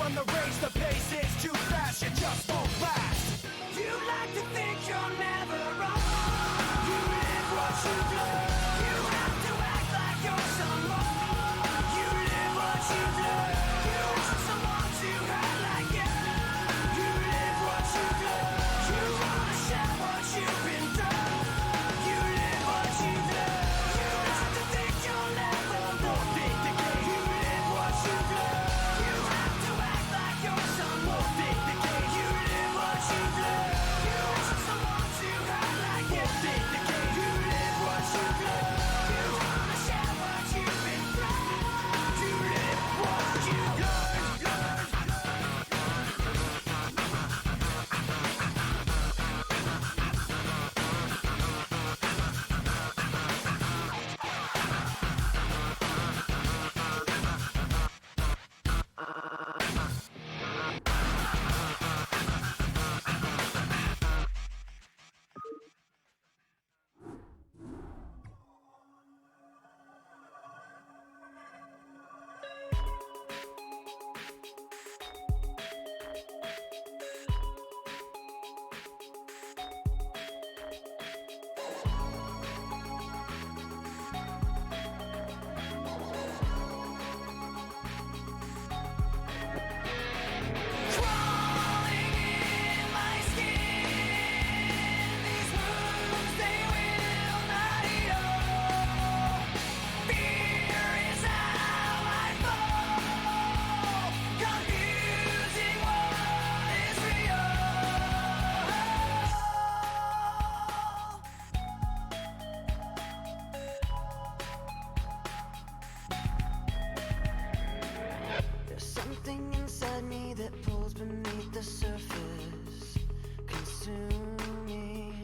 run the race, the pace is too fast, you just won't last. You like to think you're never wrong. You live what you learn. You have to act like you're someone. You live what you learn. You want someone to hurt like you. You live what you learn. You wanna share what you've been through. You live what you learn. You like to think you'll never wrong. Think the game. You live what you learn. You have to act like you're someone. Think the game. You live what you learn. You want someone to hurt like you. Think the game. You live what you learn. You wanna share what you've been through. You live what you learn. Crawling in my skin, these wounds they will not heal. Fear is how I fall, confusing what is real. There's something inside me that pulls beneath the surface, consuming,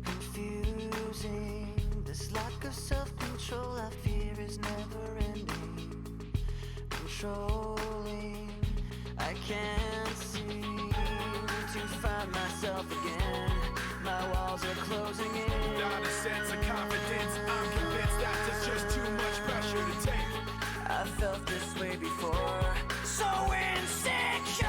confusing. This lack of self-control I fear is never ending, controlling. I can't seem to find myself again. My walls are closing in. Without a sense of confidence, I'm convinced that there's just too much pressure to take. I felt this way before, so insecure.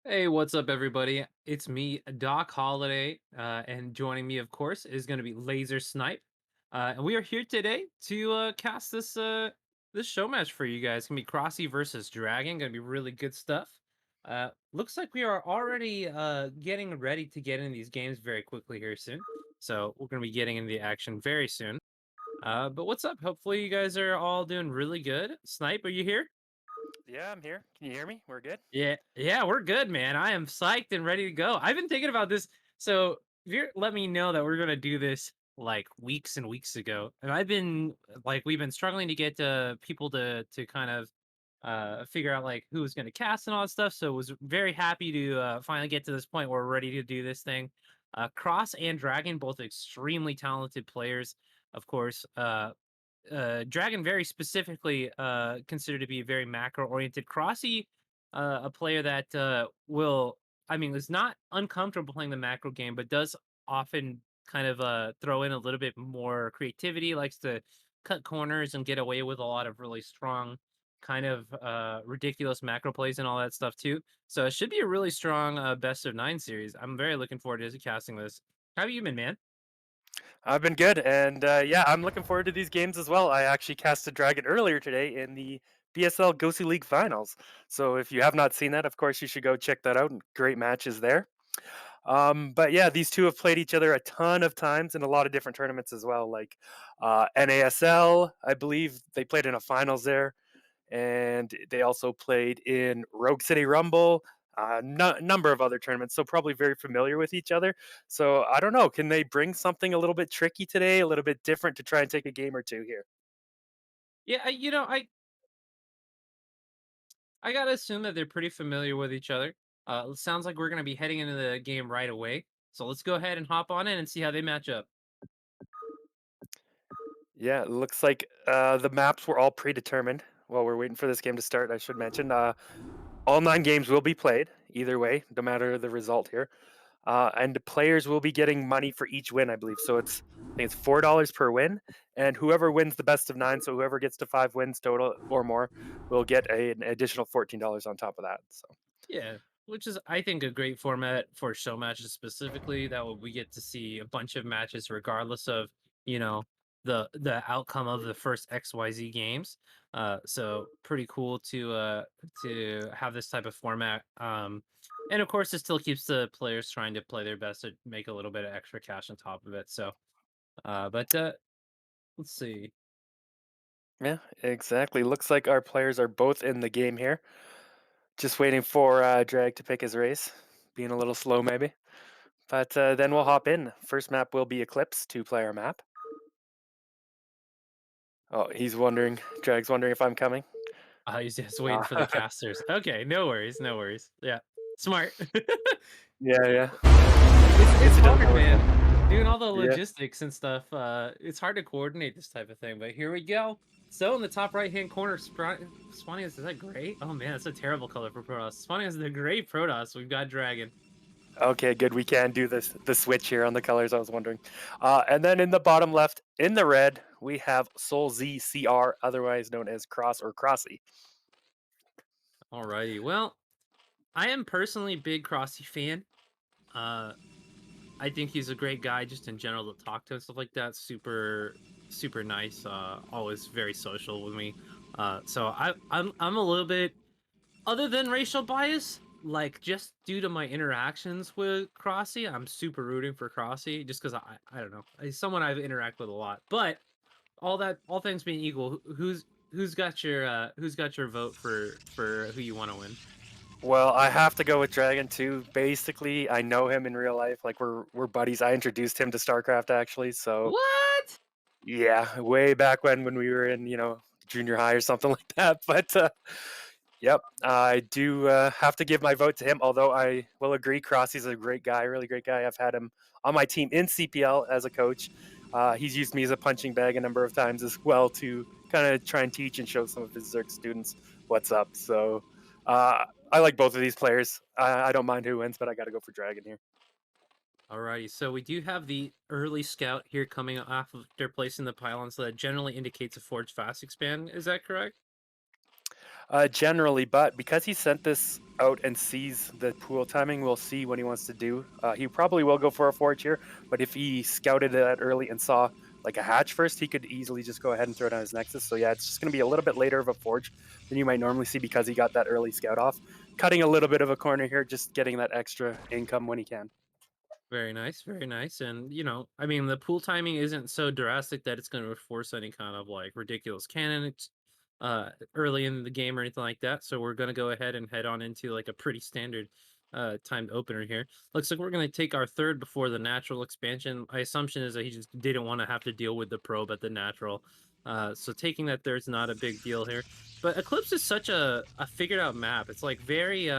Hey, what's up, everybody? It's me, Doc Holiday, and joining me, of course, is going to be Laser Snipe, and we are here today to cast this show match for you guys. It's gonna be Crossy versus Dragon. Gonna be really good stuff. Looks like we are already getting ready to get in these games very quickly here soon, so we're gonna be getting into the action very soon. But what's up? Hopefully, you guys are all doing really good. Snipe, are you here? Yeah, I'm here. Can you hear me? We're good. Yeah, we're good, man. I am psyched and ready to go. I've been thinking about this. So you let me know that we're gonna do this like weeks and weeks ago, and I've been like we've been struggling to get people to kind of figure out like who was gonna cast and all that stuff. So was very happy to finally get to this point where we're ready to do this thing. Cross and Dragon, both extremely talented players, of course. Dragon very specifically considered to be very macro oriented. Crossy, a player that will, I mean, is not uncomfortable playing the macro game, but does often kind of throw in a little bit more creativity. Likes to cut corners and get away with a lot of really strong, kind of ridiculous macro plays and all that stuff too. So it should be a really strong best of nine series. I'm very looking forward to casting this. How have you been, man? I've been good, and yeah, I'm looking forward to these games as well. I actually casted Dragon earlier today in the BSL Gosu League Finals. So if you have not seen that, of course you should go check that out. Great matches there. But yeah, these two have played each other a ton of times in a lot of different tournaments as well, like NASL. I believe they played in a finals there, and they also played in Rogue City Rumble. number of other tournaments, so probably very familiar with each other. So I don't know. Can they bring something a little bit tricky today, a little bit different to try and take a game or two here? Yeah, I gotta assume that they're pretty familiar with each other. It sounds like we're gonna be heading into the game right away. So let's go ahead and hop on in and see how they match up. Yeah, it looks like the maps were all predetermined. While we're waiting for this game to start, I should mention all 9 games will be played either way, no matter the result here. And the players will be getting money for each win, I believe. So I think it's $4 per win, and whoever wins the best of 9, so whoever gets to 5 wins total or more, will get an additional $14 on top of that. So Yeah, which is I think a great format for show matches specifically. That way we get to see a bunch of matches regardless of you know the outcome of the first XYZ games. So pretty cool to have this type of format. And of course, it still keeps the players trying to play their best to make a little bit of extra cash on top of it. So, but let's see. yeah, exactly. Looks like our players are both in the game here. Just waiting for Drag to pick his race. Being a little slow, maybe. But then we'll hop in. First map will be Eclipse, 2-player map. Oh, he's wondering. Drag's wondering if I'm coming. He's just waiting for the Uh, casters. Okay, no worries, no worries. Yeah, smart. yeah, yeah. It's Guess it doesn't hard, work man. out. Doing all the Yeah. logistics and stuff. It's hard to coordinate this type of thing. But here we go. So in the top right hand corner, Spawny is that gray? Oh man, that's a terrible color for Protoss. Spawny is the gray Protoss. We've got Dragon. Okay, good. We can do the switch here on the colors. I was wondering. And then in the bottom left, in the red, we have Soul Z CR, otherwise known as Cross or Crossy. Alrighty. Well, I am personally a big Crossy fan. Uh, I think he's a great guy just in general to talk to and stuff like that. Super nice. Always very social with me. So I'm a little bit other than racial bias, like just due to my interactions with Crossy, I'm super rooting for Crossy just because I don't know. He's someone I've interacted with a lot. But all things being equal, who's got your vote for who you want to win? Well, I have to go with Dragon too. Basically, I know him in real life. Like we're buddies. I introduced him to StarCraft actually. So What? yeah, way back when we were in junior high or something like that. But yep, I do have to give my vote to him. Although I will agree, Crossy's a great guy, really great guy. I've had him on my team in CPL as a coach. He's used me as a punching bag a number of times as well to kind of try and teach and show some of his Zerg students what's up. So uh, I like both of these players. I don't mind who wins, but I got to go for Dragon here. Alrighty, so we do have the early scout here coming off of their place in the pylon, so that generally indicates a forge fast expand. Is that correct? Generally, but because he sent this out and sees the pool timing, we'll see what he wants to do. He probably will go for a forge here, but if he scouted that early and saw like a hatch first, he could easily just go ahead and throw down his nexus. So yeah, it's just going to be a little bit later of a forge than you might normally see because he got that early scout off. Cutting a little bit of a corner here, just getting that extra income when he can. Very nice, very nice. And I mean, the pool timing isn't so drastic that it's going to force any kind of like ridiculous cannon early in the game or anything like that. So we're going to go ahead and head on into like a pretty standard timed opener here. Looks like we're going to take our third before the natural expansion. My assumption is that he just didn't want to have to deal with the probe at the natural. So taking that third's not a big deal here. But Eclipse is such a figured out map. It's like very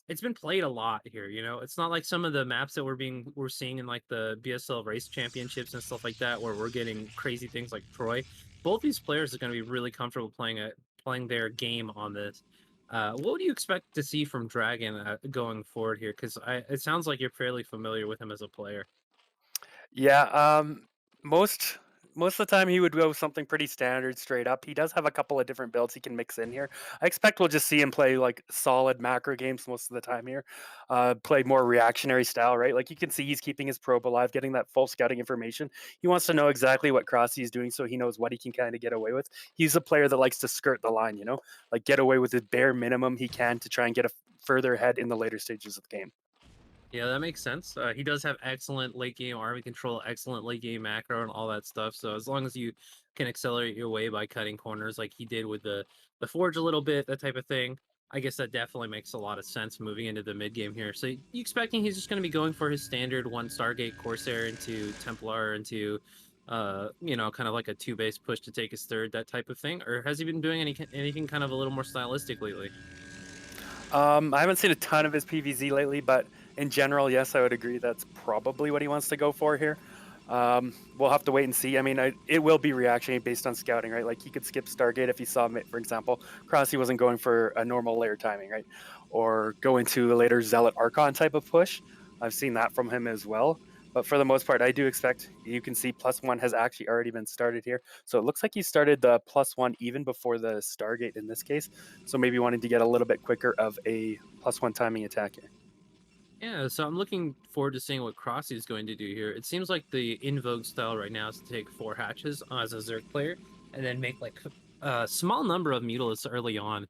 it's been played a lot here, It's not like some of the maps that we're seeing in like the BSL race championships and stuff like that, where we're getting crazy things like Troy. Both these players are going to be really comfortable playing their game on this. What would you expect to see from Dragon going forward here? Because it sounds like you're fairly familiar with him as a player. Yeah, most of the time he would go something pretty standard, straight up. He does have a couple of different builds he can mix in here. I expect we'll just see him play like solid macro games most of the time here. Play more reactionary style, right? Like you can see he's keeping his probe alive, getting that full scouting information. He wants to know exactly what Crossy is doing so he knows what he can kind of get away with. He's a player that likes to skirt the line, like get away with the bare minimum he can to try and get a further ahead in the later stages of the game. Yeah, that makes sense. He does have excellent late game army control, excellent late game macro, and all that stuff. So as long as you can accelerate your way by cutting corners like he did with the forge a little bit, that type of thing, I guess that definitely makes a lot of sense moving into the mid game here. So you expecting he's just going to be going for his standard one Stargate Corsair into Templar into, kind of like a two base push to take his third, that type of thing, or has he been doing anything kind of a little more stylistic lately? I haven't seen a ton of his PVZ lately, but in general, yes, I would agree that's probably what he wants to go for here. We'll have to wait and see. I mean, it will be reaction based on scouting, right? Like he could skip Stargate if he saw, for example, Crossy wasn't going for a normal layer timing, right? Or go into a later Zealot Archon type of push. I've seen that from him as well. But for the most part, I do expect you can see +1 has actually already been started here. So it looks like he started the +1 even before the Stargate in this case. So maybe wanting to get a little bit quicker of a +1 timing attack here. Yeah, so I'm looking forward to seeing what Crossy is going to do here. It seems like the in vogue style right now is to take 4 hatches as a Zerg player, and then make like a small number of Mutalisks early on.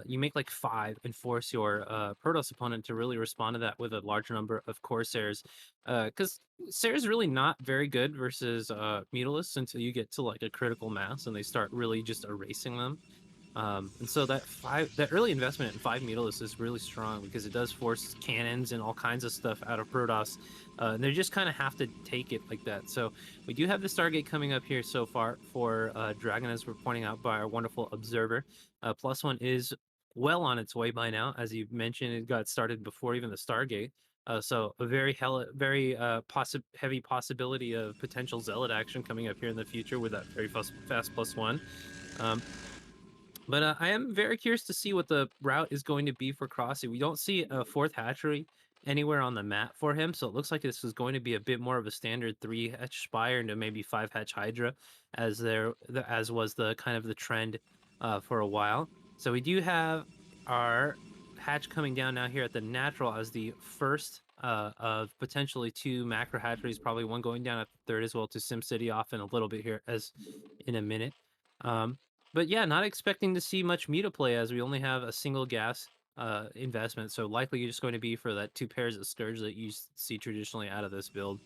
You make like 5 and force your Protoss opponent to really respond to that with a large number of Corsairs. Because Sarah's really not very good versus Mutalisks until you get to like a critical mass and they start really just erasing them. And so that early investment in 5 Mutalisks is really strong because it does force cannons and all kinds of stuff out of Protoss. And they just kind of have to take it like that. So we do have the Stargate coming up here so far for DragOn, as we're pointing out by our wonderful observer. +1 is well on its way by now. As you mentioned, it got started before even the Stargate. So a very heavy possibility of potential Zealot action coming up here in the future with that very fast +1. Um, but I am very curious to see what the route is going to be for Crossy. We don't see a fourth hatchery anywhere on the map for him, so it looks like this is going to be a bit more of a standard 3 hatch Spire into maybe 5 hatch Hydra, as was the kind of the trend for a while. So we do have our hatch coming down now here at the natural as the first of potentially 2 macro hatcheries, probably one going down at the third as well to SimCity off in a little bit here as in a minute. Um, but yeah, not expecting to see much meta play as we only have a single gas investment. So likely you're just going to be for that 2 pairs of Scourge that you see traditionally out of this build.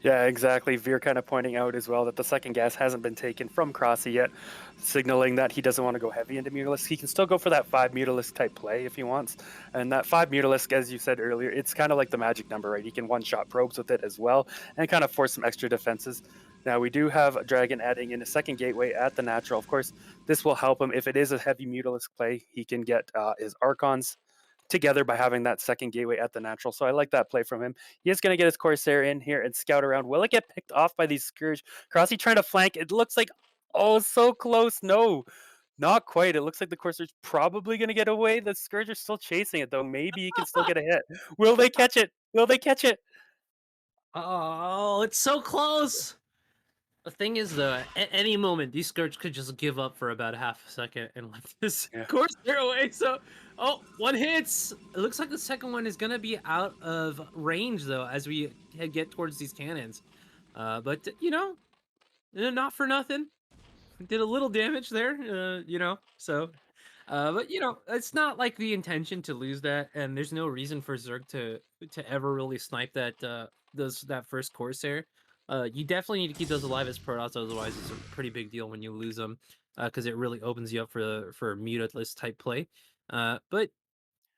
Yeah, exactly. Veer kind of pointing out as well that the second gas hasn't been taken from Crossy yet, signaling that he doesn't want to go heavy into Mutalisk. He can still go for that 5 Mutalisk type play if he wants. And that 5 Mutalisk, as you said earlier, it's kind of like the magic number, right? He can one-shot probes with it as well and kind of force some extra defenses. Now, we do have DragOn adding in a second gateway at the natural. Of course, this will help him. If it is a heavy Mutalisk play, he can get his Archons together by having that second gateway at the natural. So I like that play from him. He is going to get his Corsair in here and scout around. Will it get picked off by these Scourge? Crossy trying to flank. It looks like, oh, so close. No, not quite. It looks like the Corsair's probably going to get away. The Scourge are still chasing it, though. Maybe he can still get a hit. Will they catch it? Will they catch it? Oh, it's so close. The thing is, though, at any moment, these Scourge could just give up for about half a second and let this Yeah. Corsair away. So, oh, one hits. It looks like the second one is going to be out of range, though, as we get towards these cannons. But, not for nothing. Did a little damage there, so. But it's not like the intention to lose that, and there's no reason for Zerg to ever really snipe that first Corsair. You definitely need to keep those alive as Protoss, otherwise it's a pretty big deal when you lose them, because it really opens you up for mutalist type play. But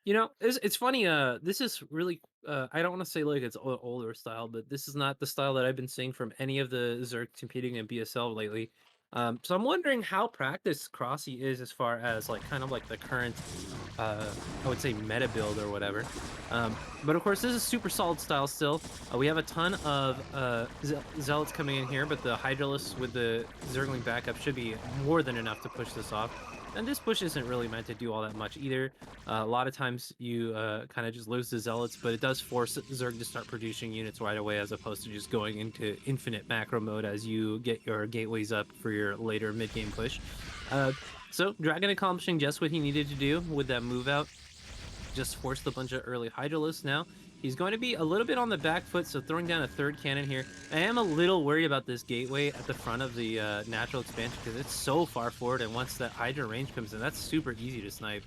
it's funny. This is really. I don't want to say like it's older style, but this is not the style that I've been seeing from any of the Zerg competing in BSL lately. So I'm wondering how practiced Crossy is as far as like kind of like the current, I would say meta build or whatever. But of course, this is super solid style still. We have a ton of Zealots coming in here, but the Hydralisks with the Zergling backup should be more than enough to push this off. And this push isn't really meant to do all that much either. A lot of times you kind of just lose the Zealots, but it does force Zerg to start producing units right away as opposed to just going into infinite macro mode as you get your gateways up for your later mid-game push. So DragOn accomplishing just what he needed to do with that move out. Just forced a bunch of early Hydralisks now. He's going to be a little bit on the back foot, so throwing down a third cannon here. I am a little worried about this gateway at the front of the natural expansion because it's so far forward, and once that Hydra range comes in, that's super easy to snipe.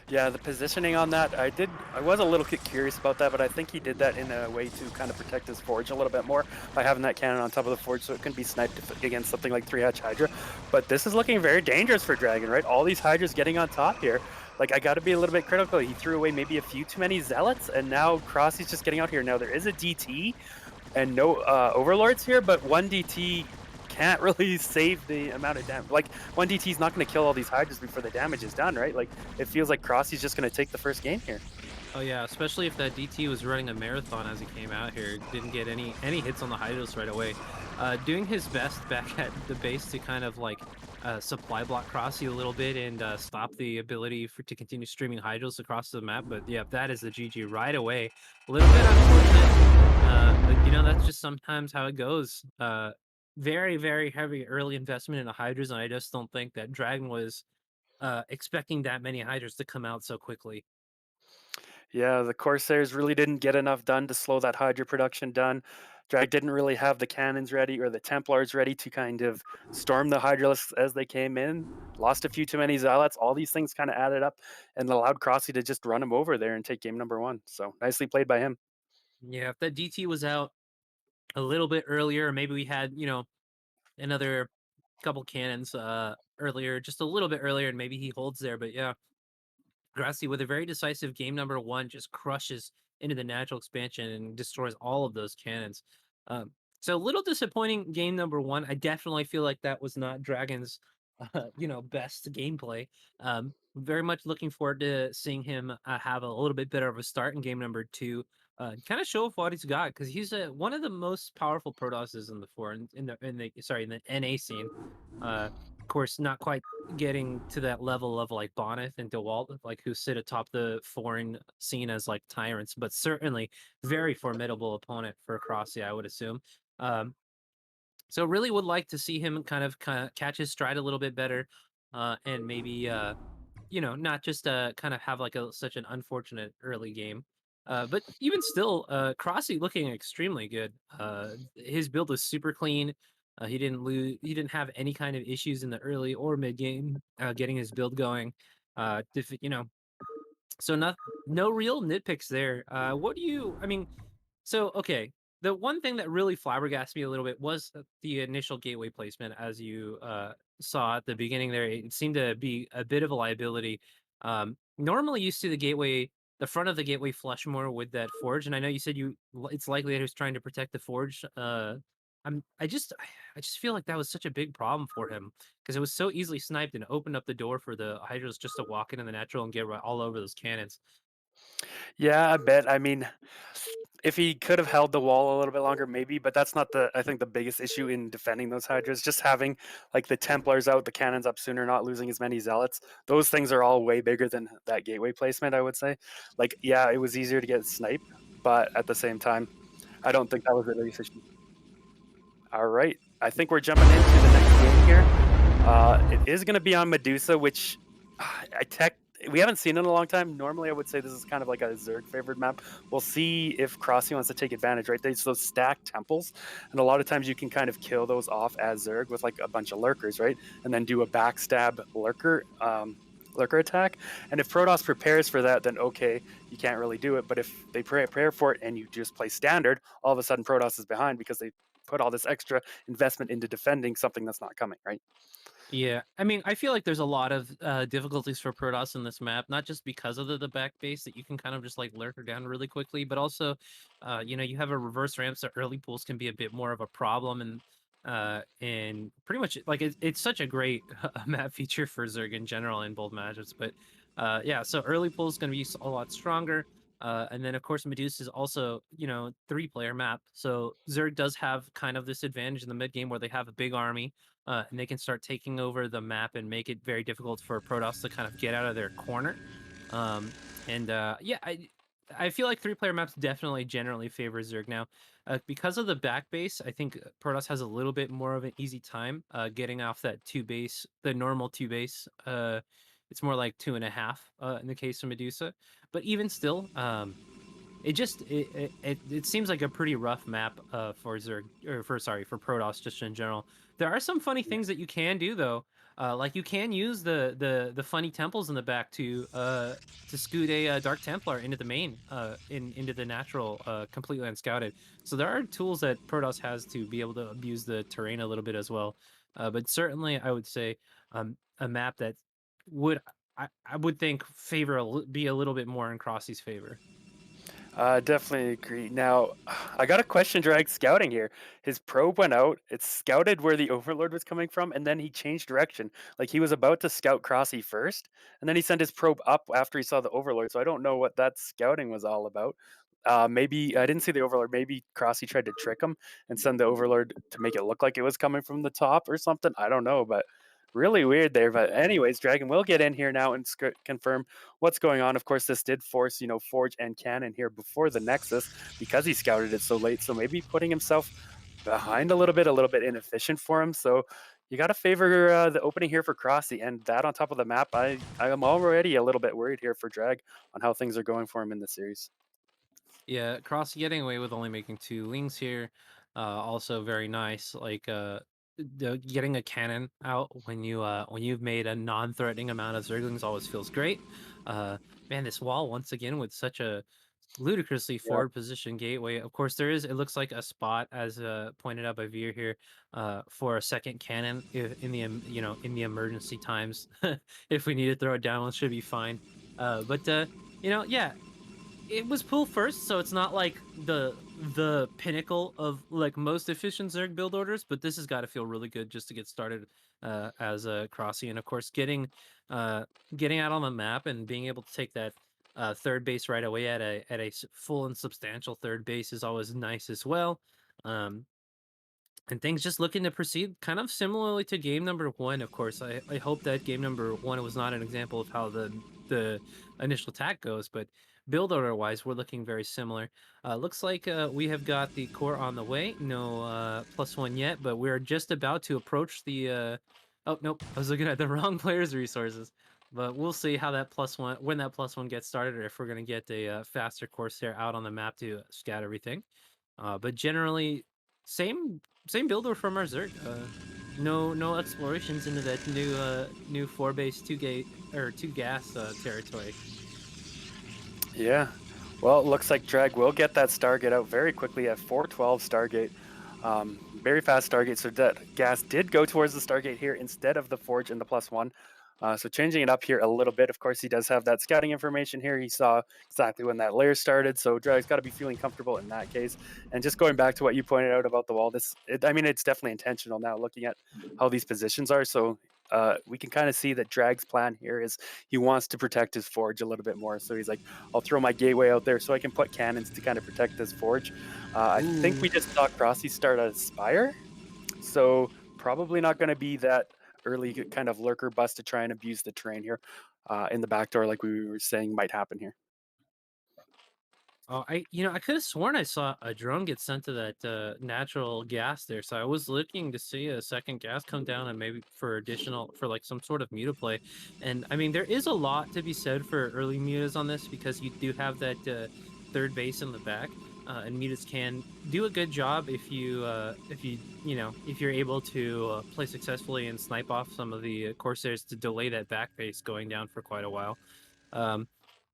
Yeah, the positioning on that, I was a little bit curious about that, but I think he did that in a way to kind of protect his forge a little bit more by having that cannon on top of the forge so it can be sniped against something like 3-hatch Hydra. But this is looking very dangerous for Dragon, right? All these Hydras getting on top here. Like, I got to be a little bit critical. He threw away maybe a few too many Zealots, and now Crossy's just getting out here. Now, there is a DT and no Overlords here, but one DT can't really save the amount of damage. Like, one DT is not going to kill all these Hydras before the damage is done, right? Like, it feels like Crossy's just going to take the first game here. Oh yeah, especially if that DT was running a marathon as he came out here, didn't get any hits on the Hydros right away. Doing his best back at the base to kind of like supply block Crossy a little bit and stop the ability for to continue streaming Hydros across the map. But yeah, that is the GG right away. A little bit unfortunate, but you know that's just sometimes how it goes. Very heavy early investment in the Hydras, and I just don't think that Dragon was expecting that many Hydras to come out so quickly. Yeah, the Corsairs really didn't get enough done to slow that Hydra production down. Drag didn't really have the cannons ready or the Templars ready to kind of storm the Hydralisks as they came in. Lost a few too many Zealots. All these things kind of added up and allowed Crossy to just run him over there and take game number one. So nicely played by him. Yeah, if that DT was out a little bit earlier, maybe we had, you know, another couple cannons earlier, just a little bit earlier, and maybe he holds there. But yeah, Grassi with a very decisive game number one just crushes into the natural expansion and destroys all of those cannons. So a little disappointing game number one. I definitely feel like that was not Dragon's, you know, best gameplay. Very much looking forward to seeing him have a little bit better of a start in game number two. Kind of show off what he's got because he's one of the most powerful Protosses in the foreign in the sorry in the NA scene. Of course, not quite getting to that level of like Bonneth and DeWalt, like who sit atop the foreign scene as like tyrants, but certainly very formidable opponent for Crossy, I would assume. Um, so really would like to see him kind of catch his stride a little bit better, and maybe you know, not just kind of have like a such an unfortunate early game. But even still, Crossy looking extremely good. His build was super clean. He didn't lose. He didn't have any kind of issues in the early or mid game getting his build going. You know, so no real nitpicks there. What do you? I mean, so okay, the one thing that really flabbergasted me a little bit was the initial gateway placement, as you saw at the beginning there. It seemed to be a bit of a liability. Normally, you see the gateway, the front of the gateway flush more with that forge, and I know you said it's likely that he was trying to protect the forge. I just feel like that was such a big problem for him because it was so easily sniped and opened up the door for the Hydras just to walk into the natural and get all over those cannons. Yeah, I bet. I mean, if he could have held the wall a little bit longer, maybe, but that's not I think the biggest issue in defending those Hydras. Just having like the Templars out, the cannons up sooner, not losing as many Zealots. Those things are all way bigger than that gateway placement, I would say. Like, yeah, it was easier to get sniped, but at the same time, I don't think that was the biggest issue. All right. I think we're jumping into the next game here. It is going to be on Medusa, which I tech we haven't seen in a long time. Normally, I would say this is kind of like a Zerg favored map. We'll see if Crossy wants to take advantage, right? There's those stacked temples, and a lot of times you can kind of kill those off as Zerg with like a bunch of lurkers, right? And then do a backstab lurker attack. And if Protoss prepares for that, then okay, you can't really do it. But if they prepare for it and you just play standard, all of a sudden Protoss is behind because they put all this extra investment into defending something that's not coming, right? Yeah, I mean, I feel like there's a lot of difficulties for Protoss in this map, not just because of the back base that you can kind of just like lurk her down really quickly, but also, you know, you have a reverse ramp, so early pulls can be a bit more of a problem, and pretty much like it's such a great map feature for Zerg in general in both matchups. But yeah, so early pull is going to be a lot stronger. And then of course Medusa is also, you know, 3-player map. So Zerg does have kind of this advantage in the mid game where they have a big army, and they can start taking over the map and make it very difficult for Protoss to kind of get out of their corner. And yeah, I feel like 3-player maps definitely generally favor Zerg now. Because of the back base, I think Protoss has a little bit more of an easy time getting off that two base, the normal two base. It's more like 2.5 in the case of Medusa. But even still, it just it seems like a pretty rough map for Zerg or for sorry for Protoss just in general. There are some funny Yeah. things that you can do though. Like you can use the funny temples in the back to scoot a Dark Templar into the main into the natural completely unscouted. So there are tools that Protoss has to be able to abuse the terrain a little bit as well. But certainly I would say a map that would I would think be a little bit more in Crossy's favor. Definitely agree. Now, I got a question drag scouting here. His probe went out, it scouted where the Overlord was coming from, and then he changed direction. Like he was about to scout Crossy first, and then he sent his probe up after he saw the Overlord. So I don't know what that scouting was all about. Maybe I didn't see the Overlord. Maybe Crossy tried to trick him and send the Overlord to make it look like it was coming from the top or something. I don't know, but really weird there. But anyways, Dragon will get in here now and confirm what's going on. Of course, this did force, Forge and Cannon here before the Nexus because he scouted it so late. So maybe putting himself behind a little bit inefficient for him. So you got to favor the opening here for Crossy, and that on top of the map. I am already a little bit worried here for Drag on how things are going for him in the series. Yeah, Cross getting away with only making two lings here. Also very nice. Getting a cannon out when you've made a non-threatening amount of Zerglings always feels great. Uh, Man, this wall once again with such a ludicrously Yeah. forward position gateway. Of course, there is. It looks like a spot as pointed out by Veer here for a second cannon in the in the emergency times. If we need to throw it down, it should be fine. But yeah, it was pool first, so it's not like the pinnacle of like most efficient Zerg build orders, but this has got to feel really good just to get started as a Crossy, and of course uh getting out on the map and being able to take that third base right away at a full and substantial third base is always nice as well. Um, and things just looking to proceed kind of similarly to game number one. Of course, I hope that game number one was not an example of how the initial attack goes, but build order wise, we're looking very similar. Looks like we have got the core on the way. No +1 yet, but we're just about to approach the. Oh nope, I was looking at the wrong player's resources. But we'll see how that +1 when that +1 gets started, or if we're gonna get a faster Corsair out on the map to scout everything. But generally, same same builder from our Zerg. No explorations into that new 4 base 2 gate or 2 gas territory. Yeah. Well, it looks like Drag will get that Stargate out very quickly at 412 Stargate. Very fast Stargate. So that gas did go towards the Stargate here instead of the Forge and the +1. So changing it up here a little bit. Of course, he does have that scouting information here. He saw exactly when that layer started. So Drag's got to be feeling comfortable in that case. And just going back to what you pointed out about the wall, I mean, it's definitely intentional now looking at how these positions are. So we can kind of see that Drag's plan here is he wants to protect his Forge a little bit more. So he's like, I'll throw my gateway out there so I can put cannons to kind of protect this forge. I think Ooh. we just saw Crossy start a Spire, so probably not going to be that early kind of lurker bust to try and abuse the terrain here in the back door, like we were saying might happen here. Oh, I could have sworn I saw a drone get sent to that natural gas there. So I was looking to see a second gas come down and maybe for additional for like some sort of mutaplay. And I mean, there is a lot to be said for early mutas on this because you do have that third base in the back. And mutas can do a good job if you're able to play successfully and snipe off some of the Corsairs to delay that back base going down for quite a while. Um,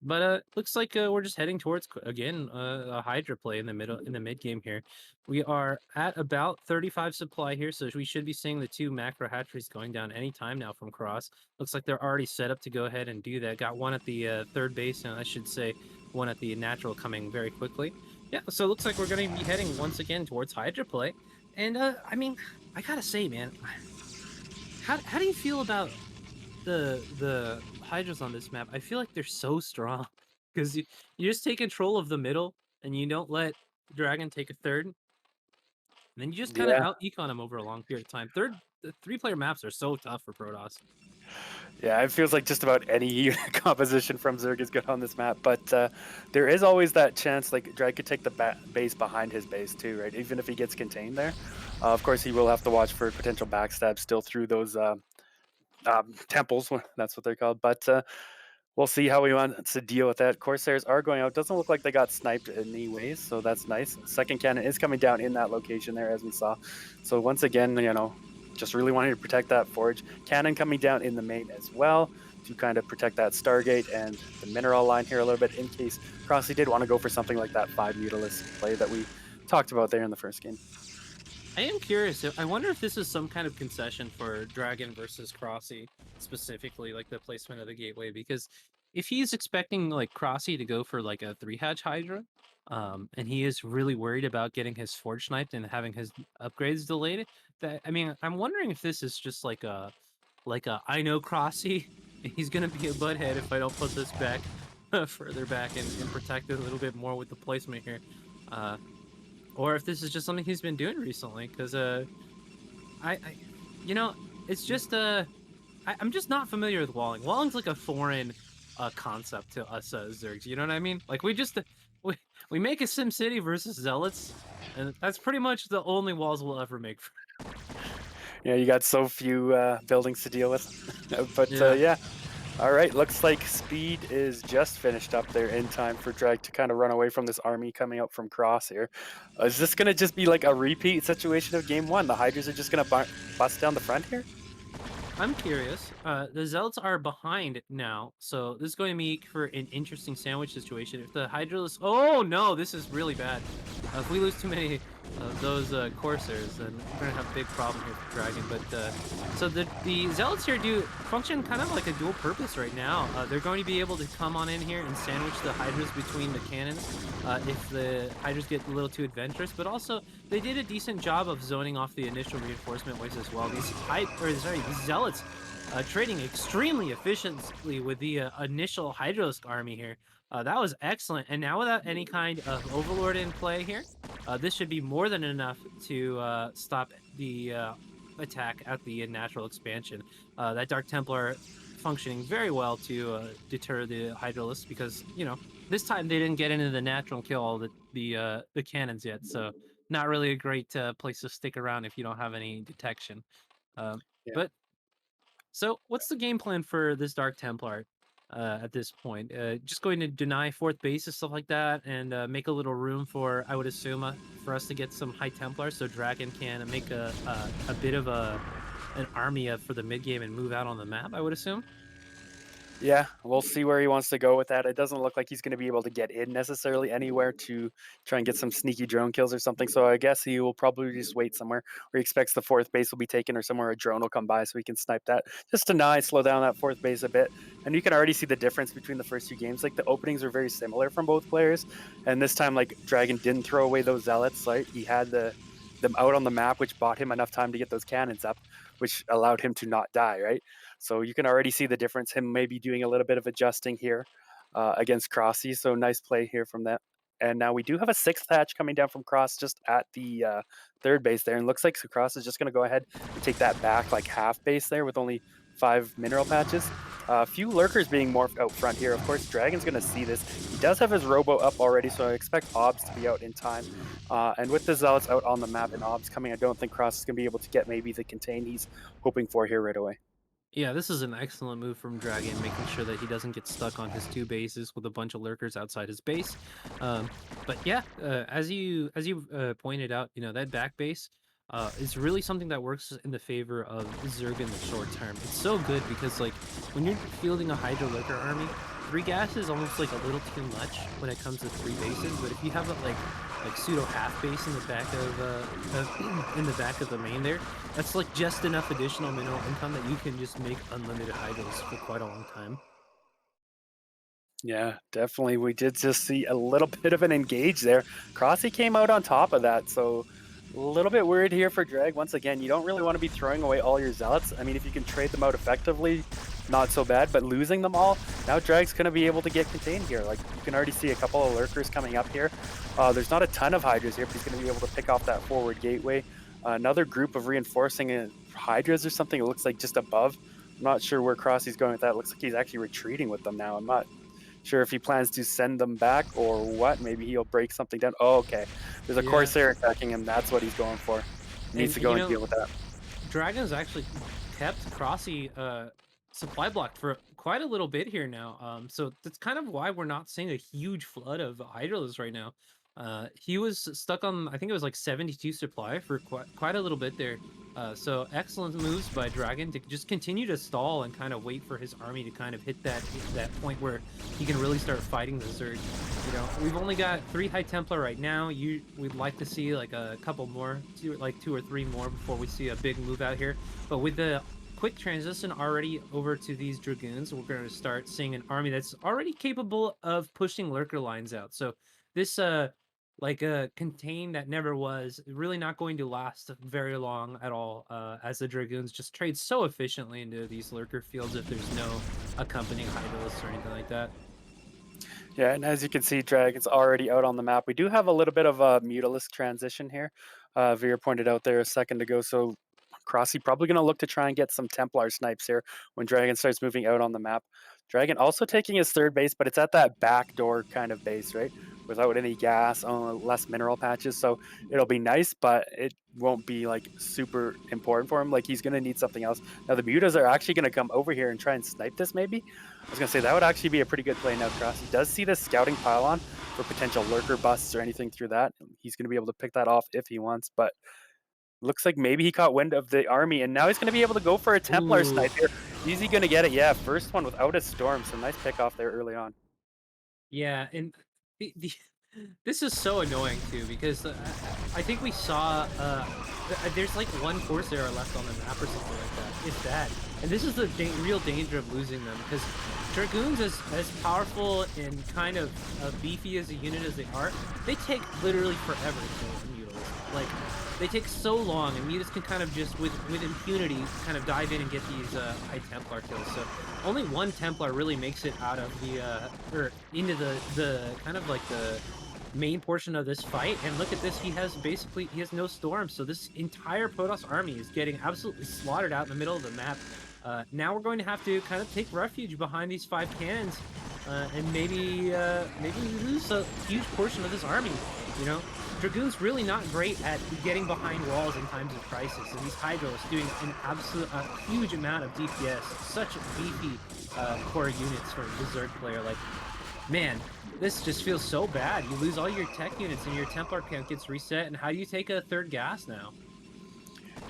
but looks like we're just heading towards again a Hydra play in the mid game here. We are at about 35 supply here, so we should be seeing the two macro hatcheries going down anytime now from Cross. Looks like they're already set up to go ahead and do that. Got one at the third base, and I should say one at the natural coming very quickly. Yeah, so it looks like we're going to be heading once again towards Hydra play. And I mean, I gotta say, man, how do you feel about the hydras on this map? I feel like they're so strong because you just take control of the middle and you don't let Dragon take a third, and then you just kind of Yeah, out econ them over a long period of time. The 3 player maps are so tough for Protoss. yeah, it feels like just about any composition from Zerg is good on this map, but there is always that chance like Drag could take the base behind his base too, right? Even if he gets contained there. Of course, he will have to watch for potential backstabs still through those temples. That's what they're called. But We'll see how he wants to deal with that. Corsairs are going out. Doesn't look like they got sniped anyways, so that's nice. Second cannon is coming down in that location there, as we saw. So once again, just really wanting to protect that forge. Cannon coming down in the main as well to kind of protect that Stargate and the mineral line here a little bit in case Crossy did want to go for something like that 5 Mutalisks play that we talked about there in the first game. I am curious. I wonder if this is some kind of concession for Dragon versus Crossy, specifically, like the placement of the gateway. Because if he's expecting like Crossy to go for like a 3-hatch Hydra, and he is really worried about getting his forge sniped and having his upgrades delayed, that I mean, I'm wondering if this is just like a I know Crossy, he's gonna be a butthead if I don't put this back further back and protect it a little bit more with the placement here. Uh, or if this is just something he's been doing recently, because I you know, it's just I'm just not familiar with walling. Walling's like a foreign concept to us Zergs. You know what I mean? Like we we make a Sim City versus Zealots, and that's pretty much the only walls we'll ever make. Yeah, you got so few buildings to deal with. But Yeah. yeah, all right. Looks like speed is just finished up there in time for Drag to kind of run away from this army coming up from Cross here. Is this going to just be like a repeat situation of game one? The Hydras are just going to bust down the front here? I'm curious. The Zealots are behind now, so this is going to make for an interesting sandwich situation. If the Hydralisk... Oh, no, this is really bad. If we lose too many of those Corsairs, then we're going to have a big problem here for Dragon. But, so the Zealots here do function kind of like a dual purpose right now. They're going to be able to come on in here and sandwich the Hydras between the cannons if the Hydras get a little too adventurous, but also they did a decent job of zoning off the initial reinforcement waves as well. These Zealots trading extremely efficiently with the initial Hydralisk army here. That was excellent. And now without any kind of Overlord in play here, this should be more than enough to stop the attack at the natural expansion. That Dark Templar functioning very well to deter the Hydralisks because, this time they didn't get into the natural and kill all the cannons yet. So not really a great place to stick around if you don't have any detection. Um, Yeah. but so, what's the game plan for this Dark Templar at this point? Just going to deny fourth base and stuff like that, and make a little room for, I would assume, for us to get some High Templars, so Dragon can make a bit of an army for the mid game and move out on the map. I would assume. Yeah, we'll see where he wants to go with that. It doesn't look like he's going to be able to get in necessarily anywhere to try and get some sneaky drone kills or something. So I guess he will probably just wait somewhere where he expects the fourth base will be taken or somewhere a drone will come by so he can snipe that. Just deny, slow down that fourth base a bit. And you can already see the difference between the first two games. Like the openings are very similar from both players. And this time, like Dragon didn't throw away those zealots. Like he had them out on the map, which bought him enough time to get those cannons up, which allowed him to not die, right? So you can already see the difference. Him maybe doing a little bit of adjusting here against Crossy. So nice play here from that. And now we do have a sixth hatch coming down from Cross just at the third base there. And looks like Cross is just going to go ahead and take that back like half base there with only 5 mineral patches. A few lurkers being morphed out front here. Of course, Dragon's going to see this. He does have his robo up already, so I expect Obs to be out in time. And with the Zealots out on the map and Obs coming, I don't think Cross is going to be able to get maybe the contain he's hoping for here right away. Yeah, this is an excellent move from Dragon, making sure that he doesn't get stuck on his 2 bases with a bunch of lurkers outside his base. But yeah, as you pointed out, that back base is really something that works in the favor of Zerg in the short term. It's so good because like when you're fielding a Hydra lurker army, 3 gas is almost like a little too much when it comes to 3 bases. But if you have a like pseudo half base in the back of in the back of the main there, that's like just enough additional mineral income that you can just make unlimited hydros for quite a long time. Yeah, definitely. We did just see a little bit of an engage there. Crossy came out on top of that, so a little bit worried here for Drag. Once again, you don't really want to be throwing away all your zealots. I mean, if you can trade them out effectively, not so bad, but losing them all, now Drag's going to be able to get contained here. Like, you can already see a couple of lurkers coming up here. There's not a ton of hydras here, but he's going to be able to pick off that forward gateway. Another group of reinforcing hydras or something, it looks like just above. I'm not sure where Crossy's going with that. It looks like he's actually retreating with them now. I'm not sure if he plans to send them back or what. Maybe he'll break something down. Oh, okay. There's a Corsair attacking him. That's what he's going for. He needs to go and deal with that. Dragon's actually kept Crossy supply blocked for quite a little bit here now. So that's kind of why we're not seeing a huge flood of idlers right now. He was stuck on, I think it was like 72 supply for quite a little bit there. So excellent moves by Dragon to just continue to stall and kind of wait for his army to kind of hit that point where he can really start fighting the Zerg. You know, we've only got 3 High Templar right now. We'd like to see like a couple more, like 2 or 3 more before we see a big move out here. But with the quick transition already over to these Dragoons, we're going to start seeing an army that's already capable of pushing lurker lines out. So this like a contain that never was really not going to last very long at all, as the Dragoons just trade so efficiently into these lurker fields if there's no accompanying Hydralisk or anything like that. Yeah, and as you can see, Dragon's already out on the map. We do have a little bit of a Mutalisk transition here. Veer pointed out there a second ago, so Crossy probably going to look to try and get some Templar snipes here when Dragon starts moving out on the map. Dragon also taking his third base, but it's at that back door kind of base, right? Without any gas, less mineral patches, so it'll be nice, but it won't be like super important for him. Like he's going to need something else. Now the Mutas are actually going to come over here and try and snipe this maybe. I was going to say that would actually be a pretty good play now. Crossy does see the scouting pylon for potential lurker busts or anything through that. He's going to be able to pick that off if he wants, but looks like maybe he caught wind of the army, and now he's going to be able to go for a Templar snipe here. Is he going to get it? Yeah, first one without a storm, so nice pick off there early on. Yeah, and this is so annoying too because I think we saw there's like 1 Corsair left on the map or something like that, if that. And this is the real danger of losing them because Dragoons, as powerful and kind of beefy as a unit as they are, they take literally forever to kill Mutas. Like they take so long, and Mutas can kind of just with impunity kind of dive in and get these High Templar kills. So only 1 Templar really makes it out of the or into the kind of like the main portion of this fight. And look at this, he has no storm, so this entire Protoss army is getting absolutely slaughtered out in the middle of the map. Now we're going to have to kind of take refuge behind these 5 cannons, and maybe we lose a huge portion of this army. You know, Dragoon's really not great at getting behind walls in times of crisis, and these Hydros doing an huge amount of DPS. Such beefy core units for the Zerg player. Like, man, this just feels so bad. You lose all your tech units, and your Templar camp gets reset. And how do you take a 3rd gas now?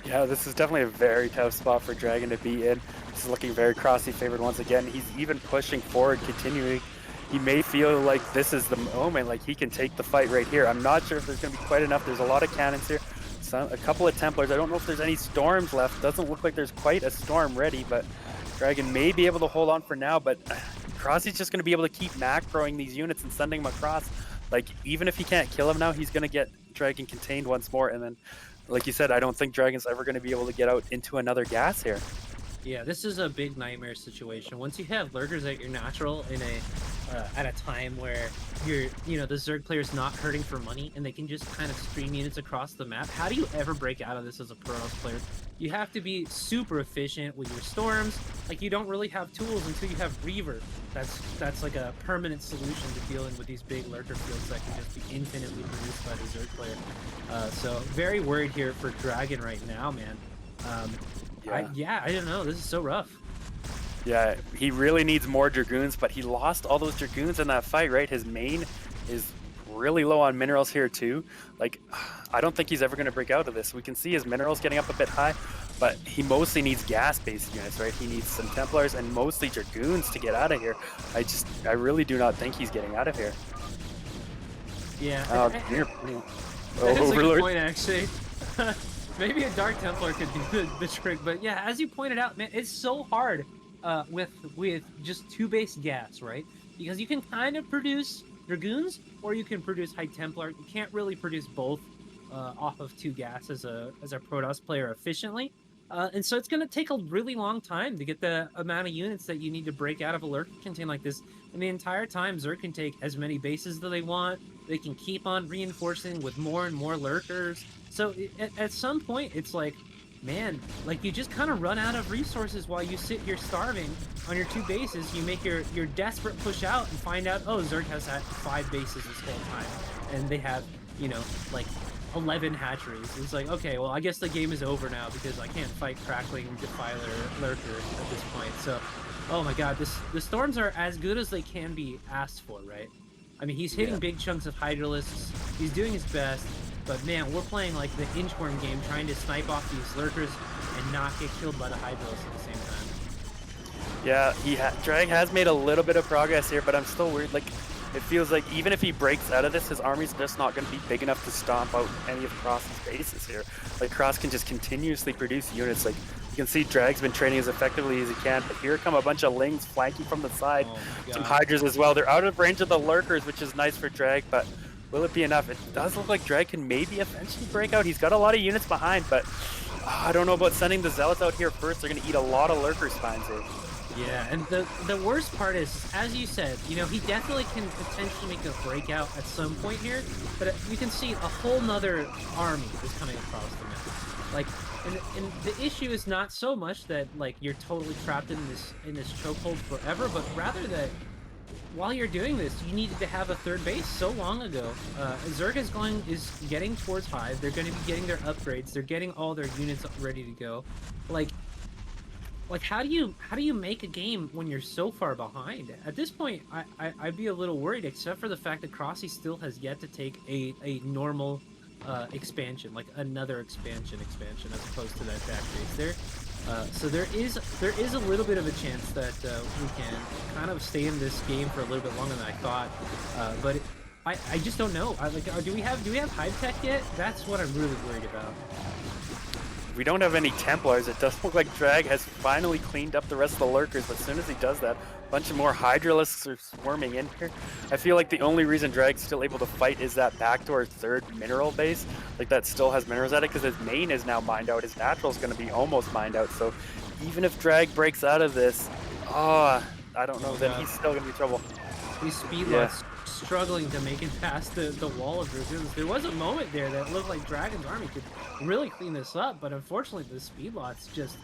Yeah, this is definitely a very tough spot for Dragon to be in. This is looking very Crossy favored once again. He's even pushing forward, continuing. He may feel like this is the moment, like he can take the fight right here. I'm not sure if there's going to be quite enough. There's a lot of cannons here. A couple of Templars. I don't know if there's any storms left. Doesn't look like there's quite a storm ready, but Dragon may be able to hold on for now. But Crossy's just going to be able to keep macroing these units and sending them across. Like, even if he can't kill him now, he's going to get Dragon contained once more. And then, like you said, I don't think Dragon's ever going to be able to get out into another gas here. Yeah, this is a big nightmare situation. Once you have lurkers at your natural in a at a time where the Zerg player's not hurting for money and they can just kind of stream units across the map, how do you ever break out of this as a Protoss player? You have to be super efficient with your storms. Like, you don't really have tools until you have Reaver. That's like a permanent solution to dealing with these big lurker fields that can just be infinitely produced by the Zerg player. So very worried here for Dragon right now, man. I don't know. This is so rough. Yeah, he really needs more Dragoons, but he lost all those Dragoons in that fight, right? His main is really low on minerals here too. Like, I don't think he's ever going to break out of this. We can see his minerals getting up a bit high, but he mostly needs gas-based units, right? He needs some Templars and mostly Dragoons to get out of here. I really do not think he's getting out of here. Yeah. That's a good point, actually. Maybe a Dark Templar could do the trick, but yeah, as you pointed out, man, it's so hard with just 2 base gas, right? Because you can kind of produce Dragoons, or you can produce High Templar. You can't really produce both off of 2 gas as a Protoss player efficiently. And so it's going to take a really long time to get the amount of units that you need to break out of a lurker contain like this. And the entire time, Zerg can take as many bases that they want. They can keep on reinforcing with more and more lurkers. So at some point, it's like, man, like, you just kind of run out of resources while you sit here starving on your 2 bases. You make your desperate push out and find out, oh, Zerg has had 5 bases this whole time. And they have, like 11 hatcheries. It's like, okay, well, I guess the game is over now because I can't fight Crackling Defiler Lurker at this point. So Oh my god, the storms are as good as they can be asked for, right? I mean, he's Yeah. hitting big chunks of Hydralisks. He's doing his best, but man, we're playing like the inchworm game, trying to snipe off these lurkers and not get killed by the Hydralisk at the same time. Yeah, Drag has made a little bit of progress here, but I'm still worried. Like, it feels like even if he breaks out of this, his army's just not going to be big enough to stomp out any of Cross's bases here. Like, Cross can just continuously produce units. Like, you can see Drag's been training as effectively as he can, but here come a bunch of Lings flanking from the side. Oh my Some god. Hydras as well. They're out of range of the Lurkers, which is nice for Drag, but will it be enough? It does look like Drag can maybe eventually break out. He's got a lot of units behind, but I don't know about sending the Zealots out here first. They're going to eat a lot of Lurker spines here. Yeah, and the worst part is, as you said, you know, he definitely can potentially make a breakout at some point here, but you can see a whole nother army is coming across the map. Like, and the issue is not so much that like you're totally trapped in this chokehold forever, but rather that while you're doing this, you needed to have a third base so long ago. Zerg is getting towards Hive. They're going to be getting their upgrades. They're getting all their units ready to go. Like how do you make a game when you're so far behind? At this point, I'd be a little worried, except for the fact that Crossy still has yet to take a normal expansion, like another expansion as opposed to that back base there. So there is a little bit of a chance that we can kind of stay in this game for a little bit longer than I thought. But I just don't know. Do we have Hive Tech yet? That's what I'm really worried about. We don't have any Templars. It does look like Drag has finally cleaned up the rest of the Lurkers, but as soon as he does that, a bunch of more Hydralisks are swarming in here. I feel like the only reason Drag's still able to fight is that backdoor third mineral base, like that still has minerals at it, because his main is now mined out. His natural is going to be almost mined out, so even if Drag breaks out of this, I don't know, then he's still going to be in trouble. These speedlots struggling to make it past the wall of dragoons. There was a moment there that looked like Dragon's army could really clean this up, but unfortunately the speedlots just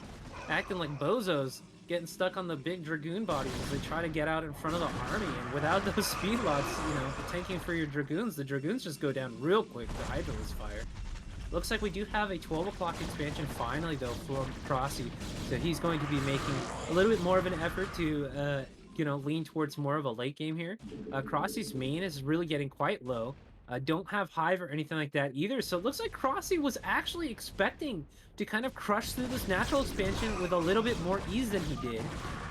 acting like bozos, getting stuck on the big dragoon bodies as they try to get out in front of the army. And without those speedlots, you know, tanking for your dragoons, the dragoons just go down real quick to Hydralisk fire. Looks like we do have a 12 o'clock expansion finally, though, from Crossy. So he's going to be making a little bit more of an effort to, you know, lean towards more of a late game here. Crossy's main is really getting quite low. Don't have Hive or anything like that either. So it looks like Crossy was actually expecting to kind of crush through this natural expansion with a little bit more ease than he did.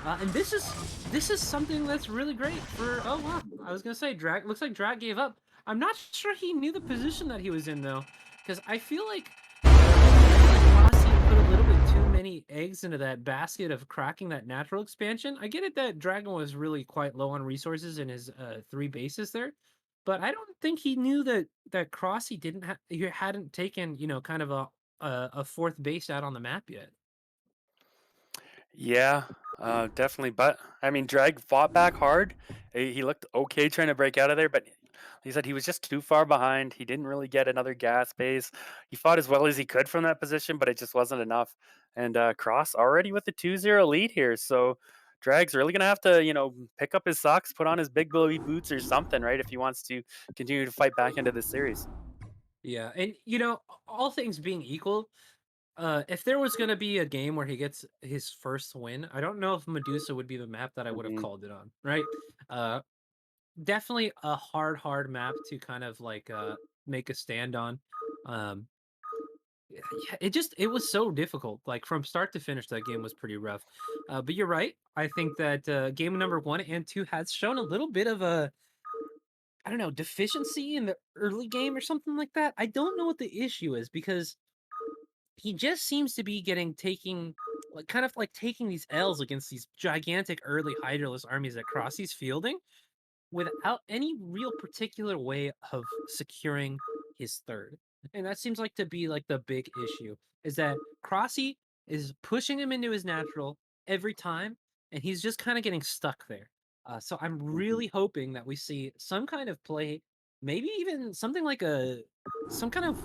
And this is something that's really great for. Oh wow, I was gonna say Drag. Looks like Drag gave up. I'm not sure he knew the position that he was in though, because I feel like Rossi put a little bit too many eggs into that basket of cracking that natural expansion. I get it that DragOn was really quite low on resources in his 3 bases there, but I don't think he knew that Crossy he hadn't taken, you know, kind of a fourth base out on the map yet. Yeah, definitely. But I mean, Drag fought back hard. He looked okay trying to break out of there, but he said he was just too far behind. He didn't really get another gas base. He fought as well as he could from that position, but it just wasn't enough. And Cross already with the 2-0 lead here. So Drag's really going to have to, pick up his socks, put on his big blowy boots or something, right? If he wants to continue to fight back into this series. Yeah, and you know, all things being equal, if there was gonna be a game where he gets his first win, I don't know if Medusa would be the map that I would have Mhm. called it on, right? Uh, Definitely a hard map to kind of like make a stand on. Um, yeah, it was so difficult. Like from start to finish, that game was pretty rough. But you're right. I think that game number 1 and 2 has shown a little bit of a, I don't know, deficiency in the early game or something like that. I don't know what the issue is because he just seems to be taking like kind of like taking these L's against these gigantic early Hydraless armies that Crossy's fielding without any real particular way of securing his third. And that seems like to be like the big issue is that Crossy is pushing him into his natural every time, and he's just kind of getting stuck there. So I'm Mhm. really hoping that we see some kind of play, maybe even something like some kind of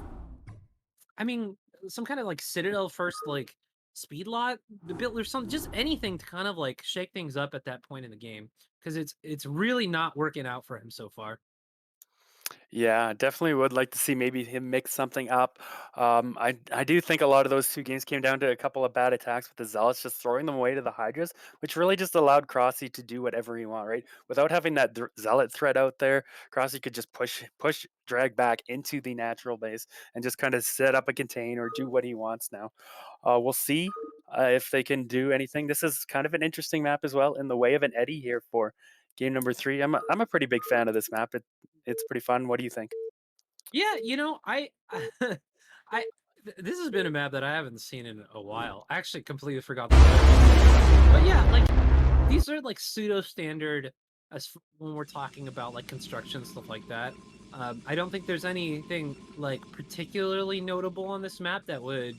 I mean, some kind of like Citadel first, like speed lot build or something, just anything to kind of like shake things up at that point in the game because it's really not working out for him so far. Yeah, definitely would like to see maybe him mix something up. I do think a lot of those two games came down to a couple of bad attacks with the Zealots just throwing them away to the Hydras, which really just allowed Crossy to do whatever he want, right? Without having that Zealot threat out there, Crossy could just push drag back into the natural base and just kind of set up a contain or do what he wants now. We'll see if they can do anything. This is kind of an interesting map as well in the way of an Eddy here for game number three. I'm a pretty big fan of this map. It's pretty fun. What do you think? Yeah, I this has been a map that I haven't seen in a while. I actually completely forgot the map. But yeah, like these are like pseudo standard when we're talking about like construction stuff like that. I don't think there's anything like particularly notable on this map that would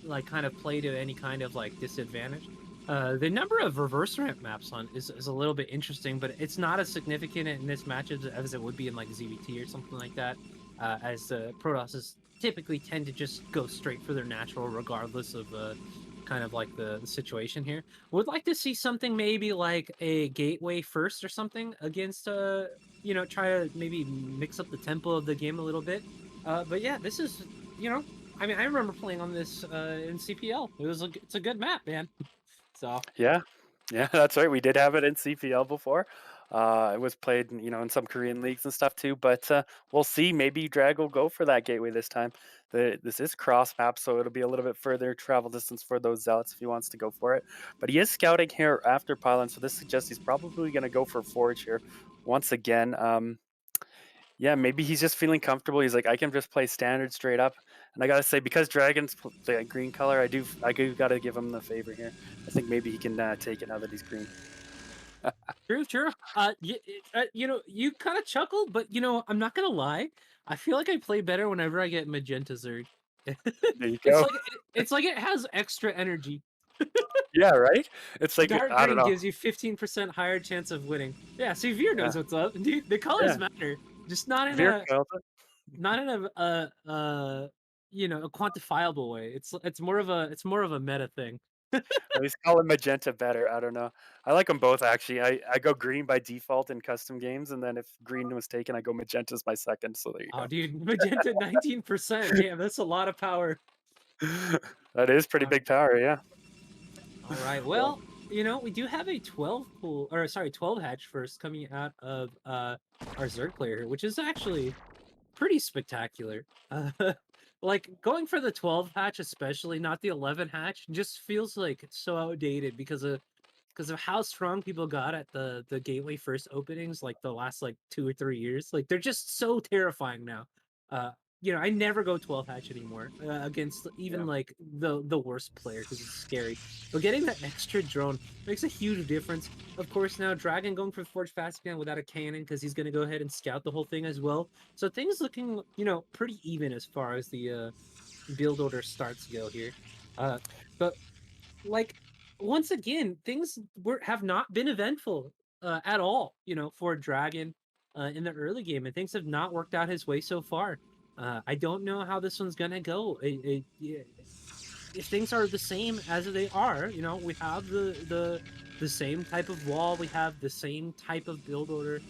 like kind of play to any kind of like disadvantage. The number of reverse ramp maps on is a little bit interesting, but it's not as significant in this match as it would be in like ZVT or something like that. As the Protosses typically tend to just go straight for their natural, regardless of kind of like the situation here. Would like to see something maybe like a gateway first or something against try to maybe mix up the tempo of the game a little bit. But yeah, this is I mean I remember playing on this in CPL. It's a good map, man. So Yeah, yeah, that's right. We did have it in CPL before. It was played, in some Korean leagues and stuff too. But we'll see. Maybe Drag will go for that gateway this time. This is cross map, so it'll be a little bit further travel distance for those zealots if he wants to go for it. But he is scouting here after pylon, so this suggests he's probably going to go for forge here once again. Yeah, maybe he's just feeling comfortable. He's like, I can just play standard straight up. And I gotta say, because Dragon's the green color, I do gotta give him the favor here. I think maybe he can take it now that he's green. true, true. You kind of chuckled, but I'm not gonna lie. I feel like I play better whenever I get magenta Zerg. There you it's go. like it's like it has extra energy. Yeah, right. It's like Dark I don't green know. gives you 15% higher chance of winning. Yeah, see, Veer Yeah, knows what's up. Dude, the colors yeah. matter, just not in Veer a Kyle. not in a quantifiable way. It's more of a meta thing. At least call him magenta better. I don't know. I like them both actually. I go green by default in custom games, and then if green was taken, I go magenta as my second. So there you Oh, go. dude, magenta 19%. Damn, that's a lot of power. That is pretty Uh, big power. Yeah. all right. Well, Well, we do have a 12 pool or sorry, 12 hatch first coming out of our Zerg player here, which is actually pretty spectacular. Uh, like going for the 12 hatch, especially not the 11 hatch, just feels like it's so outdated because of how strong people got at the gateway first openings like the last like 2 or 3 years. Like they're just so terrifying now. uh I never go 12 hatch anymore against even yeah. like the worst player because it's scary, but getting that extra drone makes a huge difference. Of course, now Dragon going for Forge Fast again without a cannon because he's going to go ahead and scout the whole thing as well. So things looking pretty even as far as the build order starts go here. uh but like once again, things have not been eventful at all, for Dragon in the early game, and things have not worked out his way so far. I don't know how this one's gonna go. Yeah, if things are the same as they are, we have the same type of wall, we have the same type of build order.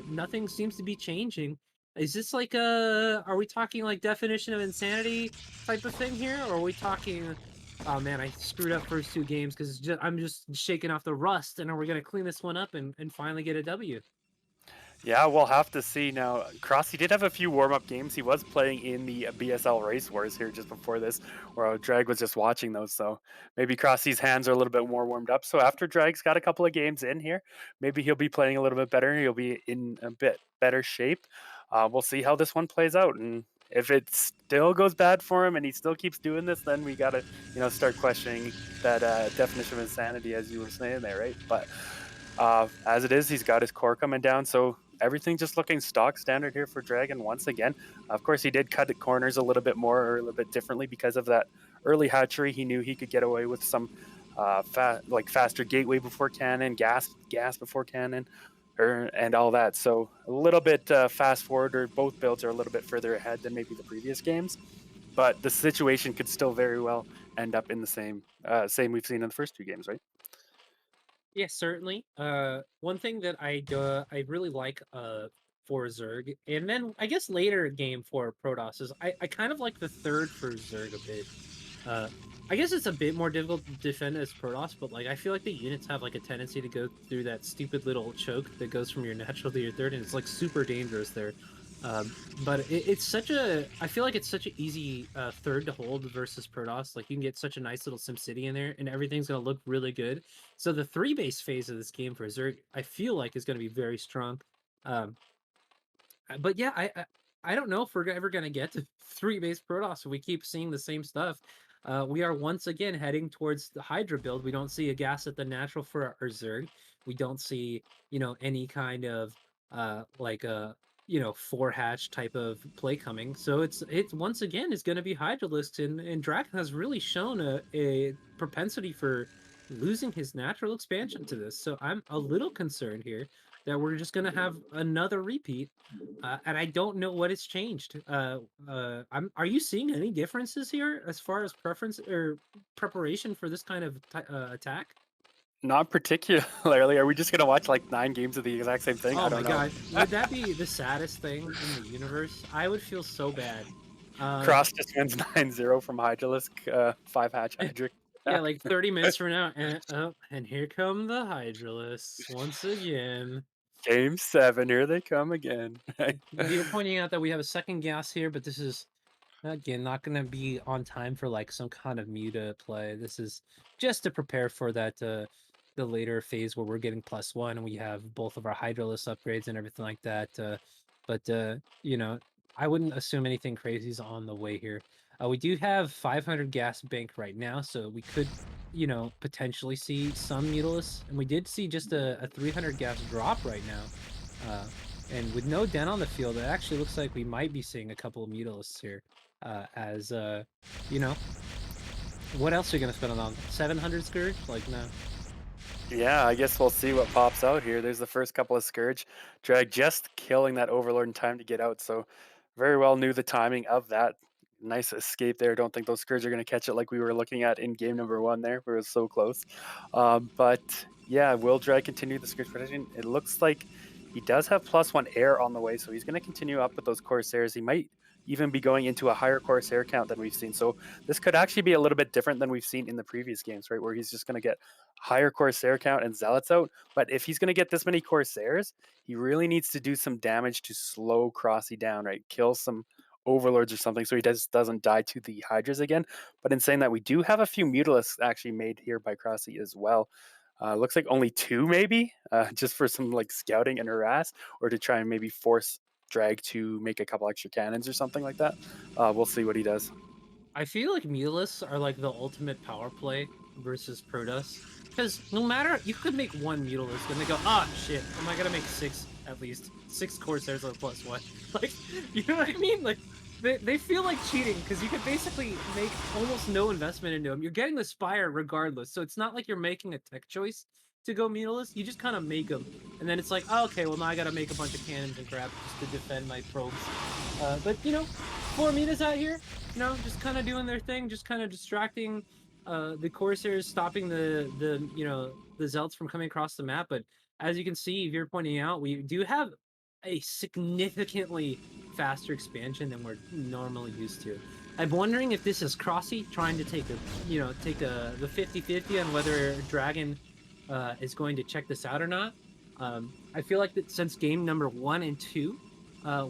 Nothing seems to be changing. Is this like are we talking like definition of insanity type of thing here, or are we talking? Oh man, I screwed up first two games because I'm just shaking off the rust, and are we gonna clean this one up and finally get a W? Yeah, we'll have to see now. Cross, he did have a few warm up games. He was playing in the BSL Race Wars here just before this, where Drag was just watching those. So maybe Crossy's hands are a little bit more warmed up. So after Drag's got a couple of games in here, maybe he'll be playing a little bit better. He'll be in a bit better shape. We'll see how this one plays out. And if it still goes bad for him and he still keeps doing this, then we got to, start questioning that definition of insanity, as you were saying there, right? But as it is, he's got his core coming down, so everything just looking stock standard here for Dragon once again. Of course, he did cut the corners a little bit more or a little bit differently because of that early hatchery. He knew he could get away with some faster gateway before cannon, gas before cannon, and all that. So a little bit fast forward, or both builds are a little bit further ahead than maybe the previous games. But the situation could still very well end up in the same we've seen in the first two games, right? Yeah, certainly. One thing that I really like for Zerg, and then I guess later game for Protoss is I kind of like the third for Zerg a bit. Uh, I guess it's a bit more difficult to defend as Protoss, but like I feel like the units have like a tendency to go through that stupid little choke that goes from your natural to your third, and it's like super dangerous there. But it's such a I feel like it's such an easy third to hold versus Protoss. Like you can get such a nice little Sim City in there, and everything's gonna look really good. So the three base phase of this game for Zerg, I feel like is gonna be very strong. Um, but yeah, I don't know if we're ever gonna get to three base Protoss if we keep seeing the same stuff. We are once again heading towards the Hydra build. We don't see a gas at the natural for our Zerg. We don't see, any kind of like a four hatch type of play coming. So it's once again is going to be Hydralist, and DragOn has really shown a propensity for losing his natural expansion to this. So I'm a little concerned here that we're just going to have another repeat, and I don't know what has changed. Are you seeing any differences here as far as preference or preparation for this kind of attack? Not particularly. Are we just gonna watch like 9 games of the exact same thing? I Oh my don't know. god, would that be the saddest thing in the universe? I would feel so bad. Um, Cross just wins 9-0 from Hydralisk, 5 hatch Hydric yeah, attack. like 30 minutes from now, and here come the Hydralists once again. Game 7, here they come again. You're pointing out that we have a second gas here, but this is again, not gonna be on time for like some kind of muta play. This is just to prepare for that the later phase where we're getting +1 and we have both of our Hydralisk upgrades and everything like that. But I wouldn't assume anything crazy is on the way here. We do have 500 gas bank right now, so we could, potentially see some Mutalists, and we did see just a 300 gas drop right now. And with no Den on the field, it actually looks like we might be seeing a couple of Mutalisks here as you know, what else are you gonna spend it on? 700 Scourge? Like, no. Yeah, I guess we'll see what pops out here. There's the first couple of Scourge. Drag just killing that Overlord in time to get out, so very well knew the timing of that. Nice escape there. Don't think those Scourge are going to catch it like we were looking at in game number 1 there, where it was so close. But yeah, will Drag continue the Scourge protection? It looks like he does have +1 air on the way, so he's going to continue up with those Corsairs. He might even be going into a higher Corsair count than we've seen. So this could actually be a little bit different than we've seen in the previous games, right? Where he's just going to get higher Corsair count and Zealots out. But if he's going to get this many Corsairs, he really needs to do some damage to slow Crossy down, right? Kill some Overlords or something so he doesn't die to the Hydras again. But in saying that, we do have a few Mutalisks actually made here by Crossy as well. Looks like only 2 maybe, just for some like scouting and harass, or to try and maybe force Drag to make a couple extra cannons or something like that. We'll see what he does. I feel like Mutalisks are like the ultimate power play versus Protoss. Because no matter, you could make one Mutalisk and they go, ah, shit, am I gonna make 6 at least? 6 Corsairs with +1. Like, you know what I mean? Like, they feel like cheating because you could basically make almost no investment into them. You're getting the Spire regardless, so it's not like you're making a tech choice to go Mutalisk. You just kind of make them. And then it's like, oh, okay, well, now I gotta make a bunch of cannons and crap just to defend my probes. But, 4 Mutas out here, just kind of doing their thing, just kind of distracting the Corsairs, stopping the Zelts from coming across the map. But as you can see, if you're pointing out, we do have a significantly faster expansion than we're normally used to. I'm wondering if this is Crossy trying to take the 50-50 on whether DragOn is going to check this out or not. I feel like that since game number 1 and 2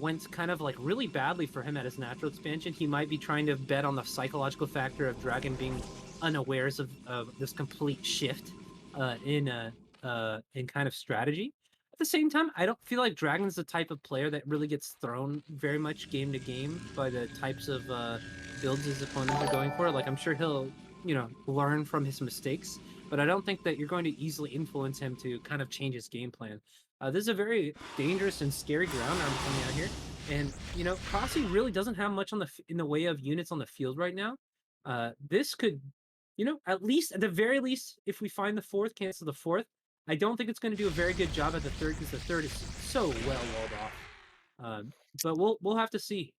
went kind of like really badly for him at his natural expansion, he might be trying to bet on the psychological factor of DragOn being unawares of this complete shift in kind of strategy. At the same time, I don't feel like DragOn's the type of player that really gets thrown very much game to game by the types of builds his opponents are going for. Like, I'm sure he'll, learn from his mistakes, but I don't think that you're going to easily influence him to kind of change his game plan. This is a very dangerous and scary ground I'm coming out here, and Crossy really doesn't have much in the way of units on the field right now. This could, at least at the very least, if we find the fourth, cancel the fourth. I don't think it's going to do a very good job at the third because the third is so well walled off. But we'll have to see.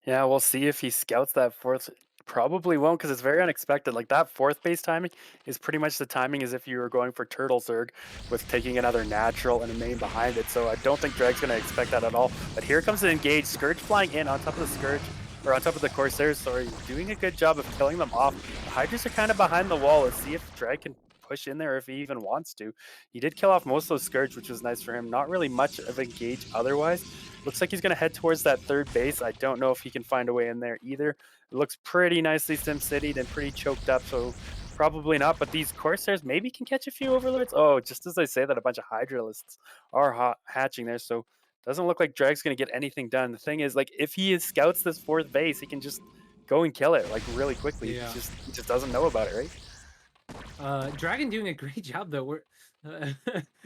Yeah, we'll see if he scouts that 4th Probably won't because it's very unexpected. Like that fourth base timing is pretty much the timing as if you were going for Turtle Zerg with taking another natural and a main behind it. So I don't think Drag's going to expect that at all. But here comes the engage. Scourge flying in on top of the Scourge, or on top of the Corsairs, sorry, doing a good job of killing them off. The Hydras are kind of behind the wall. Let's see if Drag can push in there if he even wants to. He did kill off most of those Scourge, which was nice for him. Not really much of engage otherwise. Looks like he's going to head towards that third base. I don't know if he can find a way in there either. It looks pretty nicely sim-citied and pretty choked up, so probably not. But these Corsairs maybe can catch a few Overlords. Oh, just as I say that, a bunch of Hydralists are hatching there, so doesn't look like Drag's going to get anything done. The thing is, like, if he scouts this fourth base, he can just go and kill it, like, really quickly. Yeah. He just doesn't know about it, right? Dragon doing a great job though. We're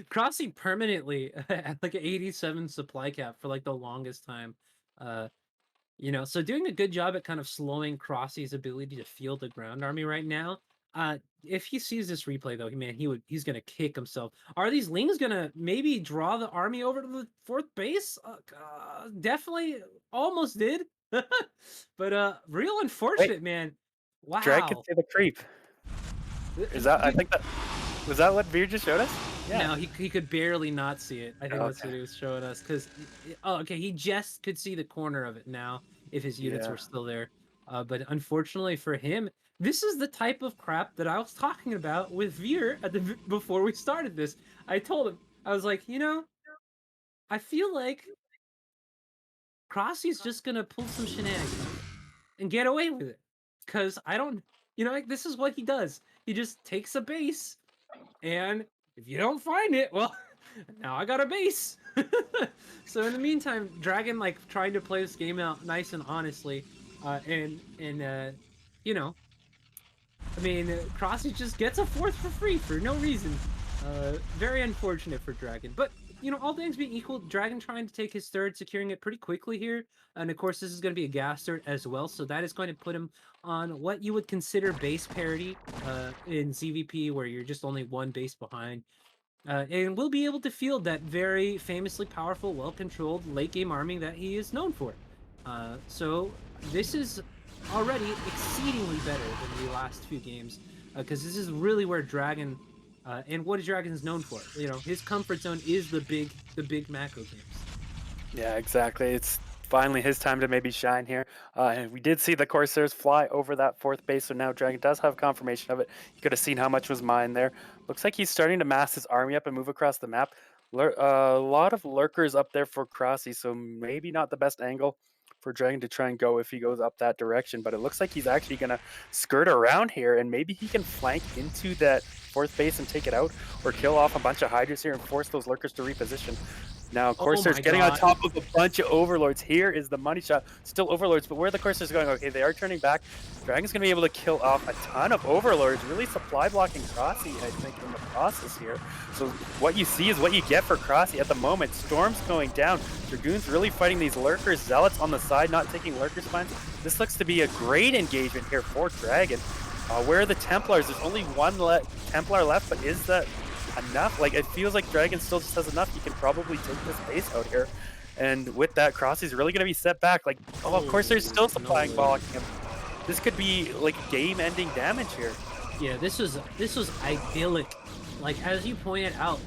crossing permanently at like an 87 supply cap for like the longest time. Uh, so doing a good job at kind of slowing Crossy's ability to field the ground army right now. If he sees this replay though, he's gonna kick himself. Are these Lings gonna maybe draw the army over to the fourth base? Definitely almost did. But real Wait, unfortunate, man. Drag can Wow. see the creep. Is that, I think that, was that what Veer just showed us? No, he could barely not see it. I think that's what Okay. he was showing us. Because, oh, okay, he just could see the corner of it now if his units Yeah. were still there. But unfortunately for him, this is the type of crap that I was talking about with Veer before we started this. I told him, I was like, I feel like Crossy's just gonna pull some shenanigans and get away with it. Because I don't, like this is what he does. He just takes a base and if you don't find it, well, now I got a base. So in the meantime, Dragon like trying to play this game out nice and honestly, and you know, I mean, Crossy just gets a fourth for free for no reason. Very unfortunate for Dragon, but all things being equal, Dragon trying to take his third, securing it pretty quickly here, and of course this is going to be a gas start as well, so that is going to put him on what you would consider base parity in CVP, where you're just only one base behind. And will be able to field that very famously powerful, well-controlled late-game arming that he is known for. So this is already exceedingly better than the last few games, because this is really where Dragon, and what Dragon is known for. His comfort zone is the big macro games. Yeah, exactly. It's finally his time to maybe shine here. And we did see the Corsairs fly over that fourth base, so now Dragon does have confirmation of it. You could have seen how much was mine there. Looks like he's starting to mass his army up and move across the map. A lot of lurkers up there for Crossy, so maybe not the best angle for Dragon to try and go if he goes up that direction. But it looks like he's actually going to skirt around here, and maybe he can flank into that fourth base and take it out, or kill off a bunch of Hydras here and force those lurkers to reposition. Now, Corsairs my getting on God. top of a bunch of Overlords. Here is the money shot. Still Overlords, but where are the Corsairs going? Okay, they are turning back. Dragon's going to be able to kill off a ton of Overlords, really supply blocking Crossy, I think, in the process here. So what you see is what you get for Crossy at the moment. Storm's going down. Dragoon's really fighting these Lurkers. Zealots on the side, not taking Lurker spines. This looks to be a great engagement here for Dragon. Where are the Templars? There's only one Templar left, but is that enough? Like, it feels like Dragon still just has enough. You can probably take this base out here. And with that, Crossy's really going to be set back. Like, oh, of course, there's still supplying blocking him. This could be, like, game-ending damage here. Yeah, this was idyllic. Like, as you pointed out,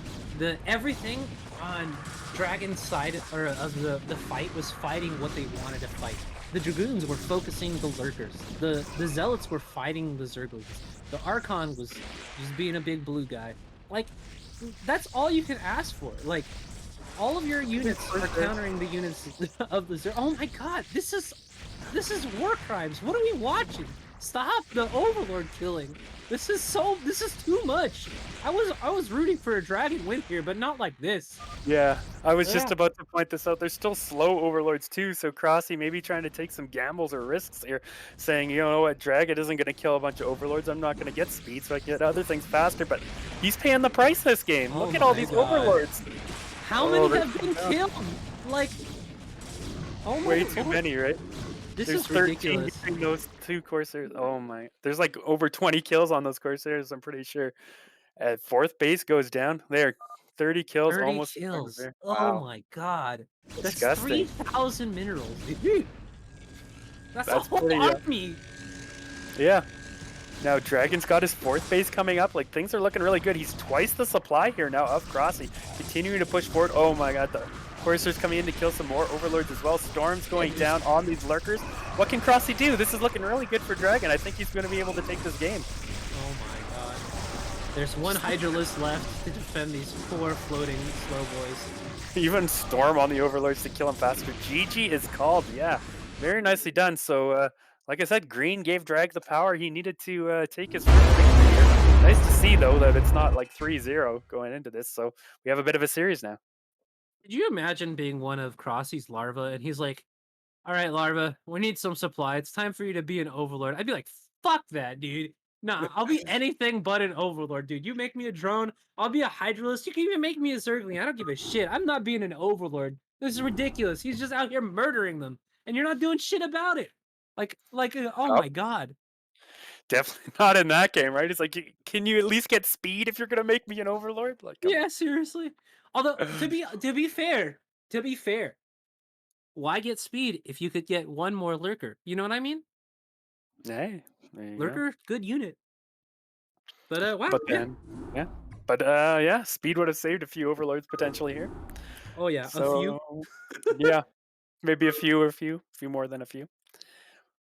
everything on Dragon's side or of the fight was fighting what they wanted to fight. The Dragoons were focusing the Lurkers. The Zealots were fighting the Zerglings. The Archon was just being a big blue guy. Like, that's all you can ask for. Like, all of your units are countering the units of the Zerg. Oh my god, this is war crimes. What are we watching? Stop the Overlord killing. This is too much. I was rooting for a Dragon win here, but not like this. Yeah, I was just Yeah. about to point this out. There's still slow Overlords too, so Crossy maybe trying to take some gambles or risks here, saying, you know what, Dragon isn't going to kill a bunch of Overlords. I'm not going to get speed, so I can get other things faster, but he's paying the price this game. Oh Look at all my these God. Overlords. How Oh, many they're have been killed? Like, oh my Way too lord. many, right? This There's is 13 ridiculous. between those two Corsairs. Oh my. There's like over 20 kills on those Corsairs, I'm pretty sure. Fourth base goes down. There. 30 kills, 30 almost the same as kills. there. Oh Wow. my god. That's Disgusting. 3,000 minerals, dude. That's a That's whole pretty, army. Yeah. Now Dragon's got his fourth base coming up. Like things are looking really good. He's twice the supply here now of Crossy, continuing to push forward. Oh my god, the Coursers coming in to kill some more Overlords as well. Storm's Yeah, going down on these lurkers. What can Crossy do? This is looking really good for Dragon. I think he's going to be able to take this game. oh my god. There's one Hydralisk left to defend these poor floating slow boys. Even Storm on the Overlords to kill him faster. GG is called. Yeah, very nicely done. So, like I said, Green gave Drag the power he needed to take his first victory here. Nice to see, though, that it's not like 3-0 going into this. So we have a bit of a series now. Could you imagine being one of Crossy's larva and he's like, all right, larva, we need some supply. It's time for you to be an overlord. I'd be like, fuck that, dude. Nah, I'll be anything but an overlord, dude. You make me a drone, I'll be a hydralist. You can even make me a zergling. I don't give a shit. I'm not being an overlord. This is ridiculous. He's just out here murdering them, and you're not doing shit about it. Oh Oh, my god. definitely not in that game, right? It's like, can you at least get speed if you're going to make me an Overlord? Like, come Yeah, seriously. Although to be fair, why get speed if you could get one more lurker? You know what I mean? on. Hey, there you go. Lurker, good unit. But wow, But yeah. then, yeah. But yeah, speed would have saved a few Overlords potentially here. Oh yeah, a few. So, yeah, maybe a few more than a few.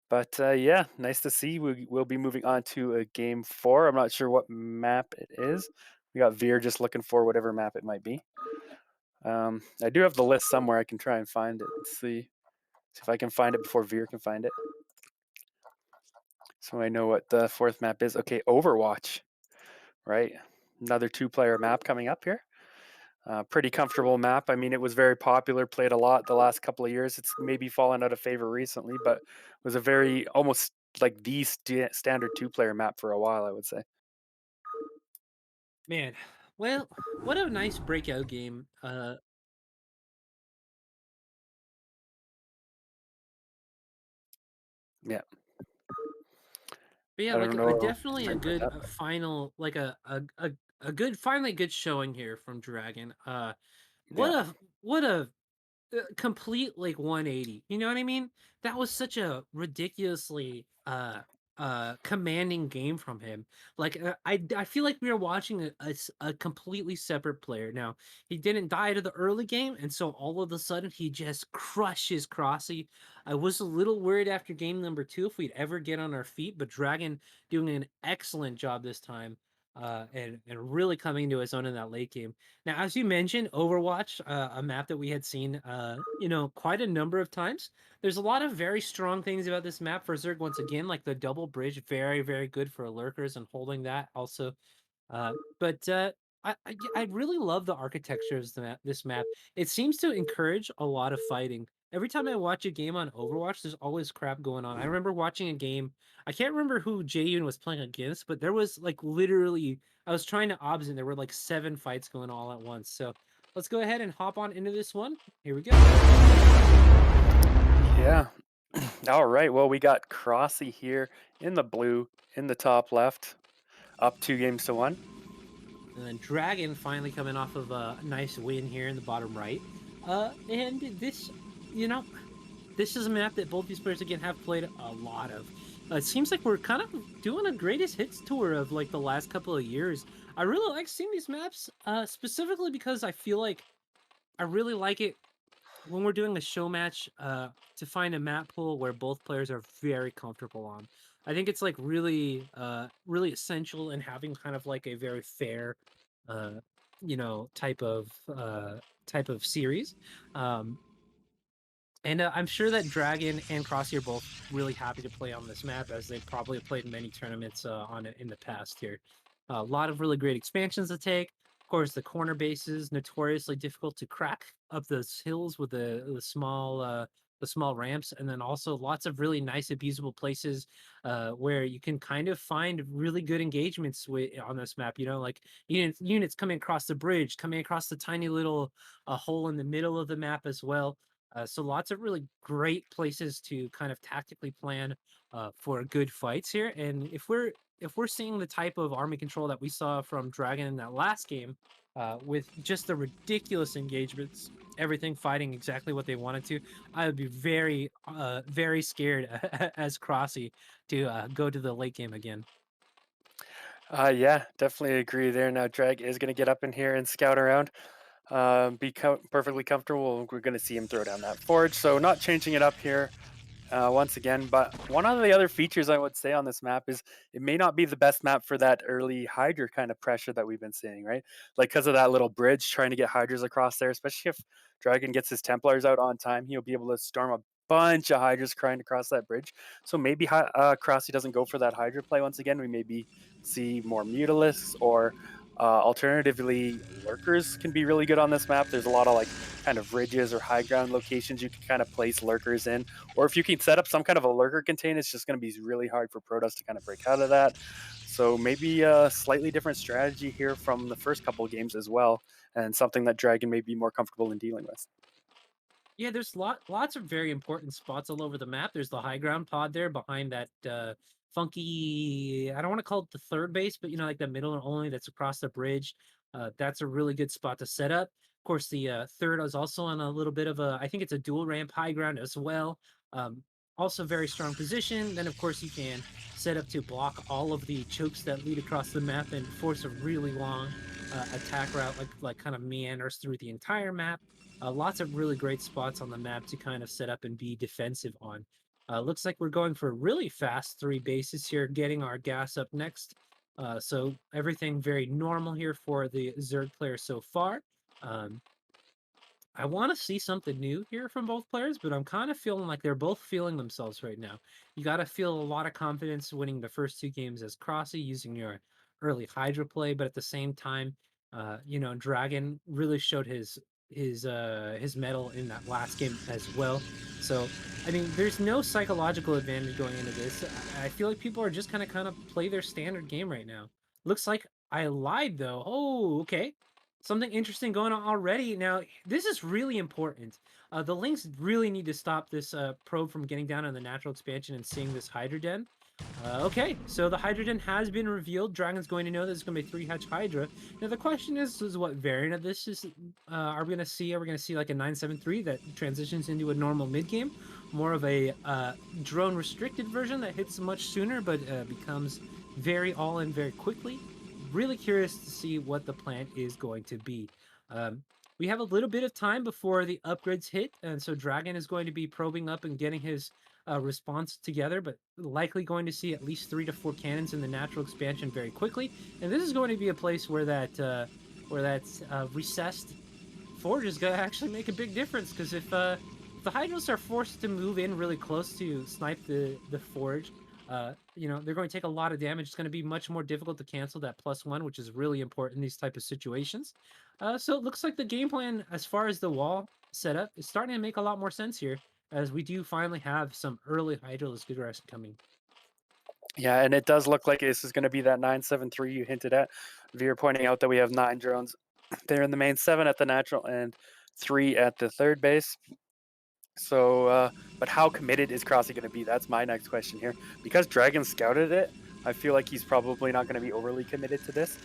But yeah, nice to see. We'll be moving on to a game four. I'm not sure what map it is. We got Veer just looking for whatever map it might be. I do have the list somewhere. I can try and find it. Let's see if I can find it before Veer can find it. So I know what the fourth map is. Okay, Overwatch. Right, another two-player map coming up here. Pretty comfortable map. I mean, it was very popular, played a lot the last couple of years. It's maybe fallen out of favor recently, but was a very almost like the standard two-player map for a while, I would say. Man, well, what a nice breakout game. Yeah, But yeah, I don't like a know definitely if I a can bring it good up. final, like a good, finally good showing here from Dragon. What Yeah, a complete like 180. You know what I mean? That was such a ridiculously commanding game from him. I feel like we were watching a completely separate player. Now, he didn't die to the early game, and so all of a sudden he just crushes Crossy. I was a little worried after game number 2 if we'd ever get on our feet, but Dragon doing an excellent job this time. And really coming into his own in that late game. Now, as you mentioned, Overwatch, a map that we had seen, quite a number of times. There's a lot of very strong things about this map for Zerg. Once again, like the double bridge, very, very good for lurkers and holding that. Also, but I really love the architecture of this map. It seems to encourage a lot of fighting. Every time I watch a game on Overwatch, there's always crap going on. I remember watching a game. I can't remember who Jaeyoon was playing against, but there was like literally I was trying to obs and there were like 7 fights going all at once. So let's go ahead and hop on into this one. Here we go. yeah. All right. Well, we got Crossy here in the blue in the top left, up 2 games to 1. And then Dragon finally coming off of a nice win here in the bottom right. And this, you know, this is a map that both these players again have played a lot of. It seems like we're kind of doing a greatest hits tour of like the last couple of years. I really like seeing these maps, specifically because I feel like I really like it when we're doing a show match, to find a map pool where both players are very comfortable on. I think it's like really, really essential in having kind of like a very fair, uh, type of series. Um, and I'm sure that Dragon and Crossy are both really happy to play on this map, as they've probably played many tournaments on it in the past here. A lot of really great expansions to take. Of course, the corner bases notoriously difficult to crack up those hills with the small ramps, and then also lots of really nice abusable places where you can kind of find really good engagements on this map. You know, like units coming across the bridge, coming across the tiny little hole in the middle of the map as well. So lots of really great places to kind of tactically plan for good fights here. And if we're if we're seeing the type of army control that we saw from DragOn in that last game, with just the ridiculous engagements, everything fighting exactly what they wanted to, I would be very scared as Crossy to go to the late game again. Yeah, definitely agree there. Now, Drag is going to get up in here and scout around, perfectly comfortable. We're going to see him throw down that forge, so not changing it up here once again. But one of the other features I would say on this map is it may not be the best map for that early Hydra kind of pressure that we've been seeing, right? Like because of that little bridge, trying to get Hydras across there, especially if Dragon gets his Templars out on time, he'll be able to storm a bunch of Hydras crying across that bridge. So maybe Crossy doesn't go for that Hydra play once again. We maybe see more Mutalisks or alternatively lurkers can be really good on this map. There's a lot of like kind of ridges or high ground locations you can kind of place lurkers in, or if you can set up some kind of a lurker contain, it's just going to be really hard for Protoss to kind of break out of that. So maybe a slightly different strategy here from the first couple of games as well, and something that Dragon may be more comfortable in dealing with. Yeah, there's lots of very important spots all over the map. There's the high ground pod there behind that funky. I don't want to call it the third base, but like the middle and only that's across the bridge. That's a really good spot to set up. Of course, the third is also on a little bit of a. I think it's a dual ramp high ground as well. Um, Also very strong position. Then of course you can set up to block all of the chokes that lead across the map and force a really long attack route, like kind of meanders through the entire map. Lots of really great spots on the map to kind of set up and be defensive on. Looks like we're going for really fast 3 bases here, getting our gas up next. So everything very normal here for the Zerg player so far. Um, I want to see something new here from both players, but I'm kind of feeling like they're both feeling themselves right now. You got to feel a lot of confidence winning the first 2 games as Crossy using your early Hydra play, but at the same time, Dragon really showed his mettle in that last game as well. So, I mean, there's no psychological advantage going into this. I feel like people are just kind of play their standard game right now. Looks like I lied though. Oh, okay, something interesting going on already. Now, this is really important. The Lynx really need to stop this probe from getting down on the natural expansion and seeing this Hydra Den. Okay, so the Hydra Den has been revealed. Dragon's going to know that it's going to be 3-hatch Hydra. Now, the question is what variant of this is are we going to see? Are we going to see like a 973 that transitions into a normal mid game? More of a drone restricted version that hits much sooner but becomes very all in very quickly. Really curious to see what the plan is going to be. Um, we have a little bit of time before the upgrades hit, and so Dragon is going to be probing up and getting his response together, but likely going to see at least 3 to 4 cannons in the natural expansion very quickly. And this is going to be a place where that recessed forge is going to actually make a big difference, because if the Hydras are forced to move in really close to snipe the forge, they're going to take a lot of damage. It's going to be much more difficult to cancel that +1, which is really important in these type of situations. So it looks like the game plan, as far as the wall setup, is starting to make a lot more sense here, as we do finally have some early Hydralisk aggression coming. Yeah, and it does look like this is going to be that 973 you hinted at. Veer pointing out that we have 9 drones there in the main, 7 at the natural, and 3 at the third base. So, but how committed is Crossy going to be? That's my next question here. Because Dragon scouted it, I feel like he's probably not going to be overly committed to this.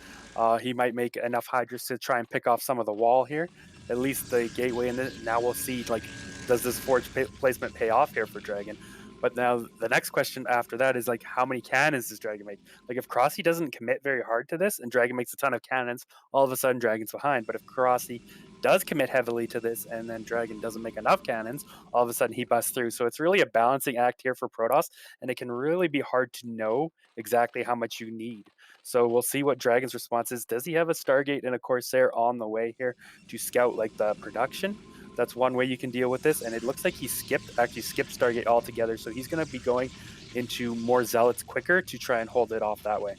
He might make enough Hydras to try and pick off some of the wall here, at least the gateway. And now we'll see, like, does this forge placement pay off here for Dragon? But now the next question after that is like, how many cannons does Dragon make? Like, if Crossy doesn't commit very hard to this and Dragon makes a ton of cannons, all of a sudden Dragon's behind. But if Crossy does commit heavily to this and then Dragon doesn't make enough cannons, all of a sudden he busts through. So it's really a balancing act here for Protoss, and it can really be hard to know exactly how much you need. So we'll see what Dragon's response is. Does he have a Stargate and a Corsair on the way here to scout like the production? That's one way you can deal with this, and it looks like he actually skipped Stargate altogether, so he's going to be going into more Zealots quicker to try and hold it off that way.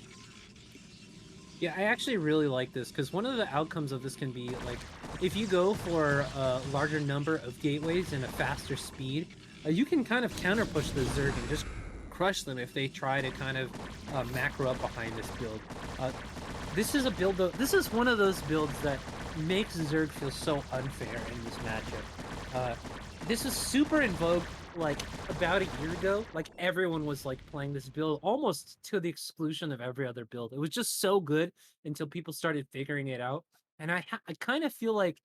Yeah, I actually really like this, because one of the outcomes of this can be, like, if you go for a larger number of gateways and a faster speed, you can kind of counter push the Zerg and just crush them if they try to kind of macro up behind this build. This is a build, though, this is one of those builds that makes Zerg feel so unfair in this matchup. This is super in vogue like about a year ago, like everyone was like playing this build almost to the exclusion of every other build. It was just so good until people started figuring it out. And I kind of feel like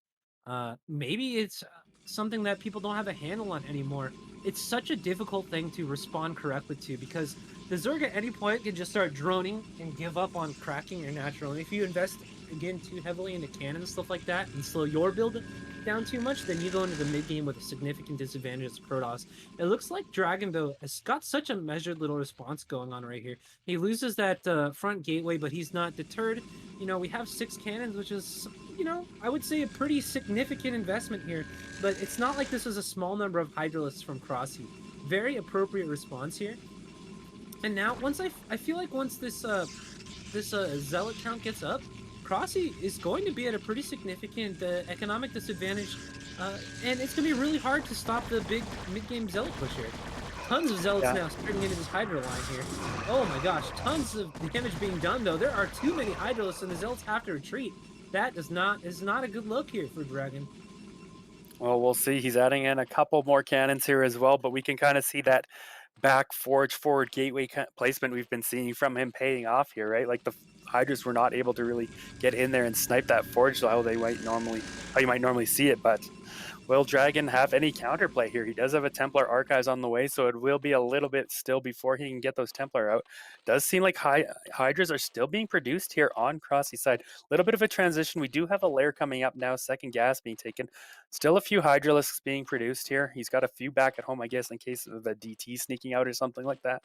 maybe it's something that people don't have a handle on anymore. It's such a difficult thing to respond correctly to because the Zerg at any point can just start droning and give up on cracking your natural. And if you invest again too heavily into cannon and stuff like that and slow your build down too much, then you go into the mid game with a significant disadvantage as Protoss. It looks like Dragon, though, has got such a measured little response going on right here. He loses that front gateway, but he's not deterred. You know, we have 6 cannons, which is, you know, I would say a pretty significant investment here, but it's not like this was a small number of Hydralisks from Crossy. Very appropriate response here. And now, once I feel like once this zealot count gets up, Crossy is going to be at a pretty significant economic disadvantage, and it's going to be really hard to stop the big mid-game zealot push here. Tons of zealots Yeah. now starting into this Hydra line here. Oh my gosh, tons of damage being done though. There are too many Hydralisks and the zealots have to retreat. That is not a good look here for Dragon. Well, we'll see. He's adding in a couple more cannons here as well, but we can kind of see that back forge forward gateway placement we've been seeing from him paying off here, right? Like the Hydras were not able to really get in there and snipe that forge how you might normally see it, but will Dragon have any counterplay here? He does have a Templar Archives on the way, so it will be a little bit still before he can get those Templar out. Does seem like Hydras are still being produced here on Crossy's side. A little bit of a transition. We do have a lair coming up now, second gas being taken. Still a few Hydralisks being produced here. He's got a few back at home, I guess, in case of a DT sneaking out or something like that.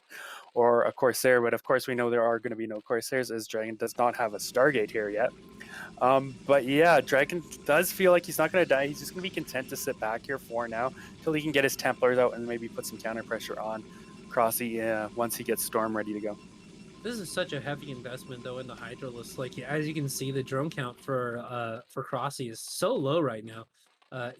Or a Corsair, but of course we know there are going to be no Corsairs as Dragon does not have a Stargate here yet. But yeah, Dragon does feel like he's not going to die. He's just going to be content to sit back here for now till he can get his Templars out and maybe put some counter pressure on Crossy once he gets Storm ready to go. This is such a heavy investment though in the Hydralisk. Like as you can see, the drone count for Crossy is so low right now.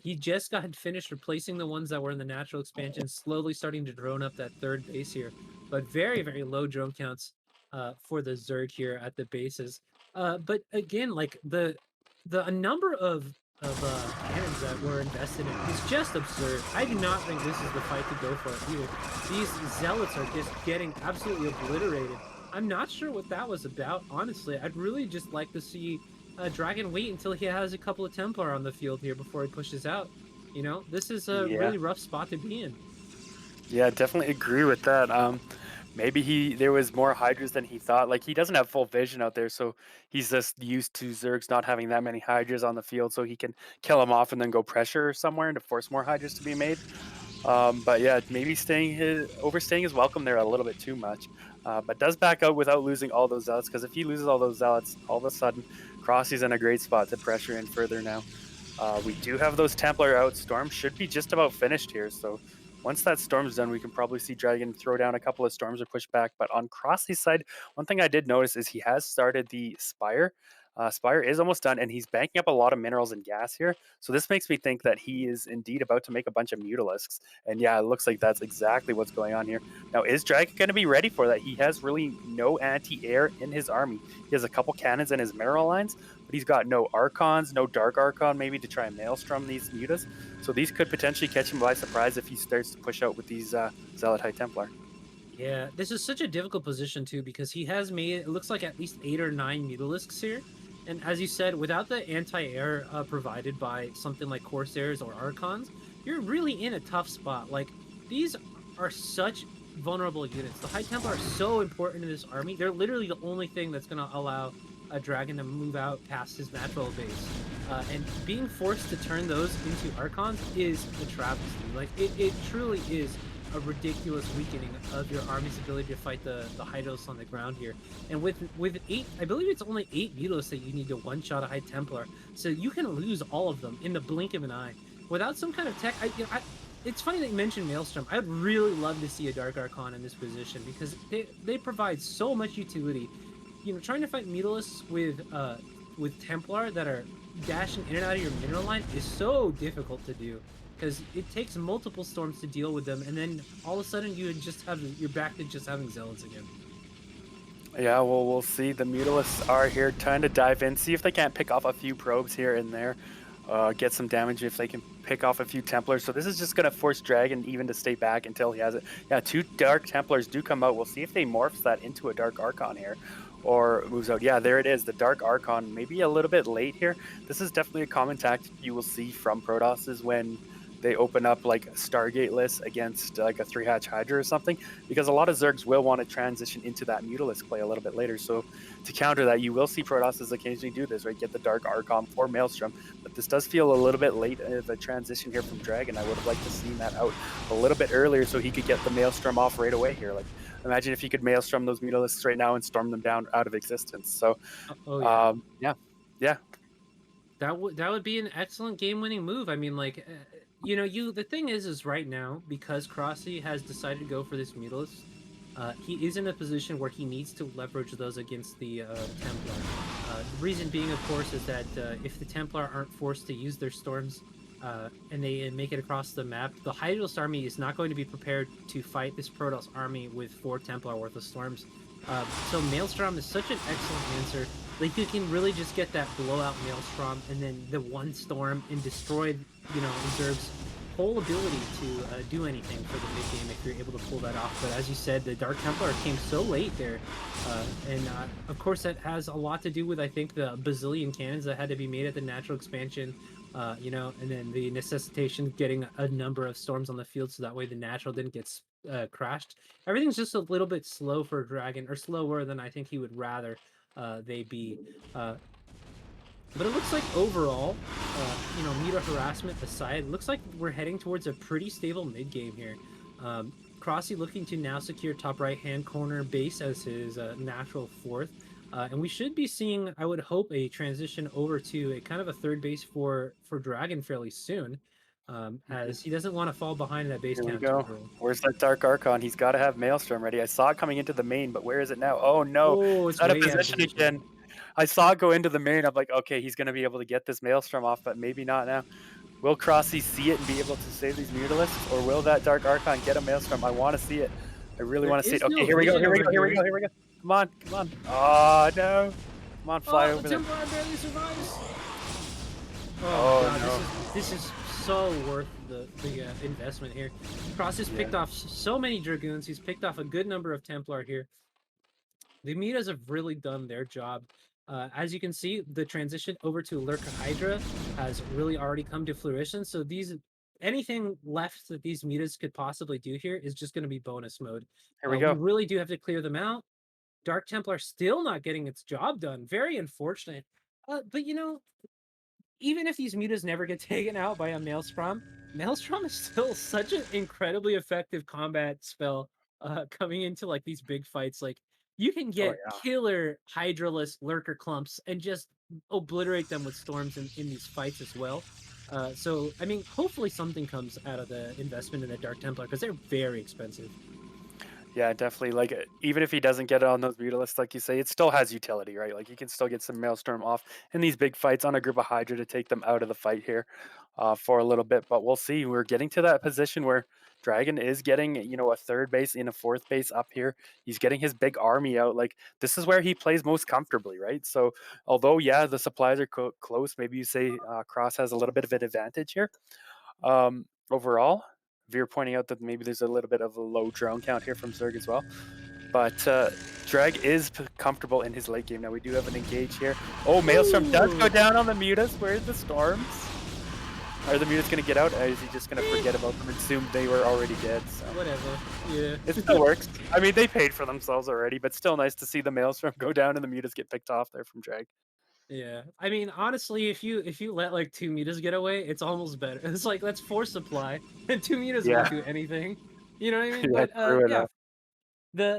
He just got finished replacing the ones that were in the natural expansion, slowly starting to drone up that third base here. But very, very low drone counts for the Zerg here at the bases. But again, like the number of cannons that were invested in is just absurd. I do not think this is the fight to go for it either. These zealots are just getting absolutely obliterated. I'm not sure what that was about, honestly. I'd really just like to see Dragon wait until he has a couple of Templar on the field here before he pushes out. You know, this is a really rough spot to be in. Yeah, definitely agree with that. Maybe there was more Hydras than he thought. Like he doesn't have full vision out there, so he's just used to Zergs not having that many Hydras on the field, so he can kill them off and then go pressure somewhere to force more Hydras to be made. But yeah, maybe overstaying his welcome there a little bit too much. But does back out without losing all those zealots, because if he loses all those zealots, all of a sudden Crossy's in a great spot to pressure in further now. We do have those Templar out. Storm should be just about finished here, so once that Storm's done, we can probably see Dragon throw down a couple of Storms or push back. But on Crossy's side, one thing I did notice is he has started the Spire. Spire is almost done, and he's banking up a lot of minerals and gas here. So this makes me think that he is indeed about to make a bunch of Mutalisks. And yeah, it looks like that's exactly what's going on here. Now, is Dragon going to be ready for that? He has really no anti-air in his army. He has a couple cannons in his mineral lines, but he's got no Archons, no Dark Archon maybe to try and Maelstrom these Mutas. So these could potentially catch him by surprise if he starts to push out with these Zealot High Templar. Yeah, this is such a difficult position too because he has made it looks like at least 8 or 9 Mutalisks here. And as you said, without the anti-air provided by something like Corsairs or Archons, you're really in a tough spot. Like, these are such vulnerable units. The High Templar are so important in this army. They're literally the only thing that's going to allow a Dragon to move out past his natural base. And being forced to turn those into Archons is a travesty. Like, it truly is a ridiculous weakening of your army's ability to fight the Hydos on the ground here. And with 8, I believe it's only 8 Mutos that you need to one-shot a High Templar, so you can lose all of them in the blink of an eye. Without some kind of tech, it's funny that you mentioned Maelstrom. I would really love to see a Dark Archon in this position because they provide so much utility. You know, trying to fight Mutalisks with Templar that are dashing in and out of your mineral line is so difficult to do. Because it takes multiple storms to deal with them, and then all of a sudden you're back to just having zealots again. Yeah, well, we'll see. The Mutalisks are here trying to dive in, see if they can't pick off a few probes here and there. get some damage if they can pick off a few Templars. So this is just going to force Dragon even to stay back until he has it. Yeah, 2 Dark Templars do come out. We'll see if they morphs that into a Dark Archon here or moves out. Yeah, there it is. The Dark Archon, maybe a little bit late here. This is definitely a common tactic you will see from Protosses when they open up like Stargate lists against like a 3-hatch Hydra or something, because a lot of Zergs will want to transition into that Mutalisk play a little bit later. So to counter that, you will see Protosses occasionally do this, right? Get the Dark Archon for Maelstrom, but this does feel a little bit late of a transition here from Dragon. I would have liked to see that out a little bit earlier so he could get the Maelstrom off right away here. Like, imagine if he could Maelstrom those Mutalisks right now and storm them down out of existence. So, Oh yeah. yeah, yeah, That would be an excellent game-winning move. I mean, like, the thing is right now, because Crossy has decided to go for this Mutalisk, he is in a position where he needs to leverage those against the Templar. The reason being, of course, is that if the Templar aren't forced to use their storms and they make it across the map, the Hydralis army is not going to be prepared to fight this Protoss army with 4 Templar worth of storms. So Maelstrom is such an excellent answer. Like, you can really just get that blowout Maelstrom and then the one storm and destroy, Zerg's whole ability to do anything for the mid game if you're able to pull that off. But as you said, the Dark Templar came so late there. And of course, that has a lot to do with, I think, the bazillion cannons that had to be made at the natural expansion. And then the necessitation of getting a number of storms on the field so that way the natural didn't get crashed. Everything's just a little bit slow for Dragon, or slower than I think he would rather they be. But it looks like overall, Muta harassment aside, looks like we're heading towards a pretty stable mid game here. Crossy looking to now secure top right hand corner base as his natural 4th. And we should be seeing, I would hope, a transition over to a kind of a 3rd base for Dragon fairly soon, as he doesn't want to fall behind that base here we count go. too early. Where's that Dark Archon? He's got to have Maelstrom ready. I saw it coming into the main, but where is it now? Oh no, Oh, it's it's out of way out of position position. again. I saw it go into the main. I'm like, okay, he's going to be able to get this Maelstrom off, but maybe not now. Will Crossy see it and be able to save these Mutalisks, or will that Dark Archon get a Maelstrom? I want to see it. I really There want to see is it. Okay, no here we go. vision Here we over go. Here we here. go. Here we go. Come on, come on. Oh no! Come on, fly Oh, over the there. Templar barely survives. Oh, God, no. this is so worth the investment here. Cross has picked off so many Dragoons. He's picked off a good number of Templar here. The Mutas have really done their job. As you can see, the transition over to Lurker Hydra has really already come to fruition. So anything left that these Mutas could possibly do here is just going to be bonus mode. Here we We go. really do have to clear them out. Dark Templar still not getting its job done. Very unfortunate. But even if these mutas never get taken out by a Maelstrom, Maelstrom is still such an incredibly effective combat spell coming into like these big fights. Like, you can Oh get yeah. killer Hydraless lurker clumps and just obliterate them with storms in these fights as well. So I mean, hopefully something comes out of the investment in the Dark Templar, because they're very expensive. Yeah, definitely. Like, even if he doesn't get it on those Mutalisks, like you say, it still has utility, right? Like, you can still get some Maelstrom off in these big fights on a group of Hydra to take them out of the fight here for a little bit. But we'll see. We're getting to that position where Dragon is getting, a 3rd base in a 4th base up here. He's getting his big army out. Like, this is where he plays most comfortably, right? So, although, yeah, the supplies are close, maybe you say Cross has a little bit of an advantage here. Overall, Veer pointing out that maybe there's a little bit of a low drone count here from Zerg as well. But Drag is comfortable in his late game. Now we do have an engage here. Oh, Maelstrom does go down on the Mutas. Where's the Storms? Are the Mutas going to get out? Or is he just going to forget about them and assume they were already dead? So. Whatever. Yeah. It still works. I mean, they paid for themselves already, but still nice to see the Maelstrom go down and the Mutas get picked off there from Drag. Yeah, I mean, honestly, if you let like 2 mutas get away, it's almost better. It's like, that's force supply, and 2 mutas Yeah. won't do anything. You know what I mean? Yeah, But true yeah,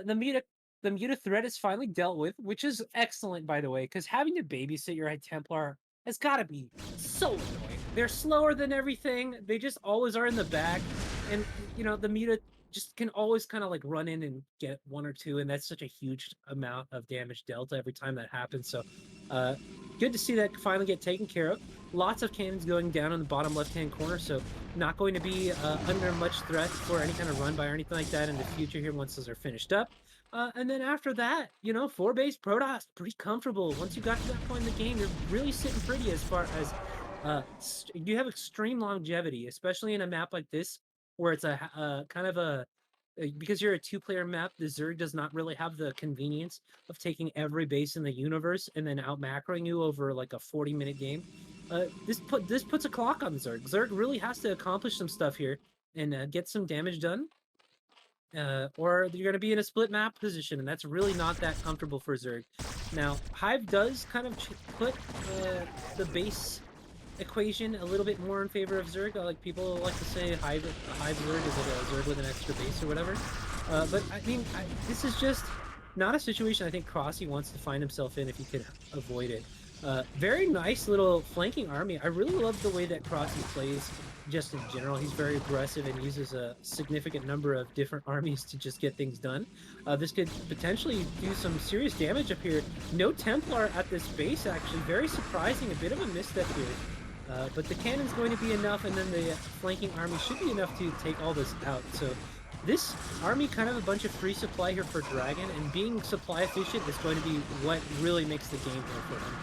enough. the muta threat is finally dealt with, which is excellent, by the way, because having to babysit your High Templar has got to be so annoying. They're slower than everything. They just always are in the back, and the muta just can always kind of like run in and get 1 or 2, and that's such a huge amount of damage delta every time that happens. So good to see that finally get taken care of. Lots of cannons going down in the bottom left-hand corner, so not going to be under much threat for any kind of run by or anything like that in the future here once those are finished up. And then after that, 4 base Protoss, pretty comfortable. Once you got to that point in the game, you're really sitting pretty as far as You have extreme longevity, especially in a map like this, where it's kind of because you're a two-player map. The Zerg does not really have the convenience of taking every base in the universe and then out macroing you over like a 40-minute game. This puts a clock on Zerg. Zerg really has to accomplish some stuff here and get some damage done, or you're going to be in a split map position, and that's really not that comfortable for Zerg. Now, Hive does kind of put the base equation a little bit more in favor of Zerg. Like people like to say Hive Zerg is like a Zerg with an extra base or whatever. But I mean, this is just not a situation I think Crossy wants to find himself in if he could avoid it. Very nice little flanking army. I really love the way that Crossy plays just in general. He's very aggressive and uses a significant number of different armies to just get things done. This could potentially do some serious damage up here. No Templar at this base, actually. Very surprising. A bit of a misstep here. But the cannon's going to be enough, and then the flanking army should be enough to take all this out. So this army kind of a bunch of free supply here for DragOn, and being supply efficient is going to be what really makes the game here for him.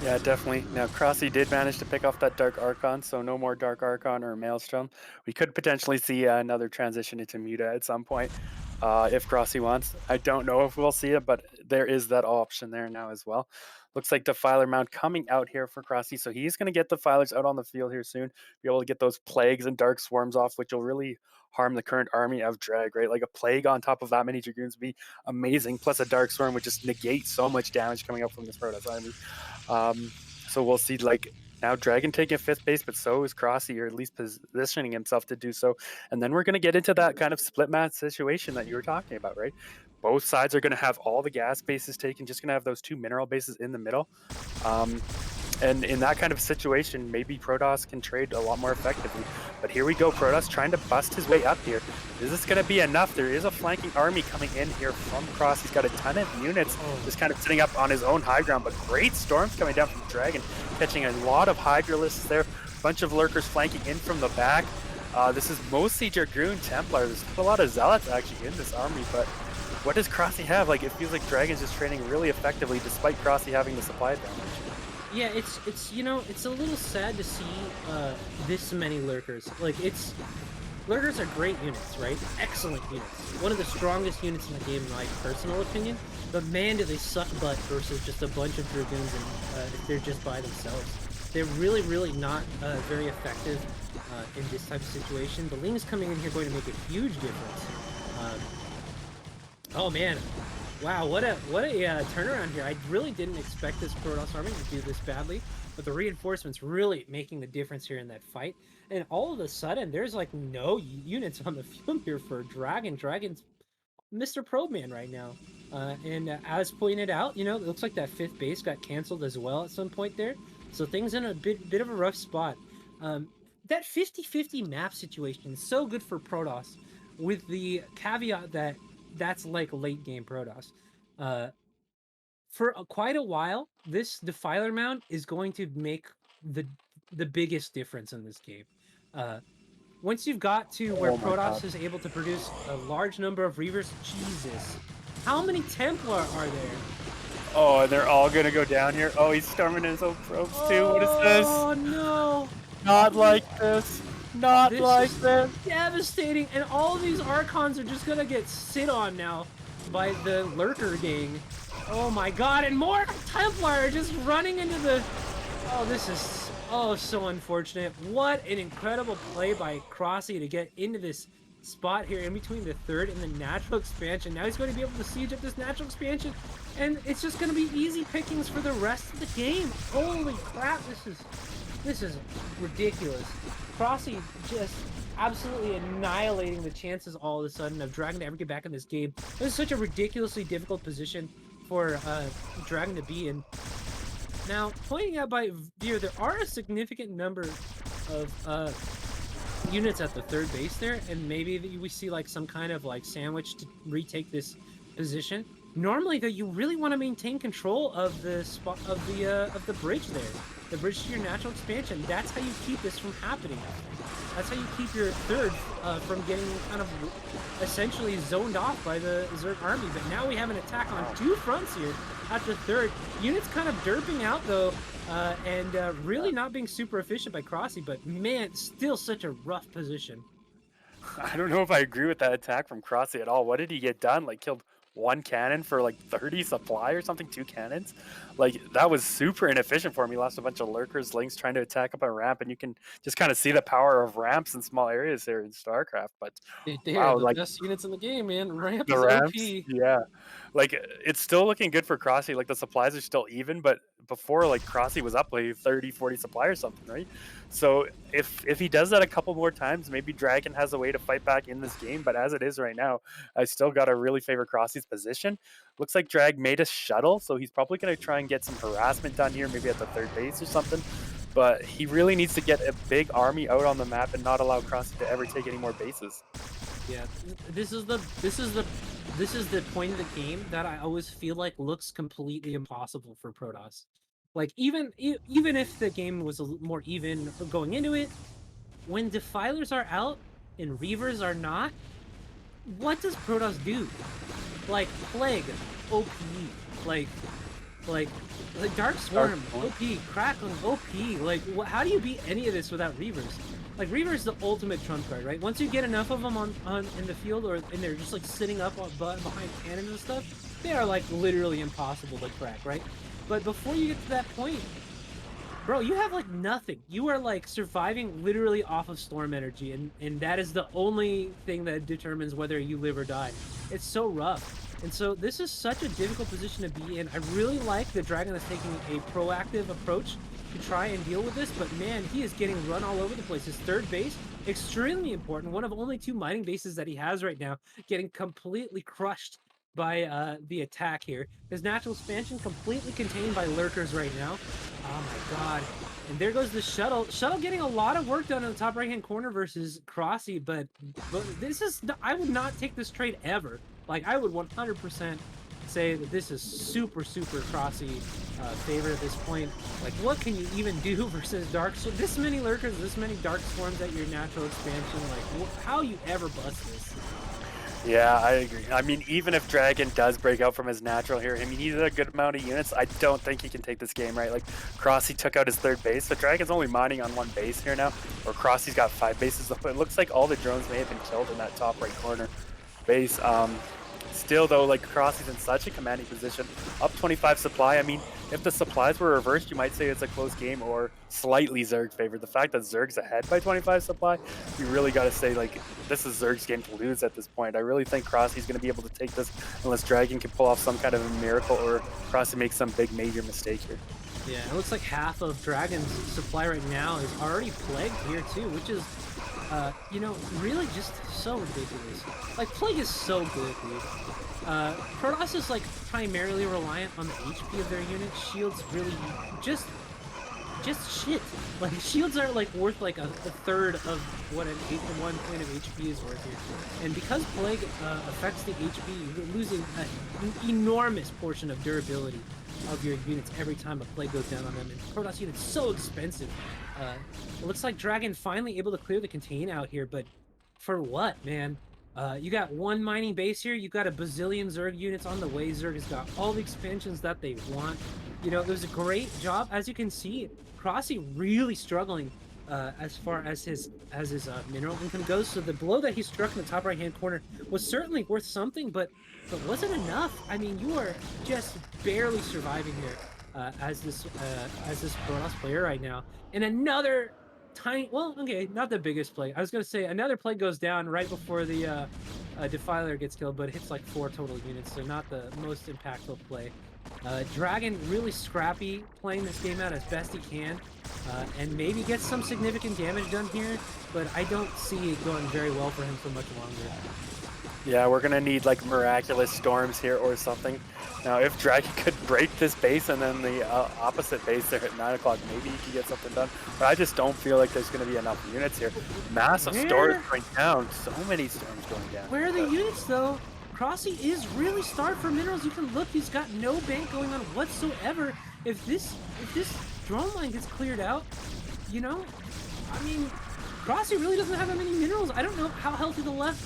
Yeah, definitely. Now, Crossy did manage to pick off that Dark Archon, so no more Dark Archon or Maelstrom. We could potentially see another transition into Muta at some point if Crossy wants. I don't know if we'll see it, but there is that option there now as well. Looks like Defiler Mount coming out here for Crossy, so he's going to get Defilers out on the field here soon, be able to get those Plagues and Dark Swarms off, which will really harm the current army of Drag, right? Like a Plague on top of that many Dragoons would be amazing, plus a Dark Swarm would just negate so much damage coming up from this Protoss army. So we'll see, like, now DragOn taking 5th base, but so is Crossy, or at least positioning himself to do so. And then we're going to get into that kind of split map situation that you were talking about, right? Both sides are going to have all the gas bases taken, just going to have those 2 mineral bases in the middle. And in that kind of situation, maybe Protoss can trade a lot more effectively. But here we go, Protoss trying to bust his way up here. Is this going to be enough? There is a flanking army coming in here from Cross. He's got a ton of units just kind of sitting up on his own high ground, but great storms coming down from DragOn, catching a lot of Hydralisks there. Bunch of Lurkers flanking in from the back. This is mostly Dragoon Templar. There's a lot of Zealots actually in this army, but what does Crossy have? Like, it feels like DragOn's just trading really effectively despite Crossy having the supply advantage. Yeah, it's you know, it's a little sad to see this many Lurkers. Like, Lurkers are great units, right? Excellent units. One of the strongest units in the game, in my personal opinion. But man, do they suck butt versus just a bunch of Dragoons, and if they're just by themselves. They're really, really not very effective in this type of situation. The Lings coming in here going to make a huge difference. Oh man, wow, what a turnaround here. I really didn't expect this Protoss army to do this badly, but the reinforcements really making the difference here in that fight. And all of a sudden, there's like no units on the field here for DragOn. DragOn's Mr. Probe Man right now. And as pointed out, you know, it looks like that 5th base got canceled as well at some point there. So things in a bit of a rough spot. That 50-50 map situation is so good for Protoss, with the caveat that that's like late game Protoss. For quite a while, this Defiler Mound is going to make the biggest difference in this game. Once you've got to where Protoss is able to produce a large number of Reavers, Jesus, how many Templar are there? Oh, and they're all gonna go down here. Oh, he's storming his own probes too. What is this? Oh no! Not like this. Not like this. Devastating, and all of these Archons are just gonna get sit on now by the Lurker gang. Oh my god, and more Templar are just running into the... Oh, this is so unfortunate. What an incredible play by Crossy to get into this spot here in between the 3rd and the natural expansion. Now he's going to be able to siege up this natural expansion, and it's just going to be easy pickings for the rest of the game. Holy crap, this is ridiculous. Crossy just absolutely annihilating the chances all of a sudden of DragOn to ever get back in this game. This is such a ridiculously difficult position for DragOn to be in. Now, pointing out by Veer, there are a significant number of units at the 3rd base there, and maybe we see like some kind of like sandwich to retake this position. Normally, though, you really want to maintain control of the spot of the bridge there, the bridge to your natural expansion. That's how you keep this from happening. That's how you keep your third from getting kind of essentially zoned off by the Zerg army. But now we have an attack on two fronts here at the third. Units kind of derping out though, and really not being super efficient by Crossy. But man, still such a rough position. I don't know if I agree with that attack from Crossy at all. What did he get done? Like killed one cannon for like 30 supply or something, two cannons. Like that was super inefficient for him. He lost a bunch of lurkers, links trying to attack up a ramp, and you can just kind of see the power of ramps in small areas there in StarCraft. But They are wow, the like best units in the game, man. Ramp the is ramps, OP. yeah. Like it's still looking good for Crossy. Like the supplies are still even, but before like Crossy was up like 30, 40 supply or something, right? So if he does that a couple more times, maybe Dragon has a way to fight back in this game. But as it is right now, I still gotta really favor Crossy's position. Looks like Drag made a shuttle, so he's probably gonna try and get some harassment done here, maybe at the third base or something. But he really needs to get a big army out on the map and not allow Crossy to ever take any more bases. Yeah, this is the point of the game that I always feel like looks completely impossible for Protoss. Like even if the game was more even going into it, when Defilers are out and Reavers are not, what does Protoss do? Like Plague, OP, like like Dark Swarm, OP, Crackling, OP. Like how do you beat any of this without Reavers? Like Reaver is the ultimate trump card, right? Once you get enough of them on in the field, or and they're just like sitting up on, behind cannons and stuff, they are like literally impossible to crack, right? But before you get to that point, bro, you have like nothing. You are like surviving literally off of storm energy, and that is the only thing that determines whether you live or die. It's so rough. And so this is such a difficult position to be in. I really like that Dragon is taking a proactive approach to try and deal with this, but man, he is getting run all over the place. His third base, extremely important. One of only two mining bases that he has right now, getting completely crushed by the attack here. His natural expansion completely contained by lurkers right now. Oh my god. And there goes the shuttle. Shuttle getting a lot of work done in the top right-hand corner versus Crossy, but this is... I would not take this trade ever. Like, I would 100% say that this is super, super Crossy favor at this point. Like, what can you even do versus Dark Swarm? This many lurkers, this many Dark Swarms at your natural expansion. Like, how you ever bust this? Yeah, I agree. I mean, even if Dragon does break out from his natural here, I mean, he's a good amount of units. I don't think he can take this game, right? Like, Crossy took out his third base, but Dragon's only mining on one base here now, or Crossy's got 5 bases. It looks like all the drones may have been killed in that top right corner base. Still, though, like, Crossy's in such a commanding position, up 25 supply. I mean, if the supplies were reversed, you might say it's a close game or slightly Zerg favored. The fact that Zerg's ahead by 25 supply, you really got to say, like, this is Zerg's game to lose at this point. I really think Crossy's going to be able to take this unless Dragon can pull off some kind of a miracle or Crossy makes some big major mistake here. Yeah, it looks like half of Dragon's supply right now is already plagued here too, which is, you know, really just so ridiculous. Like, Plague is so good, dude. Protoss is like primarily reliant on the HP of their units. Shields really just shit. Like, shields are like worth like a third of what an 1 point of HP is worth here. And because Plague affects the HP, you're losing an enormous portion of durability of your units every time a Plague goes down on them. And Protoss units so expensive. It looks like Dragon finally able to clear the contain out here, but for what, man? You got one mining base here. You got a bazillion Zerg units on the way. Zerg has got all the expansions that they want. You know, it was a great job. As you can see, Crossy really struggling as far as his mineral income goes. So the blow that he struck in the top right-hand corner was certainly worth something, but wasn't enough. I mean, you are just barely surviving here as this Protoss player right now. And another tiny, well, okay, not the biggest play. I was gonna say another play goes down right before the Defiler gets killed, but hits like 4 total units, so not the most impactful play. Dragon really scrappy, playing this game out as best he can, and maybe gets some significant damage done here, but I don't see it going very well for him for much longer. Yeah, we're gonna need like miraculous storms here or something. Now, if Dragon could break this base and then the opposite base there at 9 o'clock, maybe he could get something done. But I just don't feel like there's gonna be enough units here. Massive storms going down. So many storms going down. Where are the units though? Crossy is really starved for minerals. You can look, he's got no bank going on whatsoever. If this drone line gets cleared out, you know, I mean, Crossy really doesn't have that many minerals. I don't know how healthy the left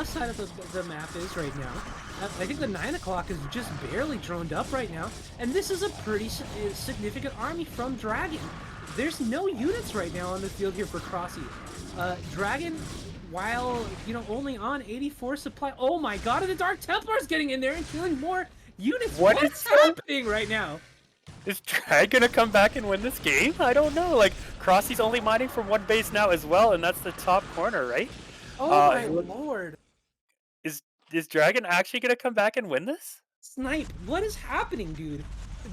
side of the map is right now. I think the 9 o'clock is just barely droned up right now, and this is a pretty significant army from DragOn. There's no units right now on the field here for Crossy. DragOn, while, you know, only on 84 supply. Oh my god, and the Dark Templar's getting in there and killing more units. What What's is happening right now? Is Drag gonna come back and win this game? I don't know. Like, Crossy's only mining from one base now as well, and that's the top corner, right? Oh my lord. Is Dragon actually gonna come back and win this? Snipe, what is happening, dude?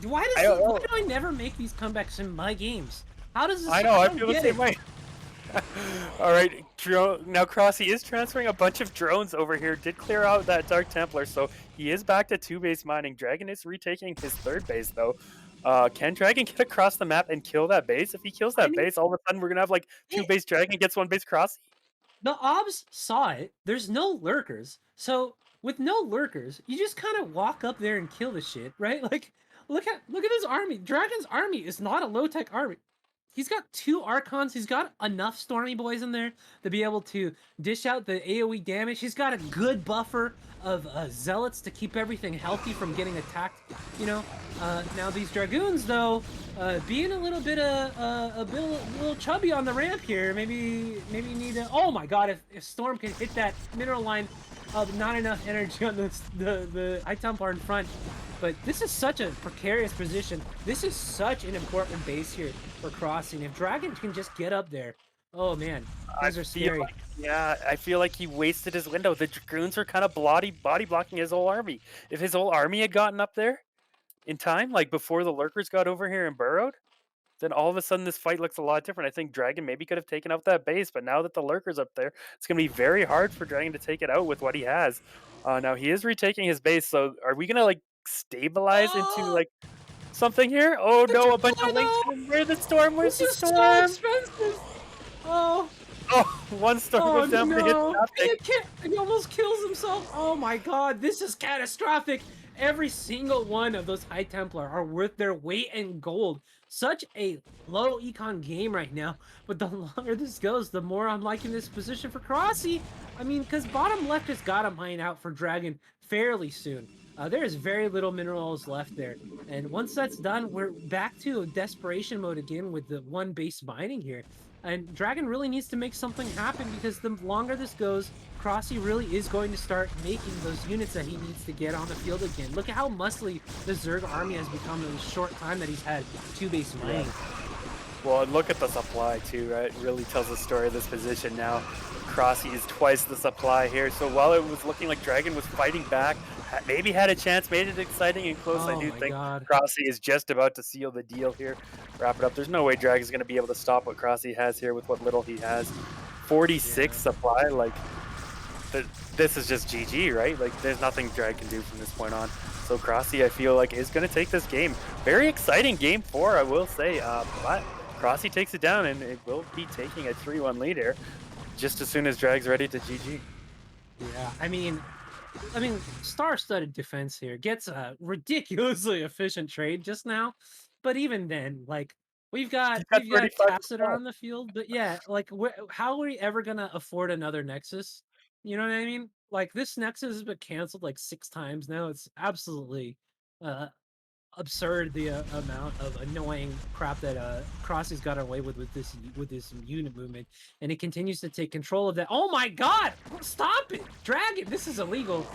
Why I don't know. why do I never make these comebacks in my games? How does this I know, I don't feel the get same it. way. Alright, now Crossy is transferring a bunch of drones over here, did clear out that Dark Templar, so he is back to 2-base mining. Dragon is retaking his 3rd base, though. Can Dragon get across the map and kill that base? If he kills that base, all of a sudden we're gonna have like 2-base Dragon gets 1-base Crossy. The obs saw it. There's no lurkers. So with no lurkers, you just kind of walk up there and kill the shit, right? Like, look at his army. Dragon's army is not a low-tech army. He's got 2 Archons. He's got enough Stormy Boys in there to be able to dish out the AoE damage. He's got a good buffer of Zealots to keep everything healthy from getting attacked. You know, now these Dragoons, though, being a little bit a little chubby on the ramp here. Maybe you need to. Oh my God! If Storm can hit that mineral line, not enough energy on the High Templar in front. But this is such a precarious position. This is such an important base here for crossing. If Dragon can just get up there, oh man, those are scary. Yeah, I feel like he wasted his window. The Dragoons are kind of body blocking his whole army. If his whole army had gotten up there in time, like before the lurkers got over here and burrowed, then all of a sudden this fight looks a lot different. I think Dragon maybe could have taken out that base, but now that the lurker's up there, it's going to be very hard for Dragon to take it out with what he has. Now he is retaking his base, so are we going to like stabilize into like something here? Oh no, a bunch of links. Where's the storm? Where's the storm? So expensive. Oh. Oh, one storm goes down for his traffic. He almost kills himself. Oh my god, this is catastrophic. Every single one of those High Templar are worth their weight in gold. Such a low econ game right now, but the longer this goes, the more I'm liking this position for Crossy. I mean, because bottom left has got to mine out for Dragon fairly soon. There is very little minerals left there, and once that's done, we're back to desperation mode again with the 1-base mining here. And Dragon really needs to make something happen because the longer this goes, Crossy really is going to start making those units that he needs to get on the field again. Look at how muscly the Zerg army has become in the short time that he's had 2-base mining. Well, and look at the supply too, right? It really tells the story of this position now. Crossy is twice the supply here, so while it was looking like Dragon was fighting back, maybe had a chance, made it exciting and close, I do think Crossy is just about to seal the deal here. Wrap it up. There's no way Dragon's going to be able to stop what Crossy has here with what little he has. 46 supply, like, this is just GG, right? Like, there's nothing Drag can do from this point on. So Crossy, I feel like, is going to take this game. Very exciting game 4, I will say. But Crossy takes it down, and it will be taking a 3-1 lead here just as soon as Drag's ready to GG. Yeah, I mean, star-studded defense here gets a ridiculously efficient trade just now, but even then, like, we've got Cassidy on the field, but yeah, like, how are we ever gonna afford another Nexus? You know what I mean? Like, this Nexus has been canceled like 6 times now. It's absolutely absurd, the amount of annoying crap that Crossy's got away with this unit movement, and it continues to take control of that. Oh my god! Stop it! Dragon! This is illegal.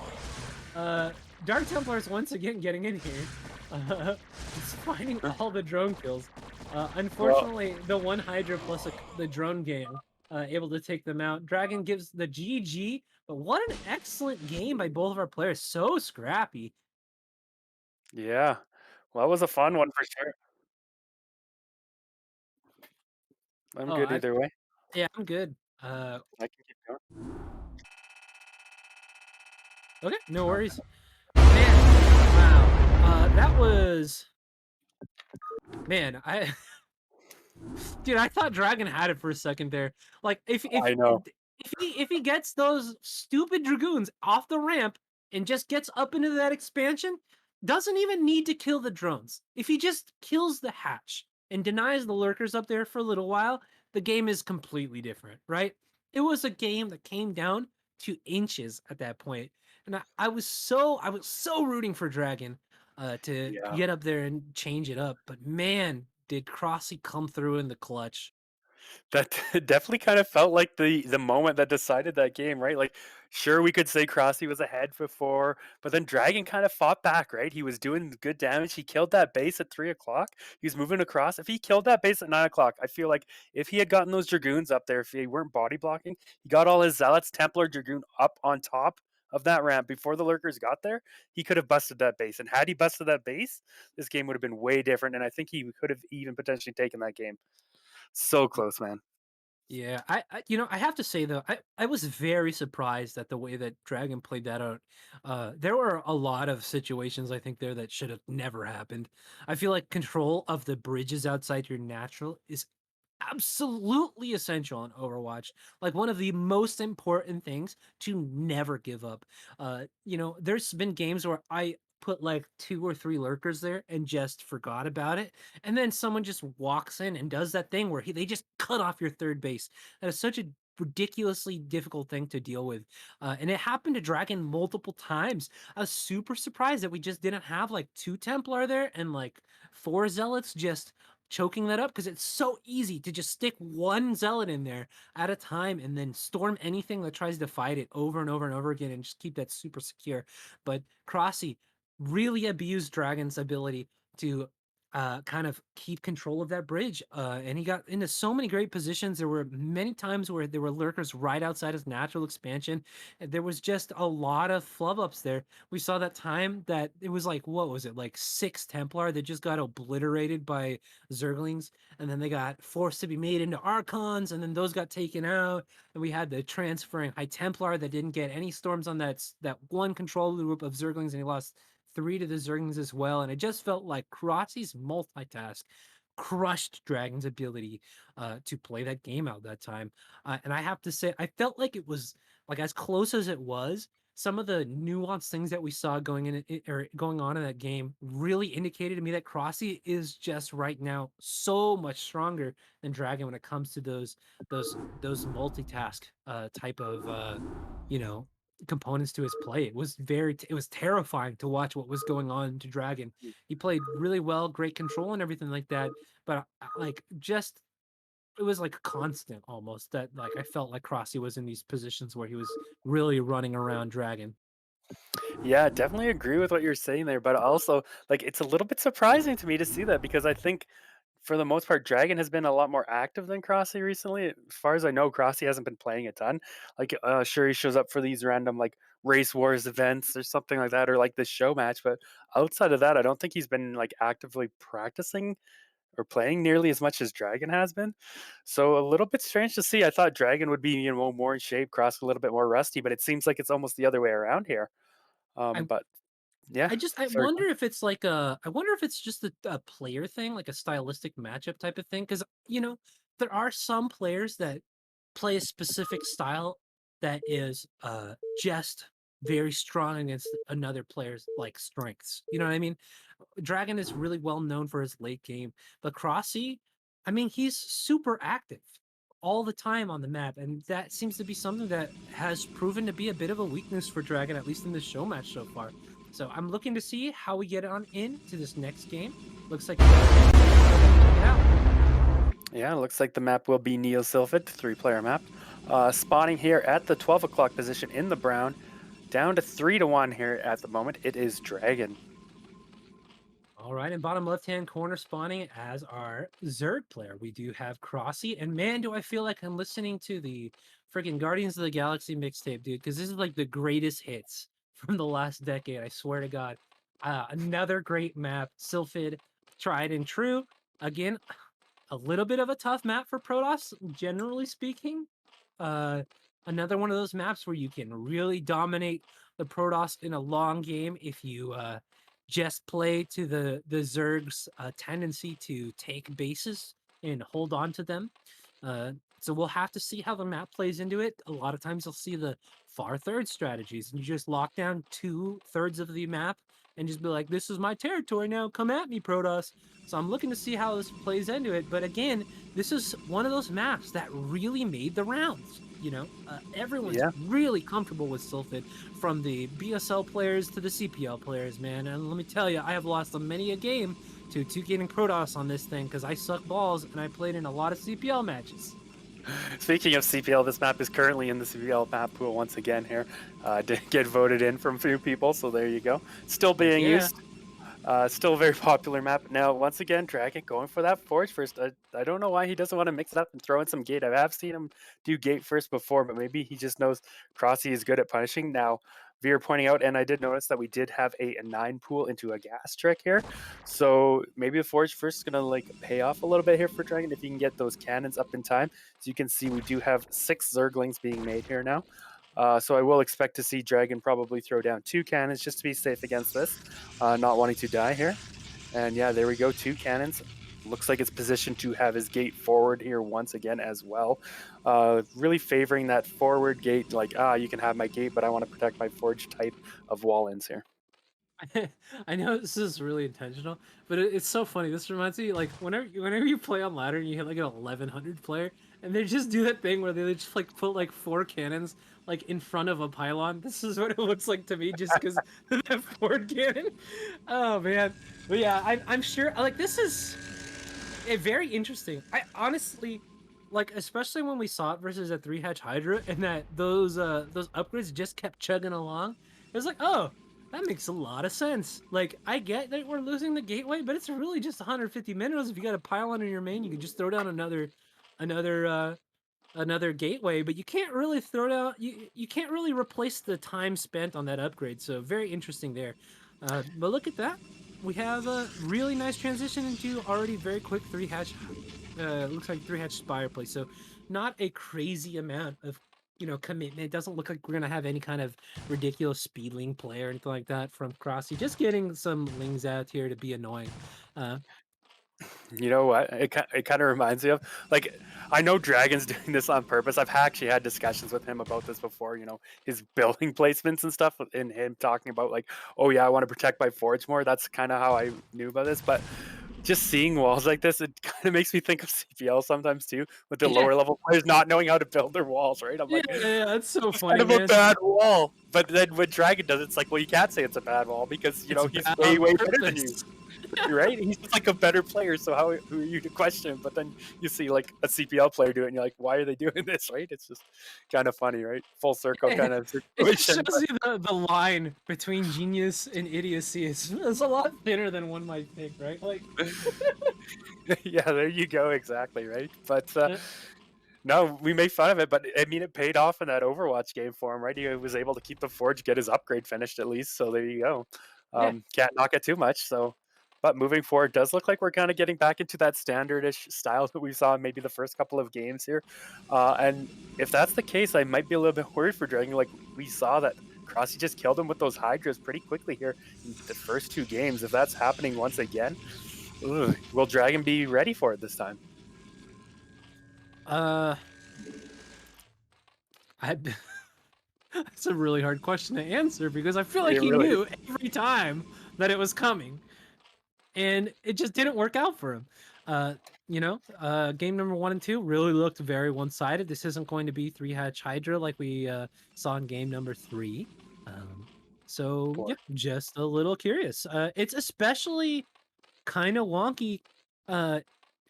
Dark Templars once again getting in here. It's finding all the drone kills. Unfortunately, the one Hydra plus the drone game able to take them out. Dragon gives the GG, but what an excellent game by both of our players. So scrappy. Yeah. Well, that was a fun one for sure. I'm good either way. Yeah, I'm good. I can keep going. Okay, no worries. Man, wow. That was... Man, Dude, I thought Dragon had it for a second there. Like, I know. if he gets those stupid Dragoons off the ramp, and just gets up into that expansion, doesn't even need to kill the drones. If he just kills the hatch and denies the lurkers up there for a little while, the game is completely different, right? It was a game that came down to inches at that point. And I was so rooting for Dragon to Yeah. get up there and change it up. But man, did Crossy come through in the clutch. That definitely kind of felt like the moment that decided that game, right? Like, sure, we could say Crossy was ahead before, but then Dragon kind of fought back, right? He was doing good damage. He killed that base at 3 o'clock. He was moving across. If he killed that base at 9 o'clock, I feel like if he had gotten those Dragoons up there, if they weren't body blocking, he got all his Zealots, Templar, Dragoon up on top of that ramp before the Lurkers got there, he could have busted that base. And had he busted that base, this game would have been way different. And I think he could have even potentially taken that game. So close, man. Yeah, I have to say though, I was very surprised at the way that Dragon played that out. There were a lot of situations I think there that should have never happened. I feel like control of the bridges outside your natural is absolutely essential in Overwatch. Like one of the most important things to never give up. There's been games where I put like two or three lurkers there and just forgot about it, and then someone just walks in and does that thing where they just cut off your third base. That is such a ridiculously difficult thing to deal with, and it happened to Dragon multiple times. I was super surprised that we just didn't have like two Templar there and like four Zealots just choking that up, because it's so easy to just stick one zealot in there at a time and then storm anything that tries to fight it over and over and over again and just keep that super secure. But Crossy really abused Dragon's ability to kind of keep control of that bridge. And he got into so many great positions. There were many times where there were lurkers right outside his natural expansion. And there was just a lot of flub ups there. We saw that time that it was like, what was it, like six Templar that just got obliterated by Zerglings, and then they got forced to be made into Archons, and then those got taken out, and we had the transferring High Templar that didn't get any storms on that one control loop of Zerglings, and he lost three to the Zerglings as well. And it just felt like Kratzi's multitask crushed Dragon's ability to play that game out that time. And I have to say, I felt like it was like as close as it was. Some of the nuanced things that we saw going or going on in that game really indicated to me that Crossy is just right now so much stronger than Dragon when it comes to those multitask type of you know components to his play. It was terrifying to watch what was going on to Dragon. He played really well, great control and everything like that, but like just it was like constant almost that like I felt like Crossy was in these positions where he was really running around Dragon. Yeah, definitely agree with what you're saying there, but also like it's a little bit surprising to me to see that because I think for the most part Dragon has been a lot more active than Crossy recently. As far as I know, Crossy hasn't been playing a ton. Like sure he shows up for these random like race wars events or something like that or like this show match, but outside of that I don't think he's been like actively practicing or playing nearly as much as Dragon has been. So a little bit strange to see. I thought Dragon would be, more in shape, Cross a little bit more rusty, but it seems like it's almost the other way around here. I But yeah, I sorry. wonder if it's like I wonder if it's just a player thing, like a stylistic matchup type of thing. Because there are some players that play a specific style that is just very strong against another player's like strengths. You know what I mean? Dragon is really well known for his late game, but Crossy, I mean, he's super active all the time on the map, and that seems to be something that has proven to be a bit of a weakness for Dragon, at least in the show match so far. So I'm looking to see how we get on into this next game. Looks like check it out. Yeah, it looks like the map will be Neo Sylphid, 3-player map. Spawning here at the 12 o'clock position in the brown, down to 3-1 here at the moment. It is Dragon. All right, in bottom left-hand corner spawning as our Zerg player, we do have Crossy, and man, do I feel like I'm listening to the freaking Guardians of the Galaxy mixtape, dude, because this is like the greatest hits from the last decade, I swear to God. Another great map, Sylphid, tried and true. Again, a little bit of a tough map for Protoss, generally speaking. Uh, Another one of those maps where you can really dominate the Protoss in a long game if you just play to the Zerg's tendency to take bases and hold on to them. So we'll have to see how the map plays into it. A lot of times you'll see the far third strategies, and you just lock down 2/3 of the map and just be like, "This is my territory now. Come at me, Protoss." So I'm looking to see how this plays into it. But again, this is one of those maps that really made the rounds. Everyone's Yeah. really comfortable with Sylphid, from the BSL players to the CPL players, man. And let me tell you, I have lost many a game to 2Gating Protoss on this thing because I suck balls and I played in a lot of CPL matches. Speaking of CPL, this map is currently in the CPL map pool once again here. Did get voted in from a few people, so there you go. Still Heck being yeah. used. Still a very popular map. Now, once again, Dragon going for that Forge first. I don't know why he doesn't want to mix it up and throw in some Gate. I have seen him do Gate first before, but maybe he just knows Crossy is good at punishing. Now, Veer pointing out, and I did notice that we did have a 9 pool into a gas trick here. So maybe the Forge first is going to like pay off a little bit here for Dragon if you can get those cannons up in time. So you can see we do have 6 Zerglings being made here now. So I will expect to see Dragon probably throw down 2 cannons just to be safe against this, not wanting to die here. And yeah, there we go, 2 cannons. Looks like it's positioned to have his gate forward here once again as well. Really favoring that forward gate, like, you can have my gate, but I want to protect my forge type of wall-ins here. I know this is really intentional, but it's so funny. This reminds me, like, whenever you play on ladder and you hit like an 1100 player, and they just do that thing where they just like put like 4 cannons like in front of a pylon. This is what it looks like to me, just because that forward cannon. Oh man, but yeah, I'm sure. Like, this is very interesting. I honestly, like, especially when we saw it versus a 3-hatch Hydra, and that those upgrades just kept chugging along. It was like, oh, that makes a lot of sense. Like, I get that we're losing the gateway, but it's really just 150 minerals. If you got a pylon in your main, you can just throw down another another gateway, but you can't really throw down you can't really replace the time spent on that upgrade. So very interesting there. But look at that. We have a really nice transition into already very quick 3-hatch. Looks like 3-hatch Spire play. So not a crazy amount of commitment. It doesn't look like we're gonna have any kind of ridiculous speedling play or anything like that from Crossy. Just getting some lings out here to be annoying. Uh, You know what? It kind of reminds me of, like, I know Dragon's doing this on purpose. I've actually had discussions with him about this before. His building placements and stuff, and him talking about like, oh yeah, I want to protect my forge more. That's kind of how I knew about this. But just seeing walls like this, it kind of makes me think of CPL sometimes too, with the yeah, lower level players not knowing how to build their walls. Right? I'm yeah, like, yeah, that's so it's kind funny, of a man. bad wall. But then when Dragon does it, it's like, well, you can't say it's a bad wall because It's he's bad way on way better than you. purpose. Right? He's just like a better player. So who are you to question him? But then you see like a CPL player do it, and you're like, why are they doing this? Right? It's just kind of funny, right? Full circle kind of It just situation. shows you the line between genius and idiocy is a lot thinner than one might think, right? Like, Yeah, there you go. Exactly, right? But uh, no, we make fun of it, but I mean, it paid off in that Overwatch game for him, right? He was able to keep the Forge, get his upgrade finished at least. So there you go. yeah, Can't knock it too much. So, but moving forward, does look like we're kind of getting back into that standardish style that we saw in maybe the first couple of games here. And if that's the case, I might be a little bit worried for Dragon. Like we saw that Crossy just killed him with those Hydras pretty quickly here in the first 2 games. If that's happening once again, will Dragon be ready for it this time? uh, I. That's a really hard question to answer because I feel like It he really is. knew every time that it was coming, and it just didn't work out for him. Game number 1 and 2 really looked very one-sided. This isn't going to be 3-hatch Hydra like we saw in game number 3. Um, so yeah, just a little curious. It's especially kind of wonky. Uh,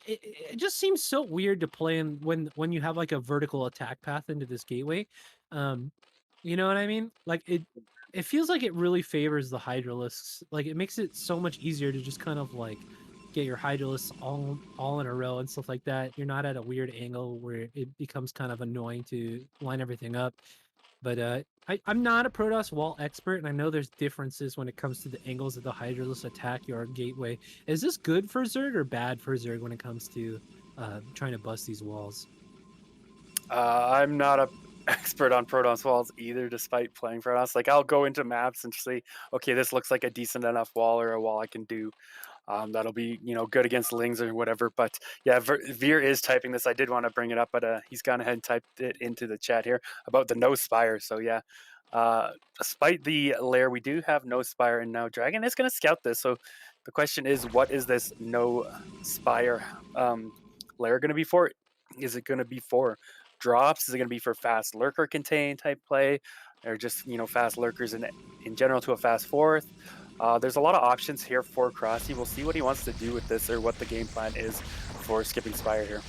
it just seems so weird to play in when you have like a vertical attack path into this gateway. Um, you know what I mean? Like it feels like it really favors the Hydralisks. Like it makes it so much easier to just kind of like get your Hydralisks all in a row and stuff like that. You're not at a weird angle where it becomes kind of annoying to line everything up. But I'm not a Protoss wall expert, and I know there's differences when it comes to the angles of the Hydralisk attack your gateway. Is this good for Zerg or bad for Zerg when it comes to trying to bust these walls? I'm not a expert on Protoss walls either, despite playing Protoss. Like I'll go into maps and see, okay, this looks like a decent enough wall or a wall I can do. That'll be good against Lings or whatever. But yeah, Veer is typing this. I did want to bring it up, but he's gone ahead and typed it into the chat here about the no spire. So yeah, uh, despite the lair, we do have no spire, and now Dragon is going to scout this. So the question is, what is this no spire lair going to be for? Is it going to be for drops? Is it going to be for fast lurker contain type play, or just fast lurkers in general to a fast fourth? There's a lot of options here for Crossy. We'll see what he wants to do with this or what the game plan is for skipping Spire here.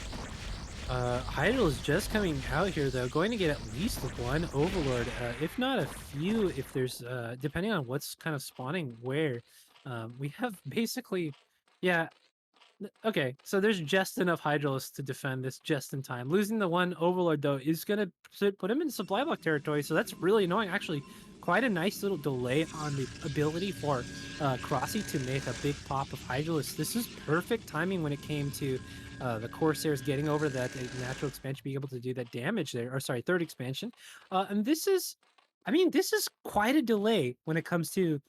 Hydro is just coming out here though, going to get at least one Overlord, if not a few, if there's depending on what's kind of spawning where. We have basically, yeah. Okay, so there's just enough Hydralis to defend this just in time. Losing the one Overlord, though, is going to put him in supply block territory, so that's really annoying. Actually, quite a nice little delay on the ability for Crossy to make a big pop of Hydralis. This is perfect timing when it came to the Corsairs getting over that natural expansion, being able to do that damage there, or sorry, third expansion. And this is, I mean, this is quite a delay when it comes to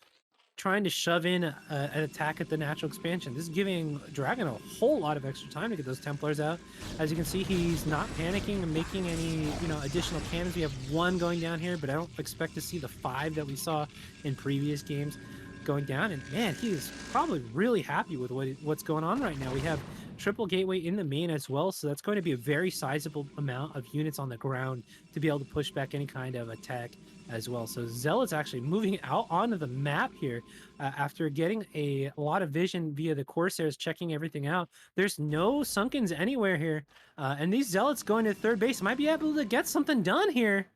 trying to shove in an attack at the natural expansion. This is giving Dragon a whole lot of extra time to get those Templars out. As you can see, he's not panicking and making any, additional cannons. We have one going down here, but I don't expect to see the 5 that we saw in previous games going down. And man, he is probably really happy with what's going on right now. We have triple gateway in the main as well, so that's going to be a very sizable amount of units on the ground to be able to push back any kind of attack as well. So Zealot's actually moving out onto the map here after getting a lot of vision via the Corsairs, checking everything out. There's no Sunkens anywhere here, and these Zealots going to third base might be able to get something done here.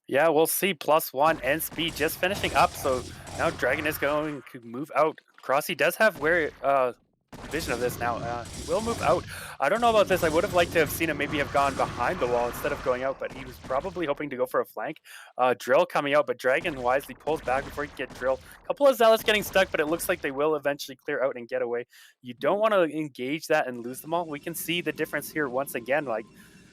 Yeah, we'll see. +1 and speed just finishing up. So now Dragon is going to move out. Crossy does have vision of this now. He will move out. I don't know about this. I would have liked to have seen him maybe have gone behind the wall instead of going out, but he was probably hoping to go for a flank. Drill coming out, but Dragon wisely pulls back before he can get Drill. A couple of Zealots getting stuck, but it looks like they will eventually clear out and get away. You don't want to engage that and lose them all. We can see the difference here once again. Like,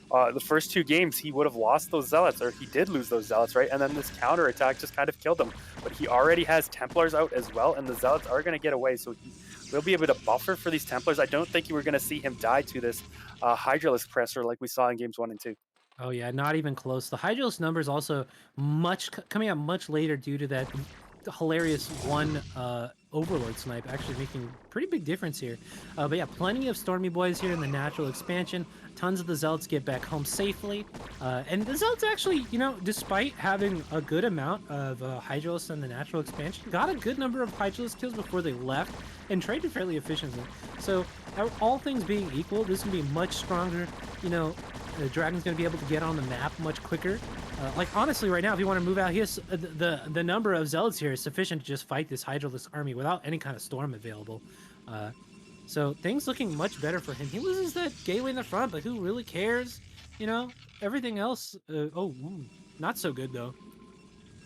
the first 2 games, he would have lost those Zealots, or he did lose those Zealots, right? And then this counter attack just kind of killed him. But he already has Templars out as well, and the Zealots are going to get away, so he will be able to buffer for these Templars. I don't think you were going to see him die to this Hydralisk Presser like we saw in games 1 and 2. Oh yeah, not even close. The Hydralis numbers also coming out much later due to that hilarious one Overlord snipe actually making pretty big difference here. But yeah, plenty of Stormy Boys here in the natural expansion. Tons of the Zealots get back home safely. And the Zealots actually, despite having a good amount of Hydralis in the natural expansion, got a good number of Hydralis kills before they left and traded fairly efficiently. So all things being equal, this can be much stronger, the Dragon's going to be able to get on the map much quicker. Like, honestly, right now, if you want to move out, he has, the number of Zealots here is sufficient to just fight this Hydralisk army without any kind of storm available. So things looking much better for him. He loses that gateway in the front, but who really cares? Everything else, not so good, though.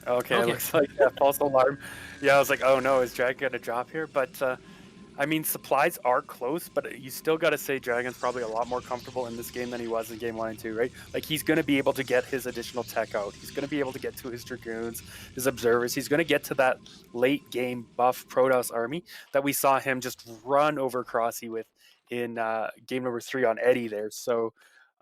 Okay, it looks like a false alarm. Yeah, I was like, oh no, is Dragon going to drop here? But I mean, supplies are close, but you still got to say Dragon's probably a lot more comfortable in this game than he was in game 1 and 2, right? Like, he's going to be able to get his additional tech out. He's going to be able to get to his Dragoons, his Observers. He's going to get to that late game buff Protoss army that we saw him just run over Crossy with in game number 3 on Eddie there. So,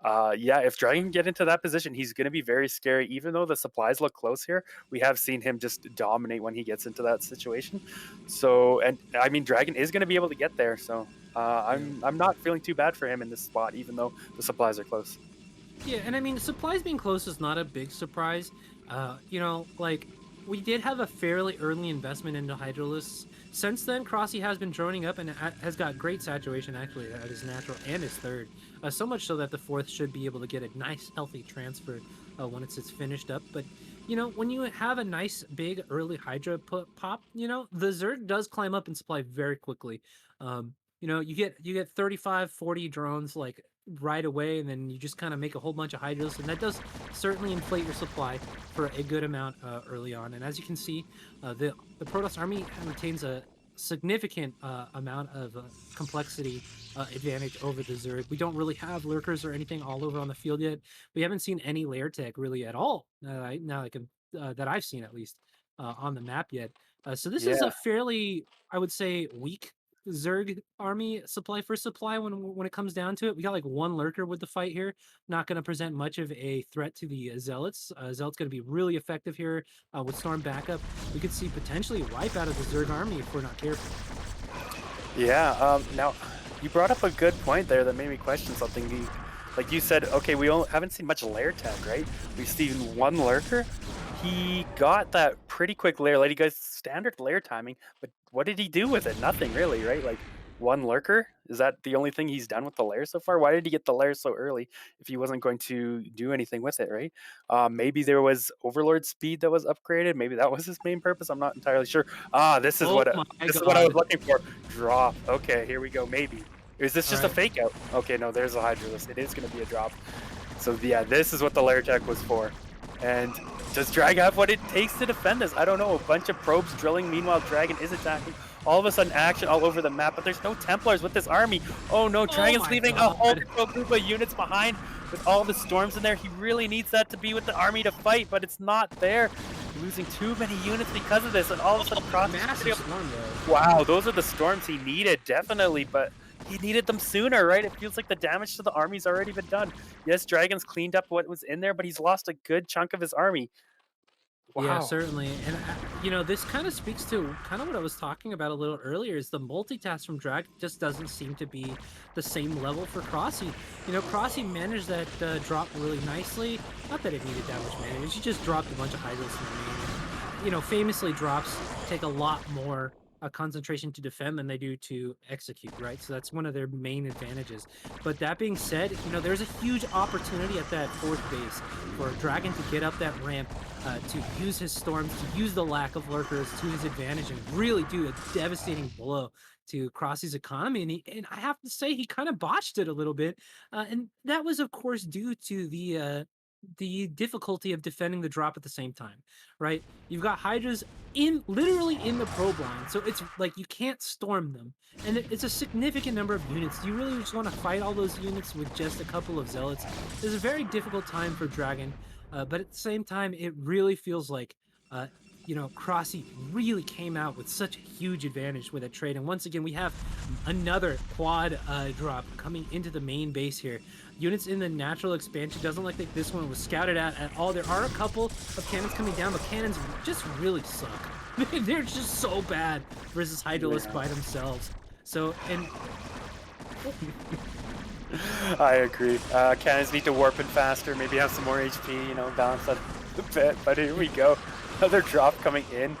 yeah, if Dragon can get into that position, he's going to be very scary. Even though the supplies look close here, we have seen him just dominate when he gets into that situation. So, and I mean, Dragon is going to be able to get there. So, I'm not feeling too bad for him in this spot, even though the supplies are close. Yeah, and I mean, supplies being close is not a big surprise. Like, we did have a fairly early investment into Hydralisks. Since then, Crossy has been droning up and has got great saturation, actually, at his natural and his third. So much so that the fourth should be able to get a nice, healthy transfer once it's finished up. But, when you have a nice, big, early Hydra pop, the Zerg does climb up in supply very quickly. You get 35, 40 drones, like, right away, and then you just kind of make a whole bunch of Hydras, and that does certainly inflate your supply for a good amount early on. And as you can see, the Protoss army retains a significant amount of complexity advantage over the Zerg. We don't really have lurkers or anything all over on the field yet. We haven't seen any lair tech really at all that I've seen, at least, on the map yet. So this is a fairly, I would say, weak Zerg army supply for supply when it comes down to it. We got like one lurker with the fight here, not going to present much of a threat to the zealots. Zealots going to be really effective here with storm backup. We could see potentially a wipe out of the Zerg army if we're not careful. Yeah. Now, you brought up a good point there that made me question something. Like you said, okay, we haven't seen much lair tech, right? We've seen one lurker. He got that pretty quick lair, like he got standard lair timing, but what did he do with it? Nothing really, right? Like one lurker? Is that the only thing he's done with the lair so far? Why did he get the lair so early if he wasn't going to do anything with it, right? Maybe there was Overlord speed that was upgraded. Maybe that was his main purpose. I'm not entirely sure. This is Oh what my this is what I was god. looking for. Drop. Okay, here we go. Maybe. Is this All just a right. fake out? Okay, no, there's a Hydralist. It is going to be a drop. So yeah, this is what the lair tech was for. And does Drag have what it takes to defend this? I don't know. A bunch of probes drilling. Meanwhile, Dragon is attacking. All of a sudden, action all over the map, but there's no Templars with this army. Oh no, Oh Dragon's my leaving a whole god. group of units behind with all the storms in there. He really needs that to be with the army to fight, but it's not there. Losing too many units because of this, and all of a sudden, Cross is Massive storm though. wow, those are the storms he needed, definitely, but he needed them sooner, right? It feels like the damage to the army's already been done. Yes, Dragon's cleaned up what was in there, but he's lost a good chunk of his army. Yeah, Wow. certainly. And, this kind of speaks to kind of what I was talking about a little earlier is the multitask from Drag just doesn't seem to be the same level for Crossy. Crossy managed that drop really nicely. Not that it needed that much management. She just dropped a bunch of Hydras in the main. Famously drops take a lot more concentration to defend than they do to execute, right? So that's one of their main advantages. But that being said, there's a huge opportunity at that fourth base for Dragon to get up that ramp, to use his storms, to use the lack of lurkers to his advantage, and really do a devastating blow to Crossy's economy. And I have to say, he kind of botched it a little bit, and that was, of course, due to the difficulty of defending the drop at the same time, right? You've got Hydras literally in the probe line, so it's like you can't storm them, and it's a significant number of units. Do you really just want to fight all those units with just a couple of zealots? It's a very difficult time for Dragon, but at the same time, it really feels like uh, Crossy really came out with such a huge advantage with that trade. And once again, we have another quad drop coming into the main base here. Units in the natural expansion doesn't look like this one was scouted at all. There are a couple of cannons coming down, but cannons just really suck. They're just so bad versus Hydralisk Yeah. by themselves. So, and I agree. Cannons need to warp in faster, maybe have some more HP, balance that a bit. But here we go. Another drop coming in.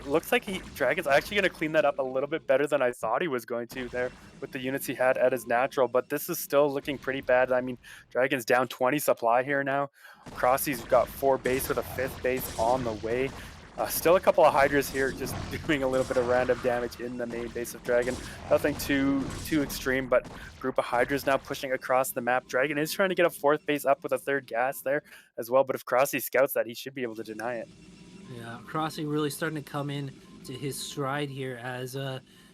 Looks like Dragon's actually going to clean that up a little bit better than I thought he was going to there with the units he had at his natural. But this is still looking pretty bad. I mean, Dragon's down 20 supply here now. Crossy's got 4 base with a 5th base on the way. Still a couple of Hydras here, just doing a little bit of random damage in the main base of Dragon. Nothing too extreme, but group of Hydras now pushing across the map. Dragon is trying to get a 4th base up with a 3rd gas there as well, but if Crossy scouts that, he should be able to deny it. yeah, Crossy really starting to come in to his stride here as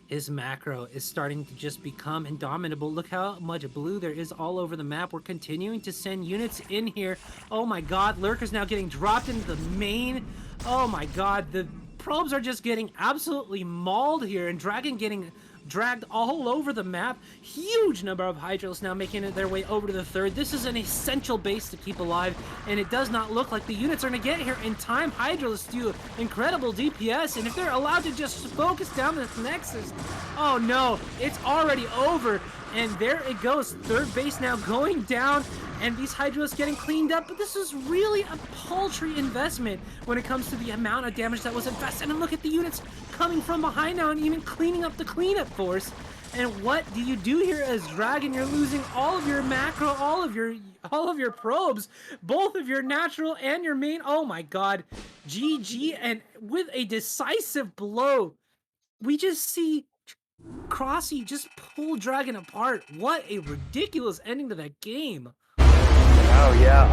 his macro is starting to just become indomitable. Look how much blue there is all over the map. We're continuing to send units in here. Oh my god, Lurker's now getting dropped into the main. Oh my god, the probes are just getting absolutely mauled here, and Dragon getting dragged all over the map. Huge number of Hydros now making it their way over to the third. This is an essential base to keep alive, and it does not look like the units are going to get here in time. Hydros do incredible DPS, and if they're allowed to just focus down this Nexus, oh no, it's already over. And there it goes, third base now going down, and these Hydros getting cleaned up, but this is really a paltry investment when it comes to the amount of damage that was invested. And look at the units coming from behind now and even cleaning up the cleanup force. And what do you do here as Dragon? You're losing all of your macro, all of your probes, both of your natural and your main. Oh my god. GG, and with a decisive blow, we just see Crossy just pull Dragon apart. What a ridiculous ending to that game. Wow, yeah,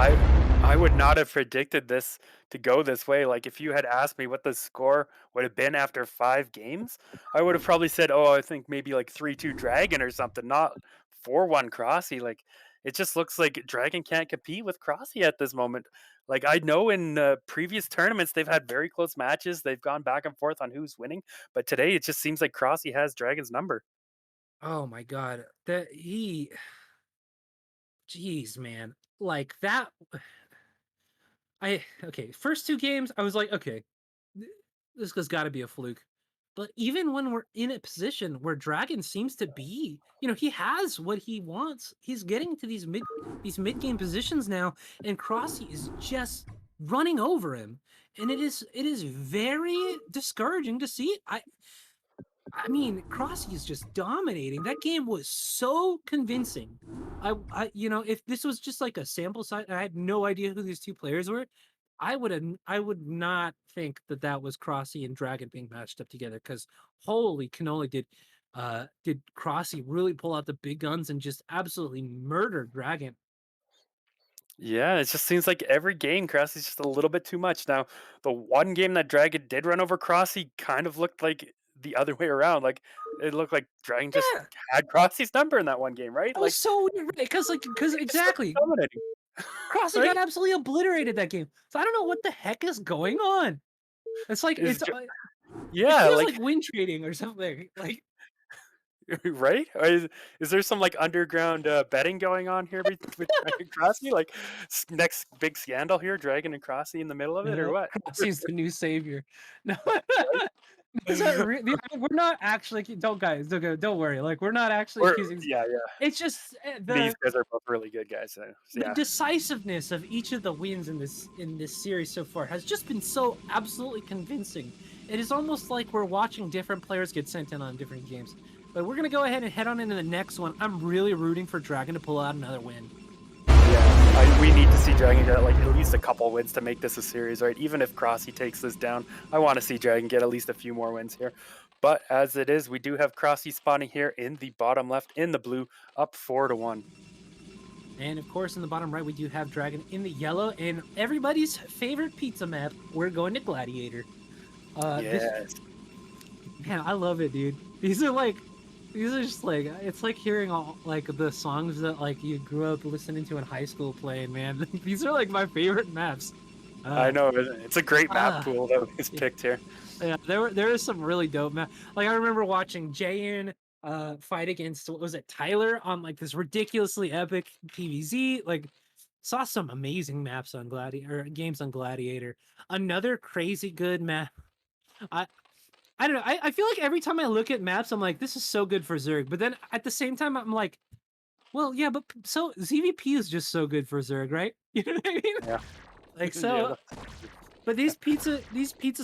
I would not have predicted this to go this way. Like if you had asked me what the score would have been after 5 games, I would have probably said, "Oh, I think maybe like 3-2 Dragon or something, not 4-1 Crossy." Like it just looks like Dragon can't compete with Crossy at this moment. Like I know in previous tournaments they've had very close matches. They've gone back and forth on who's winning, but today it just seems like Crossy has Dragon's number. Oh my god. That he jeez, man. Like that okay, first two games I was like, okay, th- this has got to be a fluke. But even when we're in a position where Dragon seems to be, he has what he wants. He's getting to these mid game positions now, and Crossy is just running over him, and it is very discouraging to see. I mean, Crossy is just dominating. That game was so convincing. If this was just like a sample size, I had no idea who these two players were. I would not think that that was Crossy and Dragon being matched up together. Because holy cannoli, did Crossy really pull out the big guns and just absolutely murder Dragon? Yeah, it just seems like every game Crossy's just a little bit too much. Now, the one game that Dragon did run over Crossy kind of looked like the other way around. Like it looked like Dragon just Yeah, had Crossy's number in that one game, right? that was Like so weird, right? Because he just started exactly, dominating, Crossy got right? absolutely obliterated that game. So I don't know what the heck is going on. It's like Is it yeah, feels like like win trading or something. Like, right? Or is there some like underground betting going on here with Dragon and Crossy? Like next big scandal here, Dragon and Crossy in the middle of it, or what? Crossy's the new savior. No, is that Right? we're not actually don't guys don't worry. Like we're not actually Or accusing. yeah, yeah. It's just These guys are both really good guys. So the yeah. decisiveness of each of the wins in this series so far has just been so absolutely convincing. It is almost like we're watching different players get sent in on different games. But we're gonna go ahead and head on into the next one. I'm really rooting for Dragon to pull out another win. Yeah, we need to see Dragon get like at least a couple wins to make this a series, right? Even if Crossy takes this down, I want to see Dragon get at least a few more wins here. But as it is, we do have Crossy spawning here in the bottom left in the blue, up 4-1. And of course, in the bottom right, we do have Dragon in the yellow, and everybody's favorite pizza map. We're going to Gladiator. Yes. Man, I love it, dude. These are just like it's like hearing all like the songs that like you grew up listening to in high school playing. Man, these are like my favorite maps. I Uh, know it's a great map ah, pool that was yeah, picked here. yeah, there is some really dope map. Like I remember watching Jayan fight against what was it Tyler on like this ridiculously epic PvZ. Like saw some amazing maps on Gladiator games on Gladiator. Another crazy good map. I I don't know. I feel like every time I look at maps, I'm like, this is so good for Zerg. But then at the same time, I'm like, well, yeah, but so ZVP is just so good for Zerg, right? You know what I mean? Yeah. Like Yeah. so, but these pizza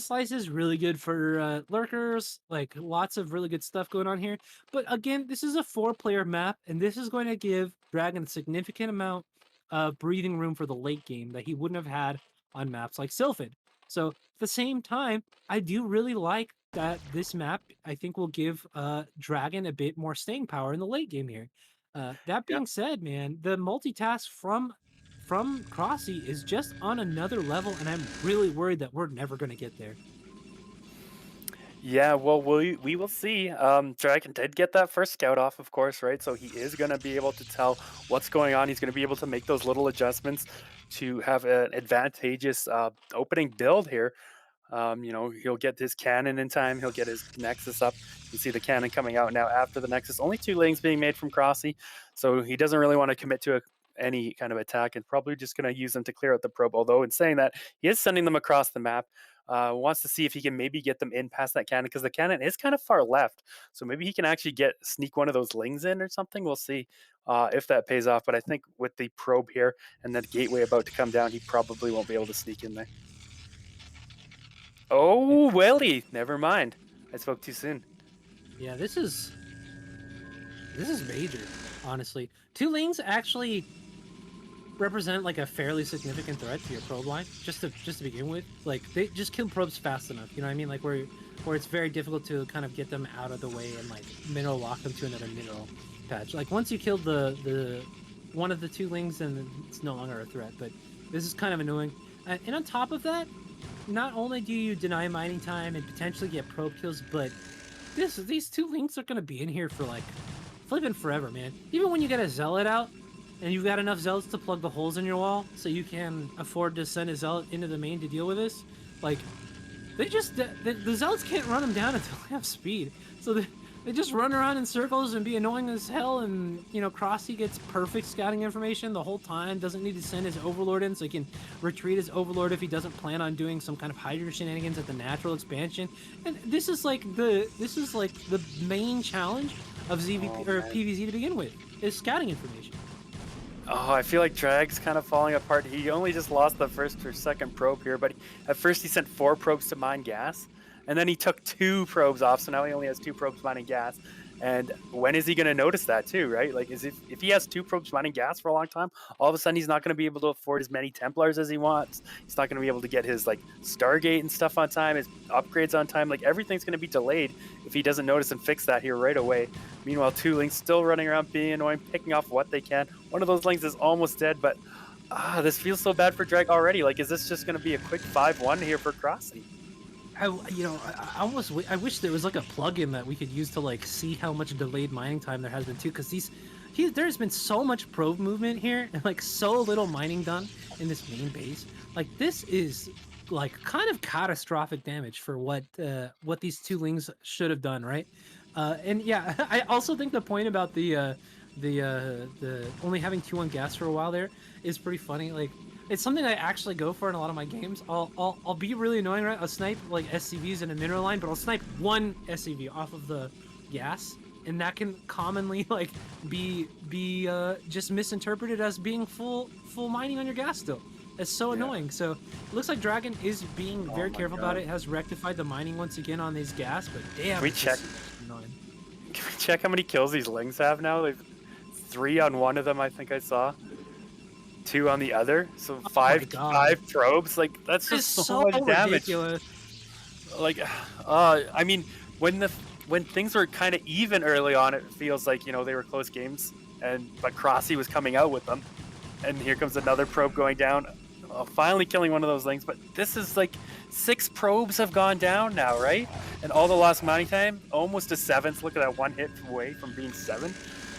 slices really good for lurkers. Like lots of really good stuff going on here. But again, this is a 4-player map, and this is going to give Dragon a significant amount of breathing room for the late game that he wouldn't have had on maps like Sylphid. So at the same time, I do really like that this map. I think will give Dragon a bit more staying power in the late game here. That Yeah. being said, man, the multitask from Crossy is just on another level, and I'm really worried that we're never going to get there. Yeah, well, we will see. Dragon did get that first scout off, of course, right? So he is going to be able to tell what's going on. He's going to be able to make those little adjustments to have an advantageous opening build here. He'll get his cannon in time. He'll get his Nexus up. You see the cannon coming out now after the Nexus. Only 2 lanes being made from Crossy, so he doesn't really want to commit to any kind of attack and probably just going to use them to clear out the probe. Although in saying that, he is sending them across the map. Wants to see if he can maybe get them in past that cannon because the cannon is kind of far left. So maybe he can actually sneak one of those lings in or something. We'll see if that pays off. But I think with the probe here and that gateway about to come down, he probably won't be able to sneak in there. Oh, Welly, never mind. I spoke too soon. Yeah, this is major, honestly. 2 lanes actually represent like a fairly significant threat to your probe line, just to begin with. Like they just kill probes fast enough, you know what I mean? Like where it's very difficult to kind of get them out of the way and like mineral lock them to another mineral patch. Like once you killed the one of the 2 lings, then it's no longer a threat. But this is kind of annoying. And on top of that, not only do you deny mining time and potentially get probe kills, but these 2 links are going to be in here for like flipping forever, man. Even when you get a zealot out, and you've got enough zealots to plug the holes in your wall, so you can afford to send a zealot into the main to deal with this. Like the zealots can't run them down until they have speed, so they just run around in circles and be annoying as hell. And Crossy gets perfect scouting information the whole time. Doesn't need to send his overlord in, so he can retreat his overlord if he doesn't plan on doing some kind of Hydra shenanigans at the natural expansion. And this is like the main challenge of ZVP or man. PVZ to begin with, is scouting information. Oh, I feel like Drag's kind of falling apart. He only just lost the first or second probe here, but at first he sent 4 probes to mine gas, and then he took 2 probes off, so now he only has 2 probes mining gas. And when is he going to notice that too, right? Like, if he has 2 probes mining gas for a long time, all of a sudden he's not going to be able to afford as many Templars as he wants. He's not going to be able to get his like Stargate and stuff on time, his upgrades on time. Like everything's going to be delayed if he doesn't notice and fix that here right away. Meanwhile, 2 Links still running around being annoying, picking off what they can. One of those Links is almost dead, but this feels so bad for Drag already. Like, is this just going to be a quick 5-1 here for Crossy? I almost I wish there was like a plugin that we could use to like see how much delayed mining time there has been too, because there's been so much probe movement here and like so little mining done in this main base. Like this is like kind of catastrophic damage for what these 2 Lings should have done, right? And yeah, I also think the point about the only having 2 on gas for a while there is pretty funny. Like it's something I actually go for in a lot of my games. I'll be really annoying, right? I'll snipe like SCVs in a mineral line, but I'll snipe 1 SCV off of the gas, and that can commonly like be just misinterpreted as being full mining on your gas still. It's so annoying. So it looks like DragOn is being very my careful about God. it. Has rectified the mining once again on these gas, but damn, Can we it's check? just annoying. Can we check how many kills these Lings have now? They've 3 on one of them, I think I saw. 2 on the other. So Oh my five god, probes. Like that's it's just so so much damage. ridiculous. Like, I mean, when things were kind of even early on, it feels like they were close games, but Crossy was coming out with them, and here comes another probe going down, finally killing one of those Lings. But this is like 6 probes have gone down now, right? And all the lost mining time, almost a 7th. Look at that, 1 hit away from being 7.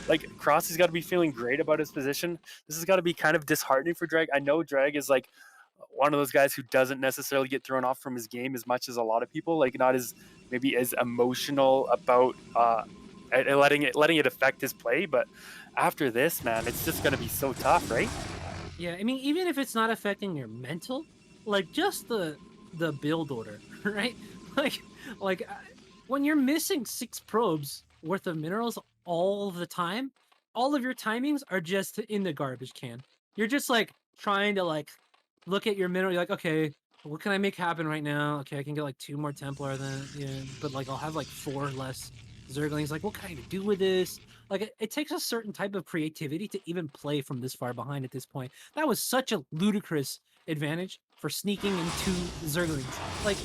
Like Crossy's got to be feeling great about his position. This has got to be kind of disheartening for Drag. I know Drag is like one of those guys who doesn't necessarily get thrown off from his game as much as a lot of people. Like not as maybe as emotional about letting it affect his play. But after this, man, it's just gonna be so tough, right? Yeah, I mean, even if it's not affecting your mental, like just the build order, right? Like like uh, when you're missing 6 probes worth of minerals all the time, all of your timings are just in the garbage can. You're just like trying to like look at your mineral. You're like, okay, what can I make happen right now? Okay, I can get like 2 more Templar, then but like I'll have like 4 less Zerglings. Like, what can I even do with this? Like, it takes a certain type of creativity to even play from this far behind at this point. That was such a ludicrous advantage for sneaking in 2 Zerglings. Like,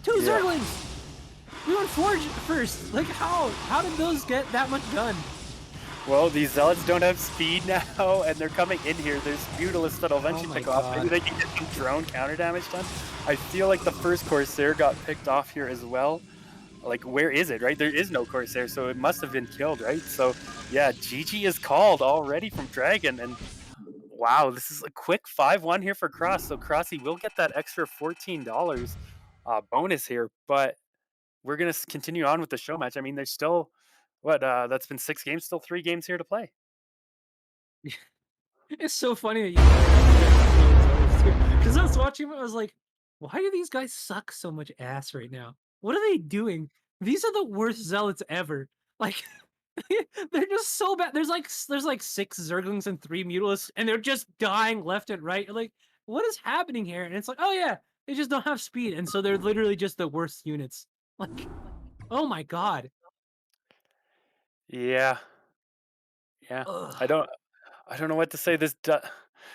2 Yeah. Zerglings! We went Forge first. Like, how did those get that much done? Well, these zealots don't have speed now, and they're coming in here. There's Mutalists that'll eventually my pick off. Maybe God. they can get some drone counter damage done. I feel like the first Corsair got picked off here as well. Like, where is it, right? There is no Corsair, so it must have been killed, right? So, yeah, GG is called already from DragOn, and wow, this is a quick 5-1 here for Cross. So Crossy will get that extra $14 bonus here, but we're gonna continue on with the show match. I mean, there's still that's been 6 games, still 3 games here to play. It's so funny that you guys too. Because I was watching it, I was like, why do these guys suck so much ass right now? What are they doing? These are the worst zealots ever. Like, they're just so bad. There's like 6 Zerglings and 3 Mutalisks, and they're just dying left and right. You're like, what is happening here? And it's like, oh yeah, they just don't have speed, and so they're literally just the worst units. Like, oh my god. Yeah, yeah. Ugh. I don't I don't know what to say.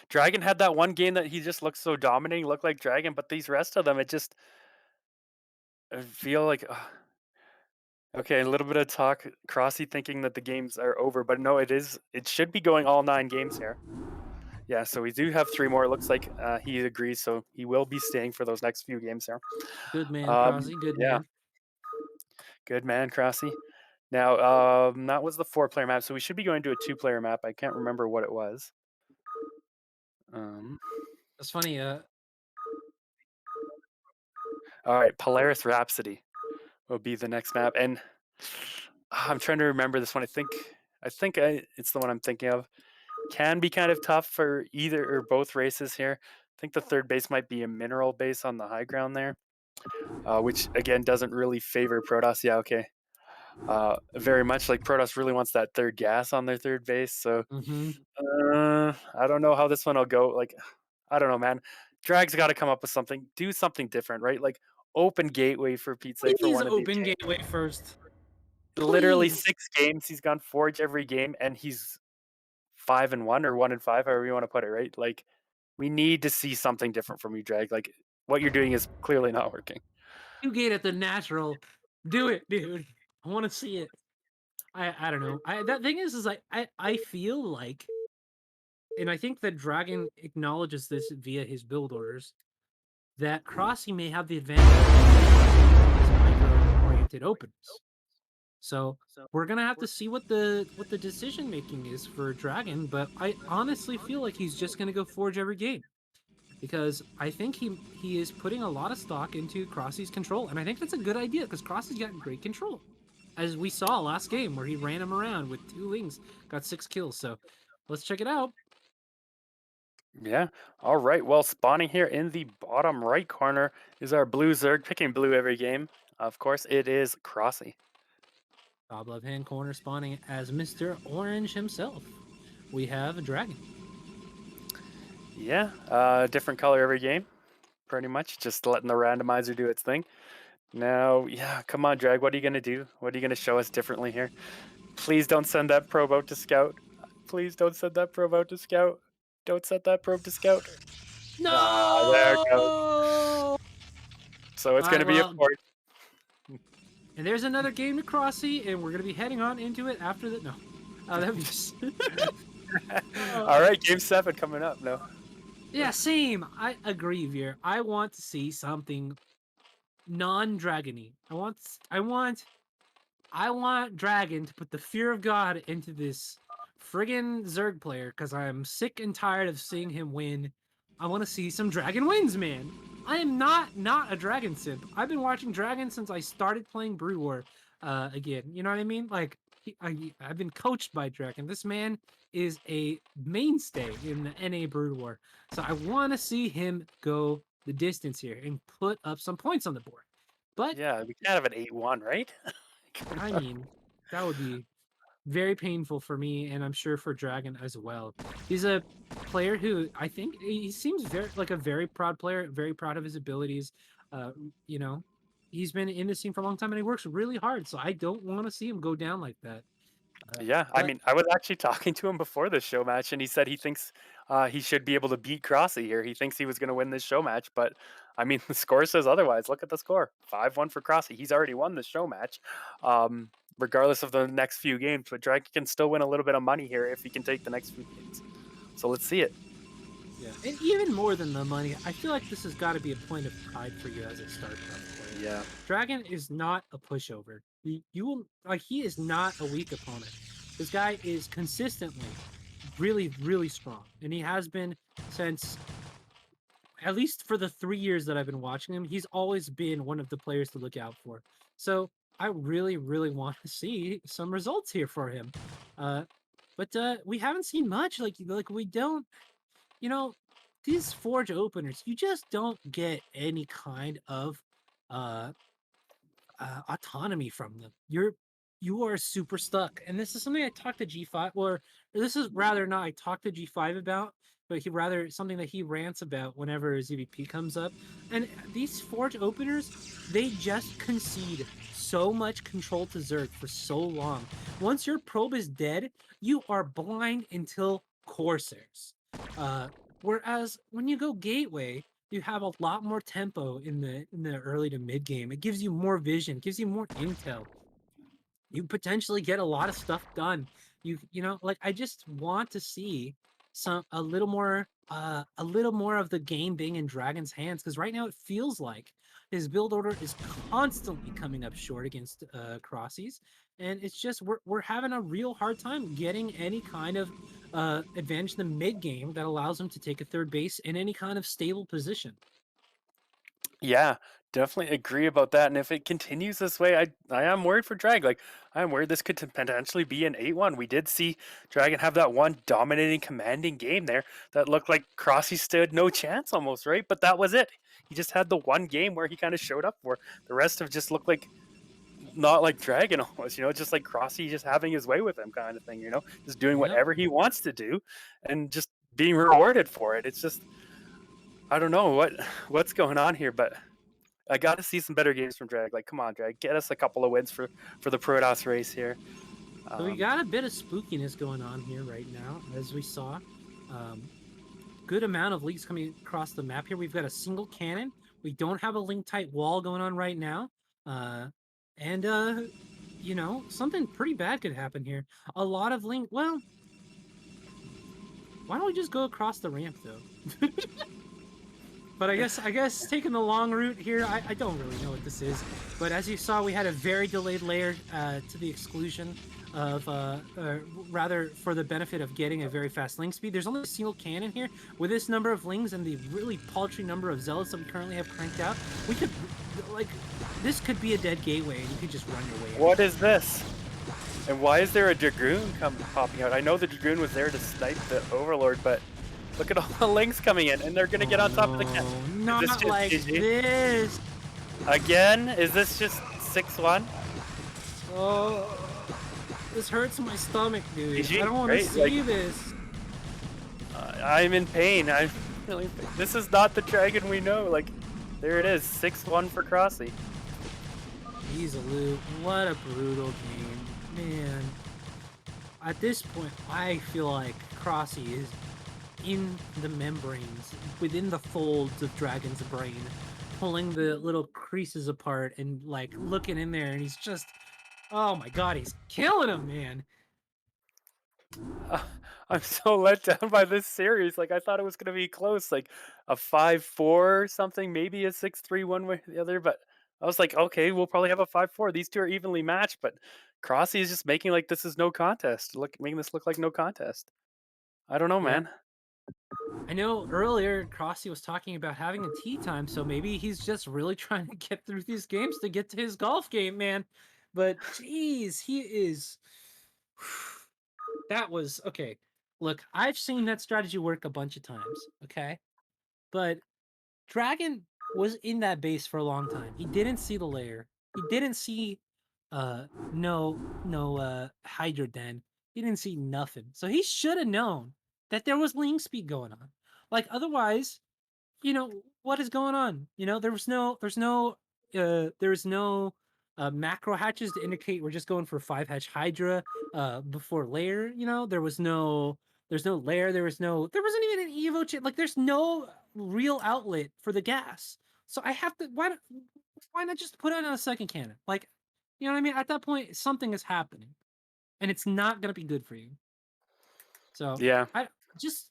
Dragon had that one game that he just looked so dominating, looked like Dragon, but these rest of them, it just I feel like okay, a little bit of talk. Crossy thinking that the games are over, but no, it is. It should be going all 9 games here. Yeah, so we do have 3 more. It looks like he agrees, so he will be staying for those next few games here. Good man, Crosby. Good Yeah, man. good man, Crossy. Now, that was the 4-player map, so we should be going to a 2-player map. I can't remember what it was. It's funny. All right, Polaris Rhapsody will be the next map, and I'm trying to remember this one. It's the one I'm thinking of. Can be kind of tough for either or both races here. I think the third base might be a mineral base on the high ground there, which again doesn't really favor Protoss. Yeah, okay. Very much like Protoss really wants that third gas on their third base. So Mm-hmm. I don't know how this one will go. Like, I don't know, man. Drag's got to come up with something, do something different, right? Like open gateway for Pete's sake for Please one of these open games. gateway first. Literally Please. 6 games, he's gone Forge every game, and he's 5-1 or 1-5, however you want to put it, right? Like, we need to see something different from you, Drag. Like, what you're doing is clearly not working. You gate at the natural. Do it, dude. I want to see it. I don't know. That thing is I feel like, and I think that Dragon acknowledges this via his build orders, that Crossy may have the advantage of his micro-oriented openers. So we're gonna have to see what the decision making is for Dragon, but I honestly feel like he's just gonna go Forge every game. Because I think he is putting a lot of stock into Crossy's control, and I think that's a good idea because Crossy's got great control, as we saw last game where he ran him around with 2 wings, got 6 kills. So let's check it out. Yeah. All right. Well, spawning here in the bottom right corner is our blue Zerg, picking blue every game. Of course, it is Crossy. Top left hand corner spawning as Mr. Orange himself. We have a dragon. Yeah. Different color every game, pretty much. Just letting the randomizer do its thing. Now, yeah, come on, Drag. What are you going to do? What are you going to show us differently here? Please don't send that probe out to Scout. Please don't send that probe out to Scout. Don't send that probe to Scout. Ah, there it goes. No. So it's All going right, to be a well, Forge. and there's another game to Crossy, and we're gonna be heading on into it after that. No, that'd be just. All right, game 7 coming up. No. Yeah, same. I agree, Veer. I want to see something non-dragony. I want Dragon to put the fear of God into this friggin' Zerg player because I'm sick and tired of seeing him win. I want to see some Dragon wins, man. I am not a Dragon simp. I've been watching Dragon since I started playing Brood War again. You know what I mean? Like I've been coached by Dragon. This man is a mainstay in the NA Brood War. So I want to see him go the distance here and put up some points on the board. But Yeah, we can't have an 8-1, right? I mean, that would be very painful for me, and I'm sure for Dragon as well. He's a player who I think he seems very like a very proud player, very proud of his abilities. Uh, you know, he's been in the scene for a long time, and he works really hard. So I don't want to see him go down like that. Yeah, I But mean, I was actually talking to him before this show match, and he said he thinks he should be able to beat Crossy here. He thinks he was going to win this show match, but I mean, the score says otherwise. Look at the score, 5-1 for Crossy. He's already won the show match, regardless of the next few games. But Drake can still win a little bit of money here if he can take the next few games. So let's see it. yeah, and even more than the money, I feel like this has got to be a point of pride for you as a StarCraft player. Yeah. Dragon is not a pushover. You will like he is not a weak opponent. This guy is consistently really, really strong, and he has been since at least for the 3 years that I've been watching him. He's always been one of the players to look out for. So I really, really want to see some results here for him. But we haven't seen much. Like we don't, you know, these Forge openers. You just don't get any kind of uh autonomy from them. You are super stuck, and this is something I talked to G5, or this is rather not I talked to G5 about, but he rather something that he rants about whenever ZVP comes up. And these Forge openers, they just concede so much control to Zerg for so long. Once your probe is dead, you are blind until Corsairs. Whereas when you go Gateway, you have a lot more tempo in the early to mid game. It gives you more vision, gives you more intel. You potentially get a lot of stuff done. You know, like I just want to see a little more of the game being in Dragon's hands because right now it feels like his build order is constantly coming up short against Crossies, and it's just we're having a real hard time getting any kind of advantage in the mid game that allows him to take a third base in any kind of stable position. Yeah, definitely agree about that. And if it continues this way, I am worried for Drag. Like I am worried this could potentially be an 8-1. We did see Dragon have that one dominating, commanding game there that looked like Crossy stood no chance almost, right? But that was it. He just had the one game where he kind of showed up for. The rest of just looked like not like Dragon almost, just like Crossy just having his way with him kind of thing, just doing Yep. whatever he wants to do and just being rewarded for it. It's just I don't know what's going on here, but I got to see some better games from Drag. Like, come on, Drag, get us a couple of wins for the Protoss race here. So we got a bit of spookiness going on here right now, as we saw. Good amount of leaks coming across the map here. We've got a single cannon. We don't have a link tight wall going on right now. And something pretty bad could happen here. A lot of link. Well, why don't we just go across the ramp though? But I guess taking the long route here, I don't really know what this is. But as you saw, we had a very delayed layer to the exclusion of, rather for the benefit of getting a very fast link speed. There's only a single cannon here. With this number of lings and the really paltry number of zealots that we currently have cranked out, we could, like, this could be a dead gateway and you could just run your way in. What is this? And why is there a Dragoon popping out? I know the Dragoon was there to snipe the Overlord, but look at all the links coming in, and they're gonna get on top of the No, cannon. not like GG? this. Again? Is this just 6-1? Oh, this hurts my stomach, dude. GG, I don't want to right? see Like- this. I'm in pain. I'm really. This is not the Dragon we know. Like, there it is, 6-1 for Crossy. He's a loot. What a brutal game. Man. At this point, I feel like Crossy is in the membranes, within the folds of Dragon's brain, pulling the little creases apart and, like, looking in there, and he's just... Oh my god, he's killing him, man. I'm so let down by this series. Like I thought it was gonna be close, like a 5-4 or something, maybe a 6-3 one way or the other. But I was like, okay, we'll probably have a 5-4. These two are evenly matched, but Crossy is just making like this is no contest. Making this look like no contest. I don't know, Yeah. man. I know earlier Crossy was talking about having a tea time, so maybe he's just really trying to get through these games to get to his golf game, man. But jeez, he is. That was okay. Look, I've seen that strategy work a bunch of times, okay? But Dragon was in that base for a long time. He didn't see the layer. He didn't see uh no Hydra Den. He didn't see nothing. So he should have known that there was link speed going on. Like otherwise, what is going on? There's no macro hatches to indicate we're just going for 5 hatch Hydra before layer. There's no layer. There wasn't even an Evo chip. Like there's no real outlet for the gas. So I have to why not just put it on a second cannon? Like, you know what I mean? At that point, something is happening, and it's not gonna be good for you. So Yeah. I just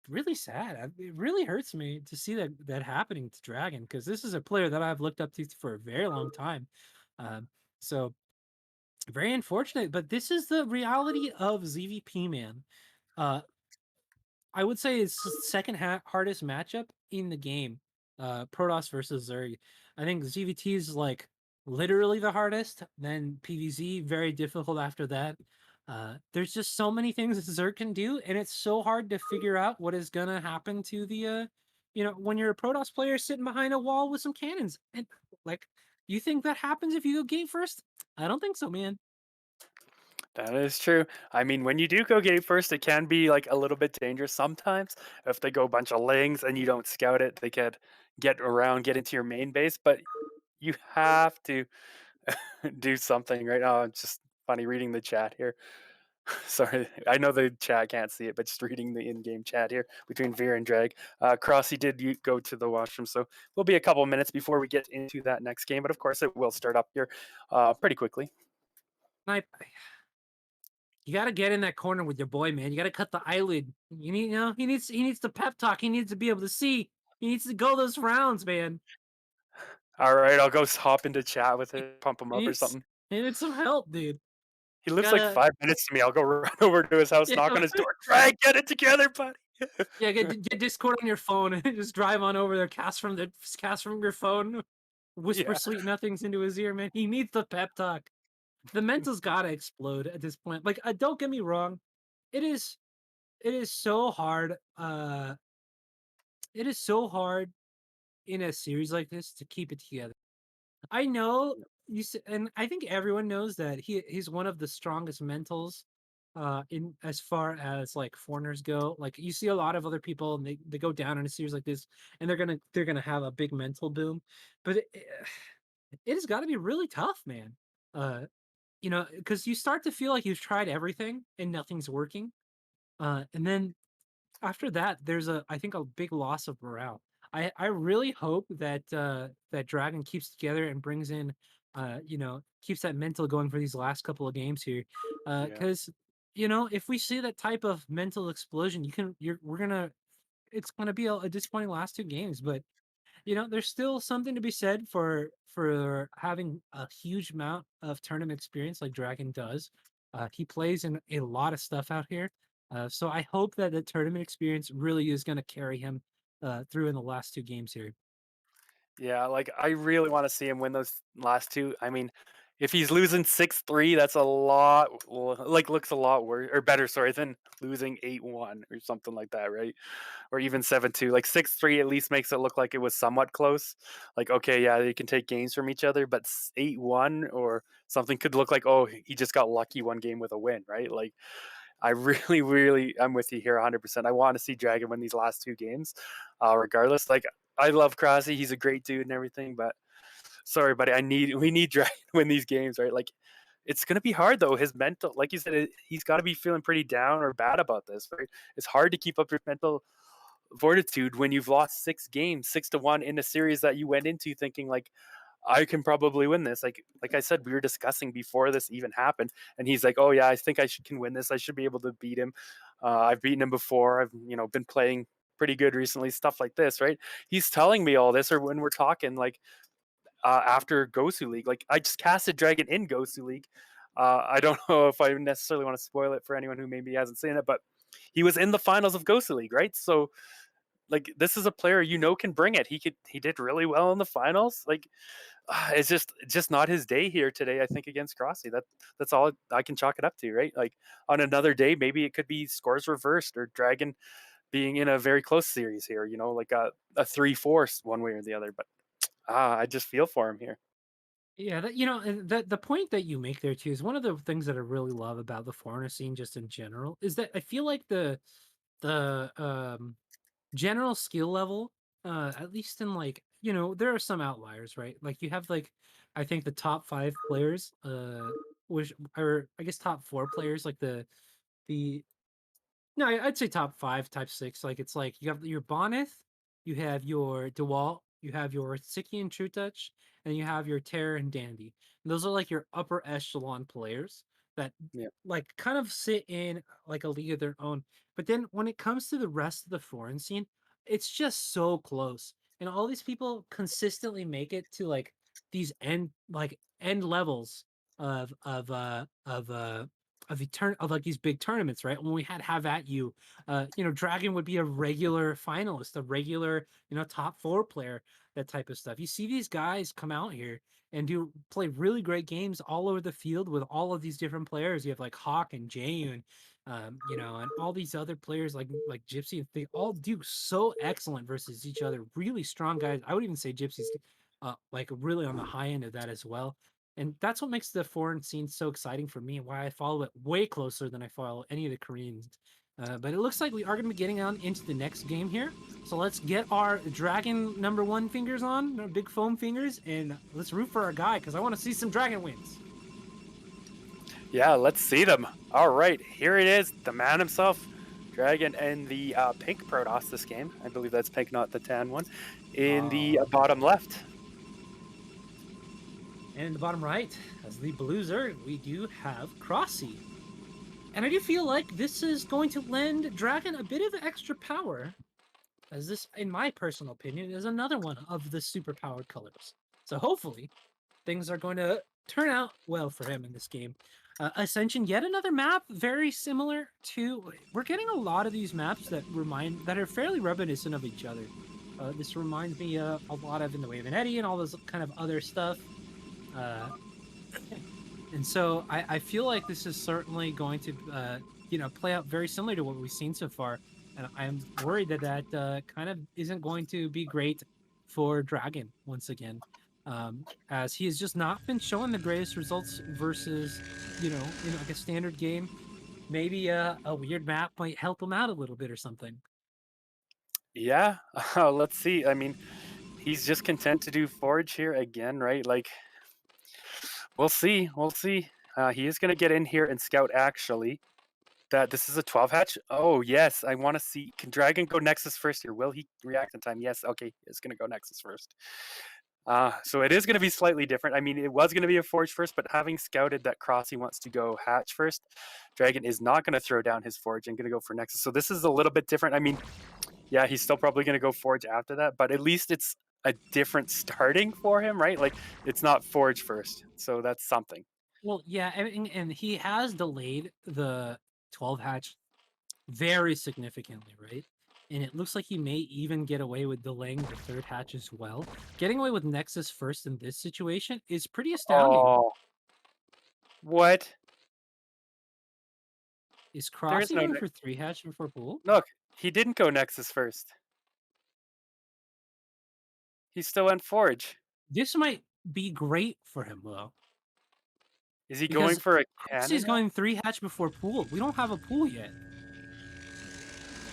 really sad. It really hurts me to see that happening to Dragon because this is a player that I've looked up to for a very long time. Um, so very unfortunate, but this is the reality of ZVP, man. Uh, I would say it's the second hardest matchup in the game. Protoss versus Zerg. I think ZVT is like literally the hardest. Then PVZ very difficult after that. There's just so many things that Zerg can do, and it's so hard to figure out what is gonna happen to the when you're a Protoss player sitting behind a wall with some cannons. And like, you think that happens if you go gate first? I don't think so, man. That is true. I mean, when you do go gate first, it can be like a little bit dangerous sometimes. If they go a bunch of lings and you don't scout it, they could get around, get into your main base. But you have to do something right now. It's just funny reading the chat here. Sorry, I know the chat can't see it, but just reading the in-game chat here between Veer and Drag. Crossy did go to the washroom, so we'll be a couple of minutes before we get into that next game. But of course, it will start up here pretty quickly. I You got to get in that corner with your boy, man. You got to cut the eyelid. He needs the pep talk. He needs to be able to see. He needs to go those rounds, man. All right, I'll go hop into chat with He, it, pump him he up or needs something. he needs some help, dude. He lives like Gotta 5 minutes to me. I'll go run over to his house, yeah, knock on his door. Drag, get it together, buddy. yeah, get Discord on your phone and just drive on over there, cast from your phone, whisper Yeah. sweet nothings into his ear, man. He needs the pep talk. The mental's gotta explode at this point. Like, don't get me wrong, it is it is so hard. It is so hard in a series like this to keep it together. I know and I think everyone knows that he's one of the strongest mentals in as far as like foreigners go. Like you see a lot of other people and they go down in a series like this and they're gonna have a big mental boom. But it has got to be really tough, man. Uh because you start to feel like you've tried everything and nothing's working. And then after that, there's I think a big loss of morale. I really hope that that Dragon keeps together and brings in keeps that mental going for these last couple of games here. Yeah. Cuz if we see that type of mental explosion, we're going to it's going to be a disappointing last two games, but there's still something to be said for having a huge amount of tournament experience like Dragon does. He plays in a lot of stuff out here, so I hope that the tournament experience really is going to carry him through in the last two games here. Yeah, like I really want to see him win those last two. I mean, if he's losing 6-3, that's a lot like looks a lot worse or better, sorry, than losing 8-1 or something like that, right? Or even 7-2. Like 6-3 at least makes it look like it was somewhat close. Like, okay, yeah, they can take games from each other, but 8-1 or something could look like, oh, he just got lucky one game with a win, right? Like I really, really, I'm with you here 100%. I want to see Dragon win these last two games, regardless. Like, I love Crossy. He's a great dude and everything, but sorry, buddy. We need Dragon to win these games, right? Like, it's gonna be hard though. His mental, like you said, he's got to be feeling pretty down or bad about this, right? It's hard to keep up your mental fortitude when you've lost 6 games, 6-1 in a series that you went into thinking like, I can probably win this. Like I said, we were discussing before this even happened, and he's like, "Oh yeah, I think can win this. I should be able to beat him. I've beaten him before. I've been playing pretty good recently. Stuff like this, right? He's telling me all this, or when we're talking like after Gosu League, like I just casted Dragon in Gosu League. I don't know if I necessarily want to spoil it for anyone who maybe hasn't seen it, but he was in the finals of Gosu League, right? So like this is a player can bring it. He did really well in the finals. Like it's just not his day here today. I think against Crossy. That's all I can chalk it up to, right? Like on another day, maybe it could be scores reversed or Dragon being in a very close series here. Like a 3-4 one way or the other. But I just feel for him here. Yeah, and the point that you make there too is one of the things that I really love about the foreigner scene just in general is that I feel like the general skill level, at least in like, there are some outliers, right? Like you have like I think the top 5 players, which or I guess top 4 players, like the no, I'd say top 5, type 6. Like it's like you have your Bonneth, you have your DeWalt, you have your Siki and True Touch, and you have your Terror and Dandy. And those are like your upper echelon players that Yeah. like kind of sit in like a league of their own. But then when it comes to the rest of the foreign scene, it's just so close. And all these people consistently make it to like these end levels of like these big tournaments, right? When we had Have At You, Dragon would be a regular finalist, a regular, top 4 player, that type of stuff. You see these guys come out here and play really great games all over the field with all of these different players. You have like Hawk and Jayun, and all these other players like Gypsy. They all do so excellent versus each other. Really strong guys. I would even say Gypsy's like really on the high end of that as well. And that's what makes the foreign scene so exciting for me, and why I follow it way closer than I follow any of the Koreans. But it looks like we are going to be getting on into the next game here. So let's get our Dragon #1 fingers on, our big foam fingers, and let's root for our guy because I want to see some Dragon wins. Yeah, let's see them. All right, here it is, the man himself, Dragon, and the pink Protoss this game. I believe that's pink, not the tan one. In the bottom left. And in the bottom right, as the blue Zerg, we do have Crossy. And I do feel like this is going to lend Dragon a bit of extra power, as this, in my personal opinion, is another one of the superpowered colors. So hopefully, things are going to turn out well for him in this game. Ascension, yet another map very similar to. We're getting a lot of these maps that are fairly reminiscent of each other. This reminds me a lot of In the Wave and Eddy and all this kind of other stuff. Uh, and so I feel like this is certainly going to play out very similar to what we've seen so far. And I'm worried that kind of isn't going to be great for Dragon once again, as he has just not been showing the greatest results versus in like a standard game. Maybe a weird map might help him out a little bit or something. Yeah, let's see. I mean, he's just content to do Forge here again, right? Like, we'll see. We'll see. He is going to get in here and scout actually. That this is a 12 hatch. Oh, yes. I want to see. Can Dragon go Nexus first here? Will he react in time? Yes. Okay. It's going to go Nexus first. So it is going to be slightly different. I mean, it was going to be a Forge first, but having scouted that Crossy wants to go Hatch first, Dragon is not going to throw down his Forge and going to go for Nexus. So this is a little bit different. I mean, yeah, he's still probably going to go Forge after that, but at least it's a different starting for him, right? Like, it's not Forge first. So that's something. Well, yeah, and he has delayed the 12 hatch very significantly, right? And it looks like he may even get away with delaying the third hatch as well. Getting away with Nexus first in this situation is pretty astounding. Oh, what? Is There is Crossy no. going for 3 hatch before pool? Look, he didn't go Nexus first. He still went Forge. This might be great for him, though. Is he going Because for a Crossy's cannon? going 3 hatch before pool. We don't have a pool yet.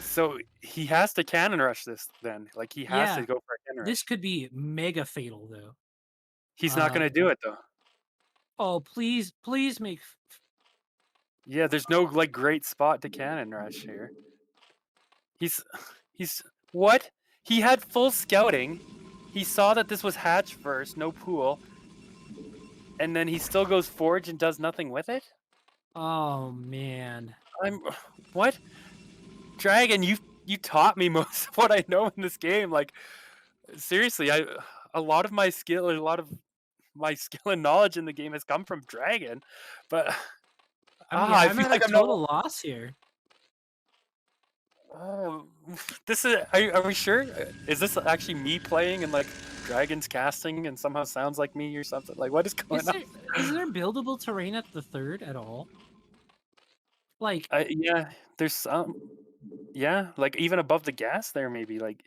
So he has to cannon rush this then. Like, he has to Yeah, go for a cannon this rush. could be mega fatal, though. He's not going to do it though. Oh, please make. Yeah, there's no like great spot to cannon rush here. He's what? He had full scouting. He saw that this was hatch first, no pool. And then he still goes Forge and does nothing with it? Oh man. I'm what? Dragon, you taught me most of what I know in this game. Like, seriously, a lot of my skill, a lot of my skill and knowledge in the game has come from Dragon, but I mean, I I'm feel at a like I'm not. total loss here. Oh, this is. Are we sure? Is this actually me playing and like Dragon's casting and somehow sounds like me or something? Like, what is going Is on? there buildable terrain at the third at all? Like, Yeah, there's some. Yeah, like even above the gas there, maybe like.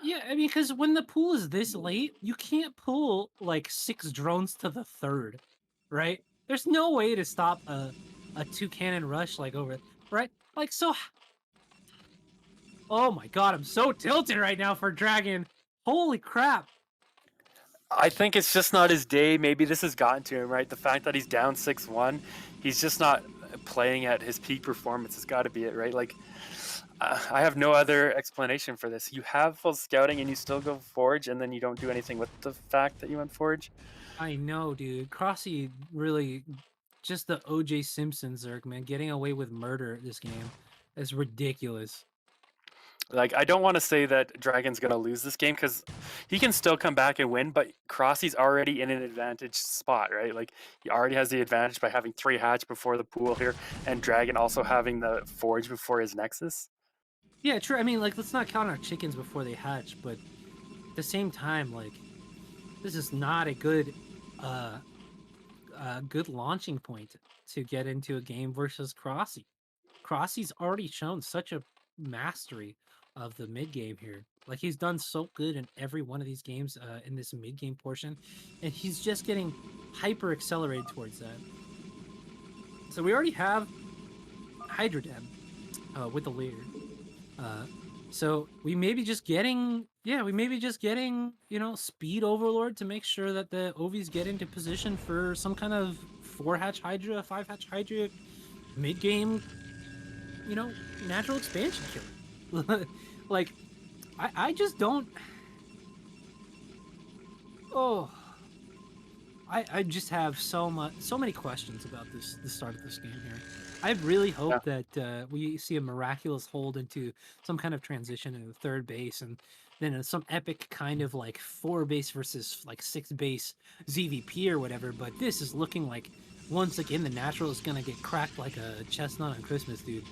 yeah, I mean, because when the pool is this late, you can't pull like 6 drones to the third, right? There's no way to stop a 2 cannon rush like over, right? Like so. Oh my god, I'm so tilted right now for Dragon. Holy crap! I think it's just not his day. Maybe this has gotten to him, right? The fact that he's down 6-1, he's just not playing at his peak performance. Has got to be it, right? Like, I have no other explanation for this. You have full scouting and you still go Forge, and then you don't do anything with the fact that you went Forge. I know, dude. Crossy really just the OJ Simpson Zerg, man. Getting away with murder this game is ridiculous. Like, I don't want to say that Dragon's gonna lose this game because he can still come back and win, but Crossy's already in an advantage spot, right? Like, he already has the advantage by having 3 hatch before the pool here, and Dragon also having the Forge before his Nexus. Yeah, true. I mean, like, let's not count our chickens before they hatch, but at the same time, like, this is not a good launching point to get into a game versus Crossy. Crossy's already shown such a mastery of the mid game here. Like he's done so good in every one of these games in this mid game portion, and he's just getting hyper accelerated towards that. So we already have Hydra Den with the leader. So we may be just getting, speed overlord to make sure that the OVs get into position for some kind of 4 hatch Hydra, 5 hatch Hydra mid game, natural expansion killer. Like, I just don't. Oh, I just have so many questions about the start of this game here. I really hope that we see a miraculous hold into some kind of transition into third base, and then some epic kind of like 4 base versus like 6 base ZVP or whatever. But this is looking like once again the natural is gonna get cracked like a chestnut on Christmas, dude.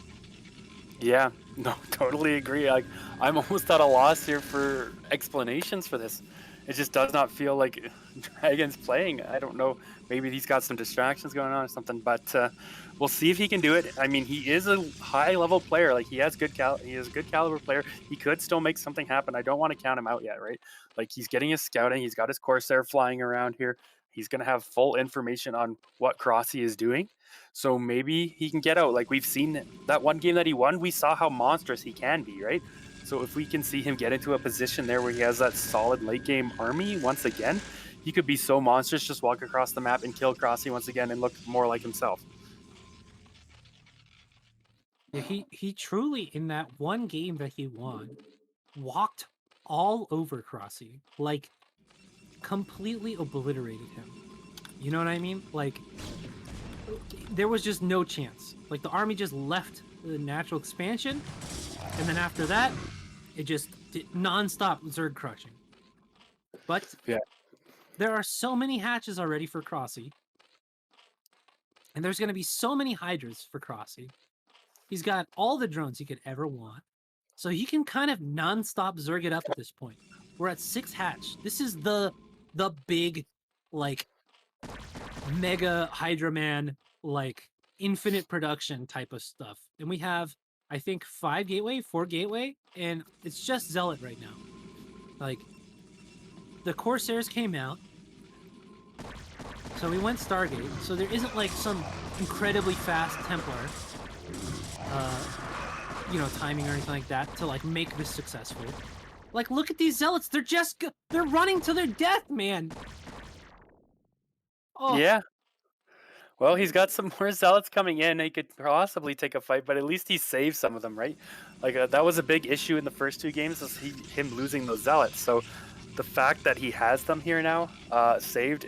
Yeah, no, totally agree. I'm almost at a loss here for explanations for this. It just does not feel like Dragon's playing. I don't know. Maybe he's got some distractions going on or something, but we'll see if he can do it. I mean, he is a high level player. Like he has he is a good caliber player. He could still make something happen. I don't want to count him out yet, right? Like he's getting his scouting. He's got his Corsair flying around here. He's gonna have full information on what Crossy is doing. So maybe he can get out. Like we've seen that one game that he won, we saw how monstrous he can be, right? So if we can see him get into a position there where he has that solid late game army once again, he could be so monstrous, just walk across the map and kill Crossy once again and look more like himself. Yeah, he truly in that one game that he won walked all over Crossy, like completely obliterated him. You know what I mean? Like there was just no chance. Like the army just left the natural expansion, and then after that, it just did non-stop Zerg crushing. But Yeah. there are so many hatches already for Crossy, and there's going to be so many Hydras for Crossy. He's got all the drones he could ever want, so he can kind of non-stop Zerg it up at this point. We're at 6 hatch. This is the big, like, mega Hydra Man, like infinite production type of stuff. And we have, I think, 5 gateway, 4 gateway, and it's just Zealot right now. Like, the Corsairs came out, so we went Stargate. So there isn't like some incredibly fast Templar, you know, timing or anything like that to like make this successful. Like, look at these Zealots. They're just they're running to their death, man. Oh, Yeah. Well, he's got some more zealots coming in. He could possibly take a fight, but at least he saved some of them, right? Like that was a big issue in the first 2 games, was him losing those zealots. So the fact that he has them here now, saved,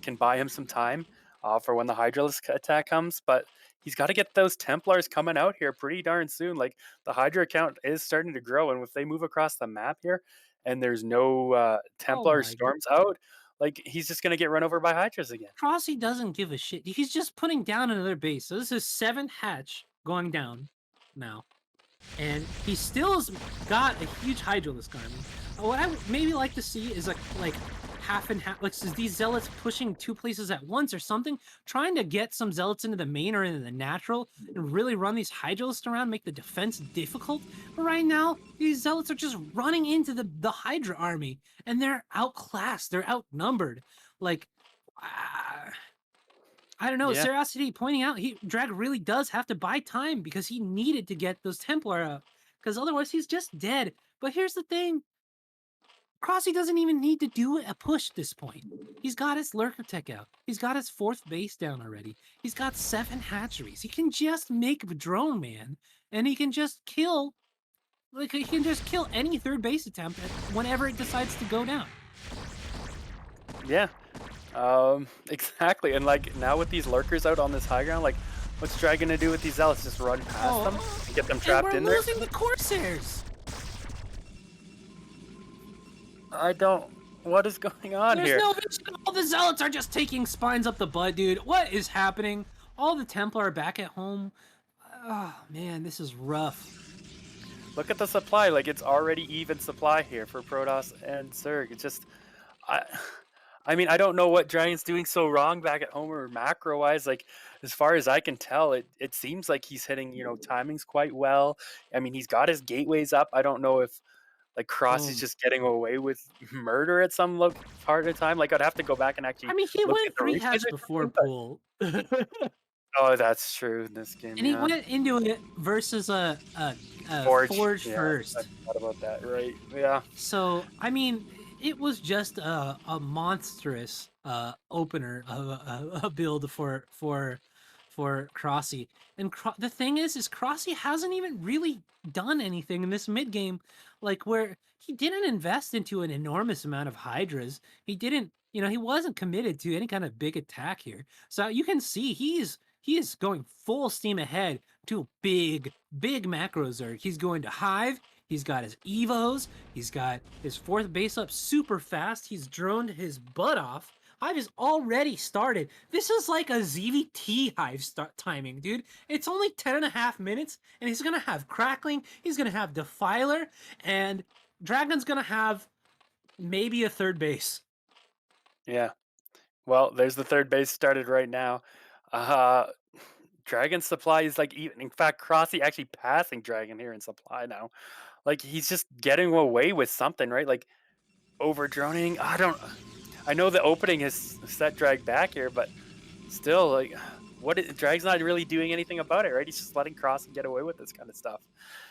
can buy him some time for when the Hydralisk attack comes. But he's got to get those Templars coming out here pretty darn soon. Like the Hydra count is starting to grow, and if they move across the map here, and there's no Templar my storms out, like he's just gonna get run over by Hydras again. Crossy doesn't give a shit. He's just putting down another base. So this is 7 hatch going down now. And he still's got a huge Hydralisk army. What I would maybe like to see is like half and half, like is these zealots pushing 2 places at once or something, trying to get some zealots into the main or into the natural and really run these Hydralisks around, make the defense difficult. But right now, these zealots are just running into the Hydra army, and they're outclassed, they're outnumbered. Like, I don't know. Yeah. Serosity pointing out Drag really does have to buy time because he needed to get those Templar out, because otherwise he's just dead. But here's the thing: Crossy doesn't even need to do a push at this point. He's got his Lurker Tech out. He's got his 4th base down already. He's got 7 hatcheries. He can just make a Drone Man, and he can just kill. Like he can just kill any 3rd base attempt whenever it decides to go down. Yeah. Exactly. And like now with these lurkers out on this high ground, like what's Drag gonna do with these zealots? Just run past them and get them trapped and in we're there? losing the Corsairs. I don't. What is going on There's here? no vision. All the zealots are just taking spines up the butt, dude. What is happening? All the Templar are back at home. Oh man, this is rough. Look at the supply. Like it's already even supply here for Protoss and Zerg. It's just, I mean, I don't know what Dragon's doing so wrong back at home or macro wise. Like as far as I can tell, it seems like he's hitting timings quite well. I mean, he's got his gateways up. I don't know if like Cross is just getting away with murder at some part of the time. Like I'd have to go back and actually. I mean, he look went at the 3 replays hatch or before something, but- pool. Oh, that's true in this game. And he yeah. went into it versus a Forge Yeah, first. I forgot about that. Right. Yeah. So, I mean, it was just a monstrous opener of a build for Crossy. And the thing is Crossy hasn't even really done anything in this mid game, like where he didn't invest into an enormous amount of Hydras. He didn't, he wasn't committed to any kind of big attack here. So you can see he is going full steam ahead to big macro Zerg. He's going to Hive. He's got his Evos. He's got his 4th base up super fast. He's droned his butt off. Hive is already started. This is like a ZVT Hive start timing, dude. It's only 10.5 minutes, and he's gonna have Crackling, he's gonna have Defiler, and DragOn's gonna have maybe a third base. Yeah. Well, there's the third base started right now. Uh Dragon supply is like even in fact Crossy actually passing Dragon here in supply now. Like he's just getting away with something, right? Like over droning. I know the opening has set Drag back here, but still like Drag's not really doing anything about it, right? He's just letting Crossy get away with this kind of stuff.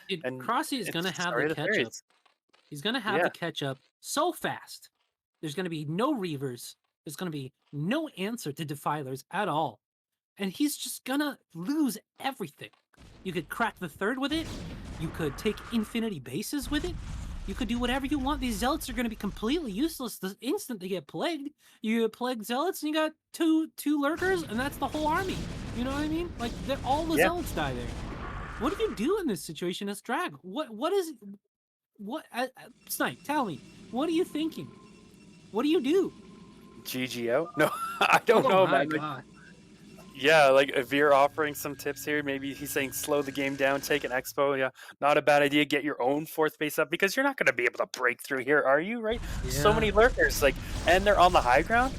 Dude, And Crossy is it's gonna the have the story of the catch up. series. He's gonna have Yeah. the catch up so fast. There's gonna be no Reavers. There's gonna be no answer to Defilers at all. And he's just gonna lose everything. You could crack the third with it. You could take infinity bases with it. You could do whatever you want. These zealots are gonna be completely useless the instant they get plagued. You get plagued zealots, and you got two lurkers, and that's the whole army. You know what I mean? Like all the Yeah. zealots die there. What do you do in this situation as Drag? What is what? Snipe, tell me. What are you thinking? What do you do? GGO? No, I don't know, my man. Like, god. yeah, like Veer offering some tips here. Maybe he's saying slow the game down, take an expo. Yeah, not a bad idea. Get your own fourth base up because you're not going to be able to break through here, are you? Right? So Yeah. many lurkers, like, and they're on the high ground.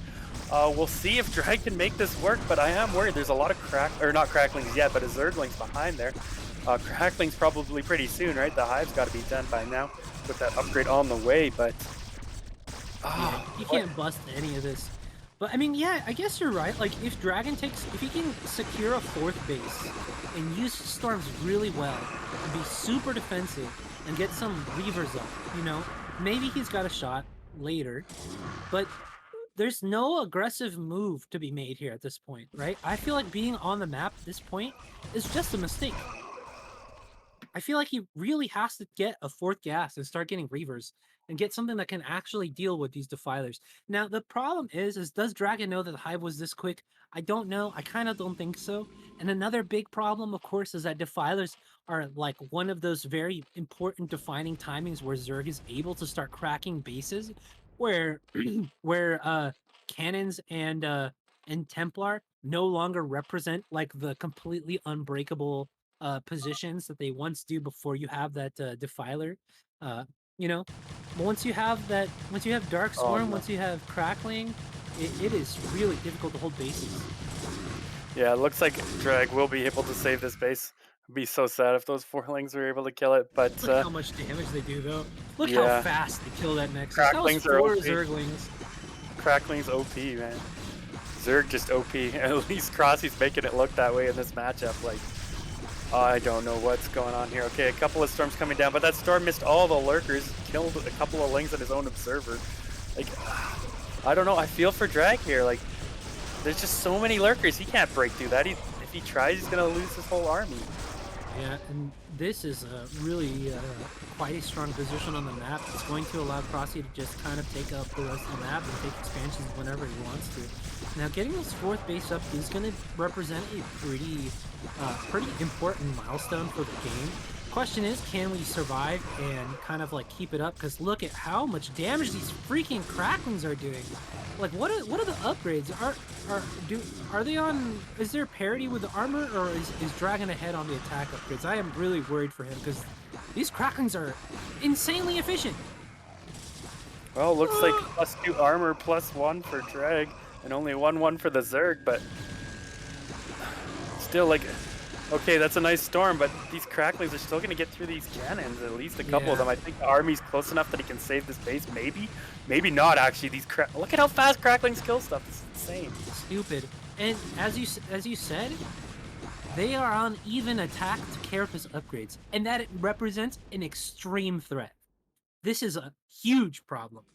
We'll see if Drag can make this work, but I am worried. There's a lot of not cracklings yet, but a Zergling's behind there. Crackling's probably pretty soon, right? The Hive's got to be done by now with that upgrade on the way, but Yeah, you can't bust any of this. But I mean, yeah, I guess you're right. Like if he can secure a fourth base and use storms really well, and be super defensive and get some reavers up, maybe he's got a shot later. But there's no aggressive move to be made here at this point, right? I feel like being on the map at this point is just a mistake. I feel like he really has to get a fourth gas and start getting reavers and get something that can actually deal with these defilers. Now, the problem is does Dragon know that the Hive was this quick? I don't know. I kind of don't think so. And another big problem, of course, is that defilers are like one of those very important defining timings where Zerg is able to start cracking bases where cannons and Templar no longer represent like the completely unbreakable positions that they once do before you have that defiler. Uh, but once you have Dark oh Storm, no. once you have Crackling, it is really difficult to hold bases. Yeah, it looks like Drag will be able to save this base. It'd be so sad if those forlings were able to kill it, but Look how much damage they do, though. Look how yeah. fast they kill that Nexus. That was Cracklings are 4 OP. Zerglings. Crackling's OP, man. Zerg just OP. At least Crossy's making it look that way in this matchup. Like, I don't know what's going on here. Okay, a couple of storms coming down, but that storm missed all the lurkers, killed a couple of lings and his own observer. Like, I don't know. I feel for Drag here. Like, there's just so many lurkers. He can't break through that. If he tries, he's gonna lose his whole army. Yeah, and this is really quite a strong position on the map. It's going to allow Crossy to just kind of take up the rest of the map and take expansions whenever he wants to. Now, getting this fourth base up is going to represent a pretty important milestone for the game. Question is, can we survive and kind of like keep it up? Because look at how much damage these freaking Cracklings are doing. Like, what are the upgrades? Are they on? Is there parity with the armor, or is Dragon ahead on the attack upgrades? I am really worried for him because these Cracklings are insanely efficient. Well, looks like +2 armor, +1 for Drag, and only 1/1 for the Zerg. But still, like, okay, that's a nice storm, but these Cracklings are still going to get through these cannons, at least a couple of them. I think the army's close enough that he can save this base, maybe not, actually. Look at how fast Cracklings kill stuff. It's insane. Stupid. And as you said, they are on even attack to carapace upgrades, and that it represents an extreme threat. This is a huge problem.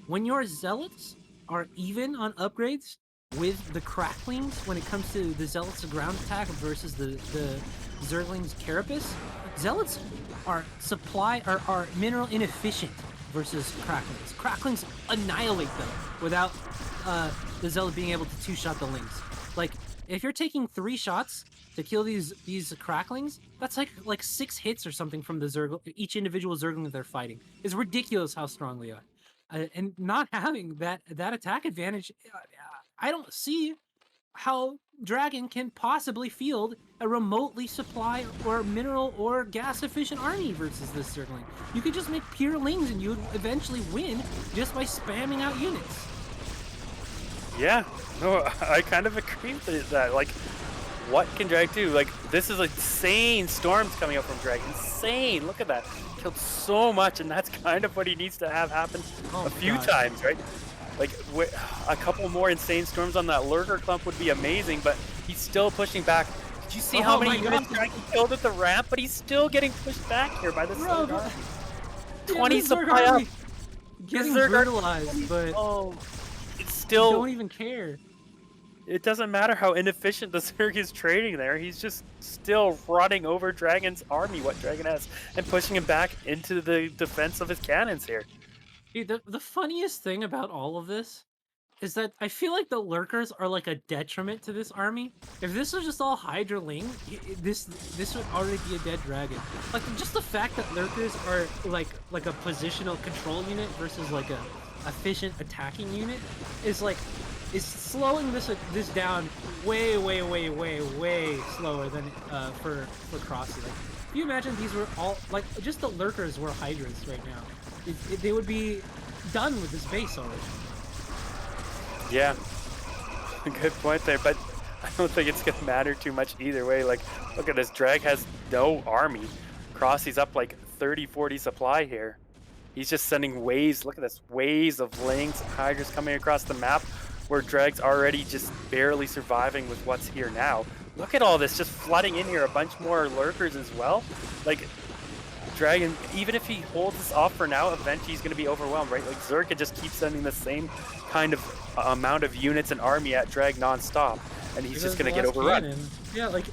When your zealots are even on upgrades with the Cracklings when it comes to the Zealots' ground attack versus the Zerglings' carapace, Zealots are mineral inefficient versus Cracklings. Cracklings annihilate them without the Zealot being able to two-shot the Lings. Like, if you're taking 3 shots to kill these Cracklings, that's like 6 hits or something from each individual Zergling that they're fighting. It's ridiculous how strong they are. and not having that attack advantage, I don't see how Dragon can possibly field a remotely supply or mineral or gas efficient army versus this Zergling. You could just make pure lings and you would eventually win just by spamming out units. Yeah, no, I kind of agree with that. Like, what can Drag do? Like, this is insane storms coming up from Drag. Insane. Look at that. Killed so much, and that's kind of what he needs to have happen Oh a my few god. times, right? Like, a couple more insane storms on that lurker clump would be amazing, but he's still pushing back. Did you see how Oh many my units god. Dragon killed at the ramp? But he's still getting pushed back here by the Bro, Zerg army. yeah, 20 the Zerg supply up. army The getting Zerg army, brutalized, but oh, it's you still. don't even care. It doesn't matter how inefficient the Zerg is trading there. He's just still running over Dragon's army, what Dragon has, and pushing him back into the defense of his cannons here. Dude, the funniest thing about all of this is that I feel like the lurkers are like a detriment to this army. If this was just all Hydra Ling, this would already be a dead dragon. Like just the fact that lurkers are like a positional control unit versus like a efficient attacking unit is slowing this down way slower than for Crossy. Like, if you imagine these were all like just the lurkers were Hydras right now, they would be done with this base already. Yeah, good point there, but I don't think it's gonna matter too much either way. Like, look at this, Drag has no army. Crossy's up like 30, 40 supply here. He's just sending waves, look at this, waves of Lings and Hydras coming across the map, where Drag's already just barely surviving with what's here now. Look at all this, just flooding in here, a bunch more lurkers as well. Like, Dragon, even if he holds this off for now, eventually he's going to be overwhelmed, right? Like, Zerg can just keep sending the same kind of amount of units and army at Drag non-stop, and he's just going to get overrun. Cannon. Yeah, like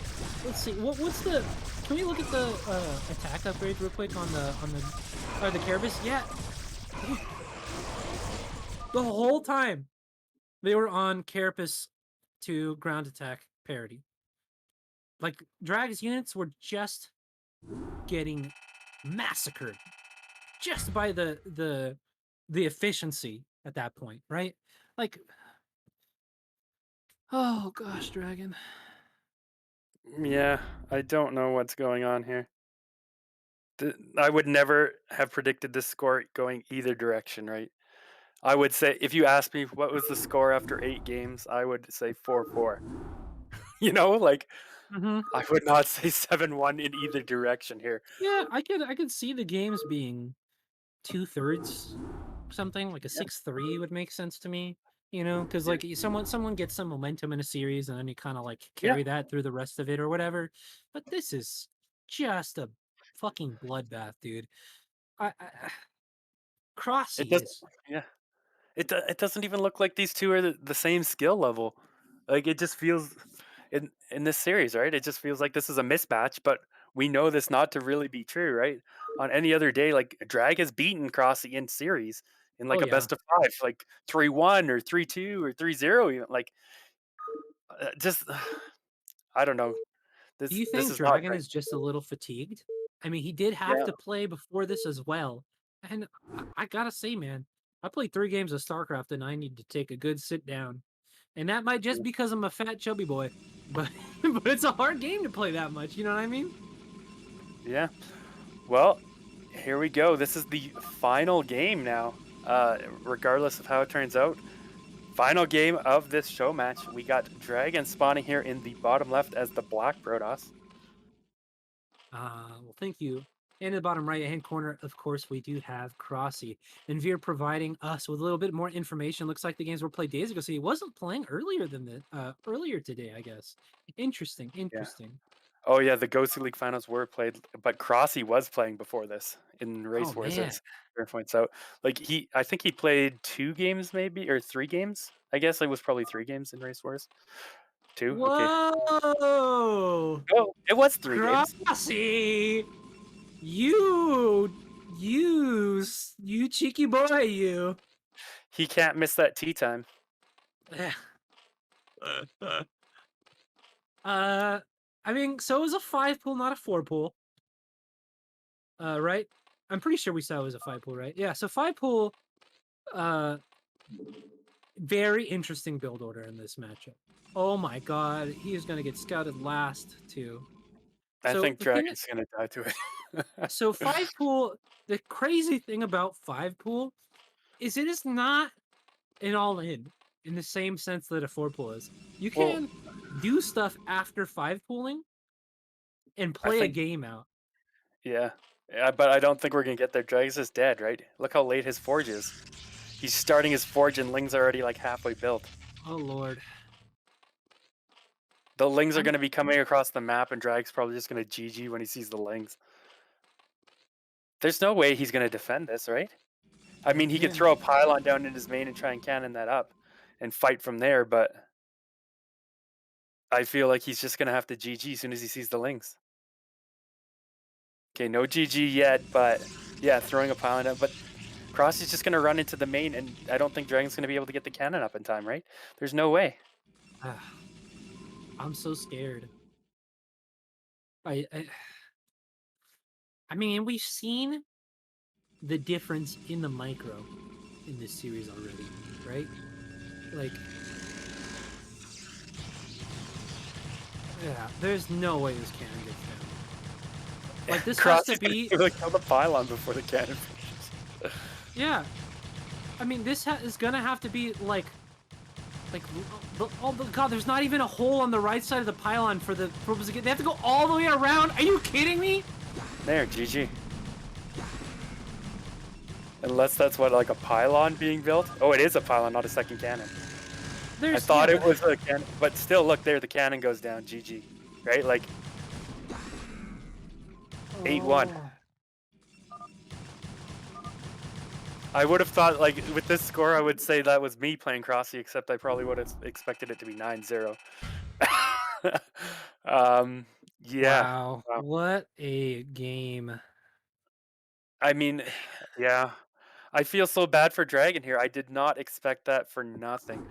let's see. What's the? Can we look at the attack upgrade real quick on the Carapace? Yeah, the whole time they were on Carapace to ground attack parity. Like Drag's units were just getting massacred just by the efficiency at that point, right? Like, oh gosh, Dragon. Yeah, I don't know what's going on here. I would never have predicted this score going either direction, right? I would say, if you asked me what was the score after 8 games, I would say 4-4. You know, like, Mm-hmm. I would not say 7-1 in either direction here. Yeah, I could see the games being 2/3 something like a Yeah. 6-3 would make sense to me. You know, because Yeah. like someone gets some momentum in a series and then you kind of like Yeah. carry that through the rest of it or whatever. But this is just a fucking bloodbath, dude. I It Crossy does. is. Yeah. It doesn't even look like these two are the same skill level. Like, it just feels in this series, right? It just feels like this is a mismatch, but we know this not to really be true, right? On any other day, like, Drag has beaten Crossy in series in Oh like a yeah. best of 5, like 3-1 or 3-2 or 3-0 even. Like, just I don't know. Do This you this think is not Dragon great. is just a little fatigued? I mean, he did have Yeah. to play before this as well. And I gotta say, man, I played 3 games of StarCraft and I need to take a good sit down. And that might just because I'm a fat chubby boy. But but it's a hard game to play that much, you know what I mean? Yeah. Well, here we go. This is the final game now. Regardless of how it turns out, final game of this show match. We got Dragon spawning here in the bottom left as the Black Protoss. Well, thank you. And in the bottom right-hand corner, of course, we do have Crossy. And Veer providing us with a little bit more information. Looks like the games were played days ago, so he wasn't playing earlier than earlier today, I guess. Interesting, Yeah. interesting. Oh yeah, the Ghostly League finals were played, but Crossy was playing before this in Oh Race Wars, man. as Aaron points out. Like, I think he played 2 games maybe, or 3 games. I guess it was probably 3 games in Race Wars. 2, okay. Whoa! Oh, it was 3 games. Crossy! You you cheeky boy, you. He can't miss that tea time. I mean, so it was a 5 pool, not a 4 pool. Right? I'm pretty sure we saw it was a 5 pool, right? Yeah, so 5 pool. Uh, very interesting build order in this matchup. Oh my god, he is going to get scouted last too. I So think the thing, Dragon's gonna die to it. so five pool. The crazy thing about five pool is it is not an all in the same sense that a four pool is. You Well, can do stuff after five pooling and I play a think game out. yeah. Yeah, but I don't think we're gonna get there. Dragon's is dead, right? Look how late his forge is. He's starting his forge and Ling's already like halfway built. Oh lord, The Lings are I'm gonna be coming across the map and Drag's probably just gonna GG when he sees the Lings. There's no way he's gonna defend this, right? I mean, he could man. throw a pylon down in his main and try and cannon that up and fight from there, but I feel like he's just gonna have to GG as soon as he sees the Lings. Okay, no GG yet, but yeah, throwing a pylon down. But Cross is just gonna run into the main, and I don't think Dragon's gonna be able to get the cannon up in time, right? There's no way. I'm so scared. I, I I mean, we've seen the difference in the micro in this series already, right? Like, yeah, there's no way this cannon gets down. Like, this has Cross to is gonna be, kill the pylon before the cannon finishes. yeah. I mean, this is gonna have to be like, oh my god, there's not even a hole on the right side of the pylon for the purpose of they have to go all the way around. Are you kidding me? There, GG. Unless that's what, like a pylon being built? Oh, it is a pylon, not a second cannon. I thought it was a cannon, but still, look there, the cannon goes down. GG, right? Like 8-1. Oh. I would have thought, like, with this score, I would say that was me playing Crossy, except I probably would have expected it to be 9-0. um, yeah. Wow, Wow. what a game. I mean, yeah. I feel so bad for Dragon here. I did not expect that for nothing. I'm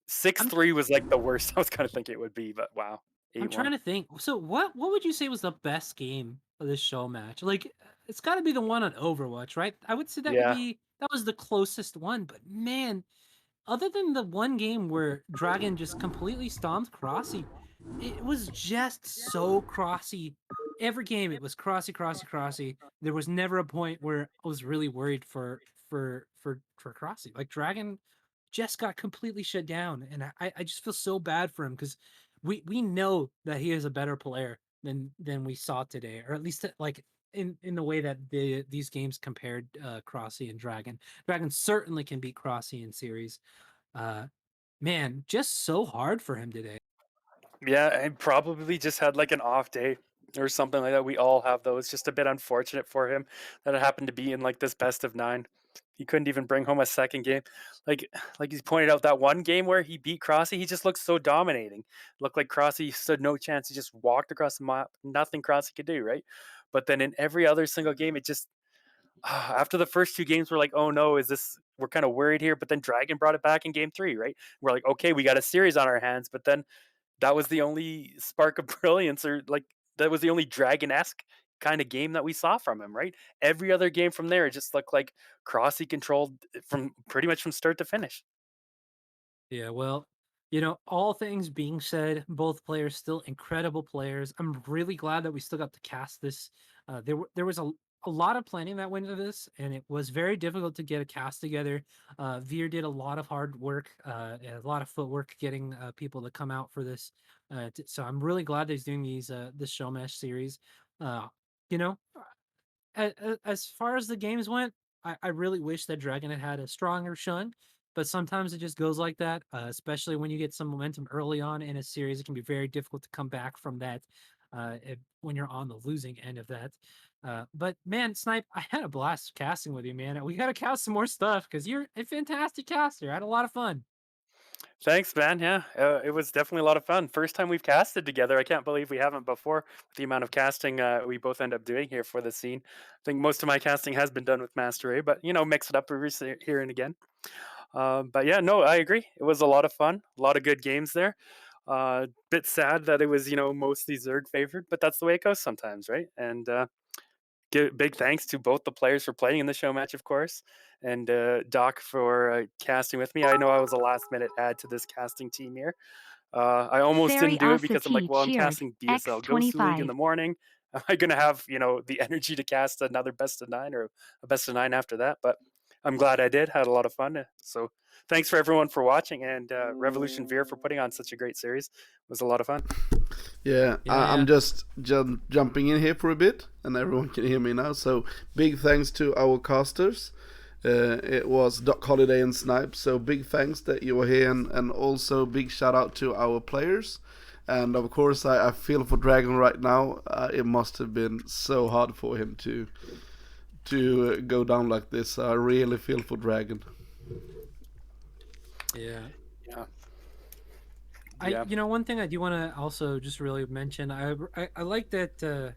6-3 was like the worst I was kind of thinking it would be, but wow. I'm 8-1. trying to think. So what would you say was the best game of this show match? Like it's got to be the one on Overwatch, right? I would say Yeah. that was the closest one, but man, other than the one game where Dragon just completely stomped Crossy, it was just so Crossy. Every game it was Crossy, Crossy, Crossy. There was never a point where I was really worried for Crossy. Like Dragon just got completely shut down, and I just feel so bad for him because we know that he is a better player than we saw today, or at least like in the way that these games compared Crossy and Dragon. Dragon certainly can beat Crossy in series. Uh, man, just so hard for him today. Yeah, and probably just had like an off day or something like that. We all have those. Just a bit unfortunate for him that it happened to be in like this best of 9. He couldn't even bring home a second game. Like like he's pointed out, that one game where he beat Crossy, he just looked so dominating. Looked like Crossy stood no chance. He just walked across the map. Nothing Crossy could do, right? But then in every other single game, it just after the first 2 games, we're like, oh no, is this? We're kind of worried here. But then Dragon brought it back in game 3, right? We're like, okay, we got a series on our hands. But then that was the only spark of brilliance, or like that was the only dragon-esque kind of game that we saw from him, right? Every other game from there, it just looked like Crossy controlled from pretty much from start to finish. Yeah, well, you know, all things being said, both players still incredible players. I'm really glad that we still got to cast this. There was a lot of planning that went into this, and it was very difficult to get a cast together. Veer did a lot of hard work, and a lot of footwork getting people to come out for this. So I'm really glad that he's doing this show mesh series. Uh, you know, as far as the games went, I really wish that Dragon had a stronger showing, but sometimes it just goes like that. Especially when you get some momentum early on in a series, it can be very difficult to come back from that when you're on the losing end of that. But man, Snipe, I had a blast casting with you, man. We got to cast some more stuff because you're a fantastic caster. I had a lot of fun. Thanks, man. Yeah, it was definitely a lot of fun. First time we've casted together. I can't believe we haven't before. With the amount of casting we both end up doing here for the scene, I think most of my casting has been done with Master A, but mix it up here and again. But yeah, no, I agree. It was a lot of fun, a lot of good games there. Bit sad that it was mostly Zerg favored, but that's the way it goes sometimes, right? And big thanks to both the players for playing in the show match, of course, and Doc for casting with me. I know I was a last minute add to this casting team here. I almost didn't do it because I'm like, well, I'm casting BSL Ghost League in the morning. Am I going to have, the energy to cast another best of 9 or a best of 9 after that? But I'm glad I did. Had a lot of fun. So thanks for everyone for watching, and Revolution Veer for putting on such a great series. It was a lot of fun. Yeah, Yeah, I'm just jumping in here for a bit, and everyone can hear me now. So big thanks to our casters. It was Doc Holiday and Snipe, so big thanks that you were here, and also big shout out to our players. And of course, I feel for DragOn right now. It must have been so hard for him to go down like this. I really feel for DragOn. yeah. Yeah. One thing I do want to also just really mention, I like that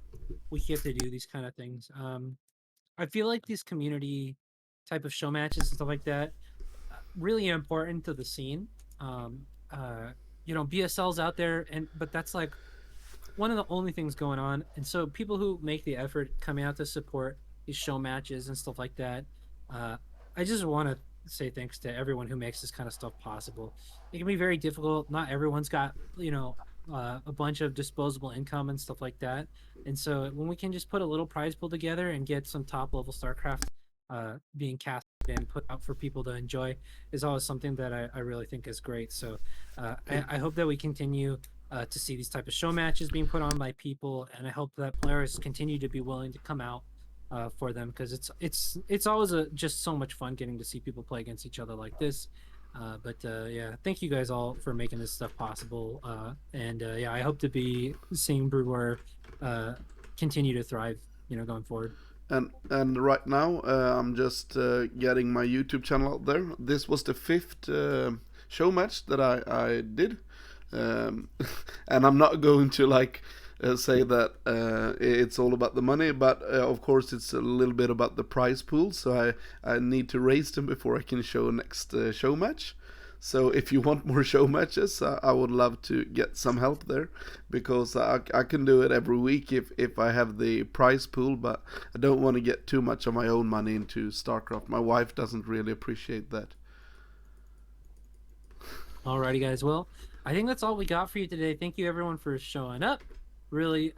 we get to do these kind of things. I feel like these community type of show matches and stuff like that really important to the scene. Um, BSL's out there, but that's like one of the only things going on. And so people who make the effort coming out to support these show matches and stuff like that, I just want to say thanks to everyone who makes this kind of stuff possible. It can be very difficult. Not everyone's got, a bunch of disposable income and stuff like that. And so when we can just put a little prize pool together and get some top level StarCraft being cast and put out for people to enjoy is always something that I really think is great. So I hope that we continue to see these type of show matches being put on by people, and I hope that players continue to be willing to come out for them, because it's always just so much fun getting to see people play against each other like this. Yeah, thank you guys all for making this stuff possible. Yeah, I hope to be seeing Brewar continue to thrive, going forward. And right now, I'm just getting my YouTube channel out there. This was the 5th show match that I did, and I'm not going to say that it's all about the money, but of course it's a little bit about the prize pool. So I need to raise them before I can show next show match. So if you want more show matches, I would love to get some help there, because I can do it every week if I have the prize pool, but I don't want to get too much of my own money into StarCraft. My wife doesn't really appreciate that. Alrighty, guys. Well, I think that's all we got for you today. Thank you, everyone, for showing up. Really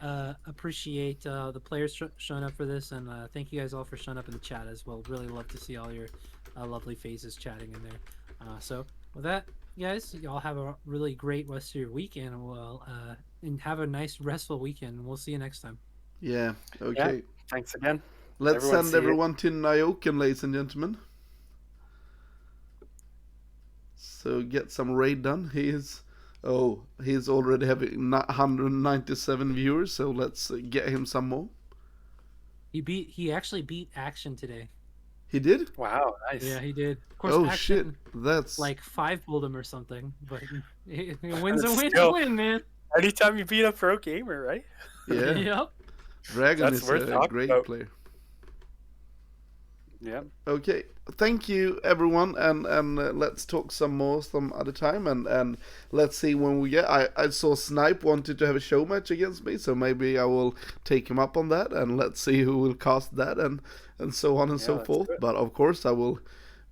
appreciate the players showing up for this, and thank you guys all for showing up in the chat as well. Really love to see all your lovely faces chatting in there. So with that, guys, y'all have a really great rest of your weekend, and have a nice restful weekend. We'll see you next time. Yeah, okay. Yeah, thanks again. Let's Everyone send see you. everyone to Nyoken, ladies and gentlemen. So get some raid done. He's already having 197 viewers, so let's get him some more. He actually beat Action today. He did? Wow, nice. Yeah, he did. Of course, Oh Action, shit, that's like 5-pulled him or something, but it wins a But win still. to win, man. Anytime you beat a pro gamer, right? yeah. Yep. DragOn That's is worth a talking great about. player. Yeah. Okay, thank you everyone, and let's talk some other time, and let's see when we get. I saw Snipe wanted to have a show match against me, so maybe I will take him up on that, and let's see who will cast that, and so on and Yeah, so let's forth. do it. But of course, I will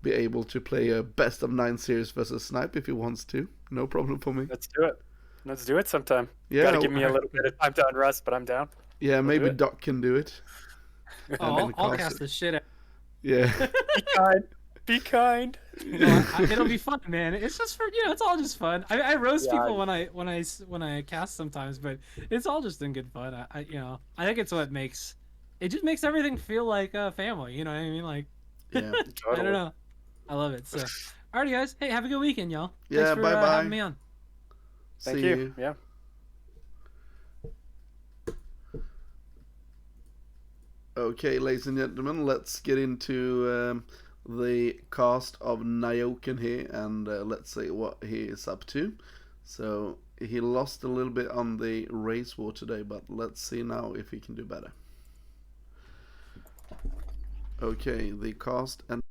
be able to play a best of 9 series versus Snipe if he wants to. No problem for me. Let's do it. Let's do it sometime. Yeah, Gotta give me a little bit of time to unrust, but I'm down. yeah, we'll do maybe it. Doc can do it. Oh, I'll cast cast it. the shit out. Yeah. Be kind. Be kind. It'll be fun, man. It's just for it's all just fun. I roast Yeah, people when I cast sometimes, but it's all just in good fun. I think it's what makes it just makes everything feel like a family. You know what I mean? Like Yeah. I Totally. don't know. I love it. So, alrighty, guys. Hey, have a good weekend, y'all. Yeah, Thanks for bye-bye. having me on. Thank See you. Yeah. Okay, ladies and gentlemen, let's get into the cast of Nyoken here, and let's see what he is up to. So he lost a little bit on the race war today, but let's see now if he can do better. Okay, the cast and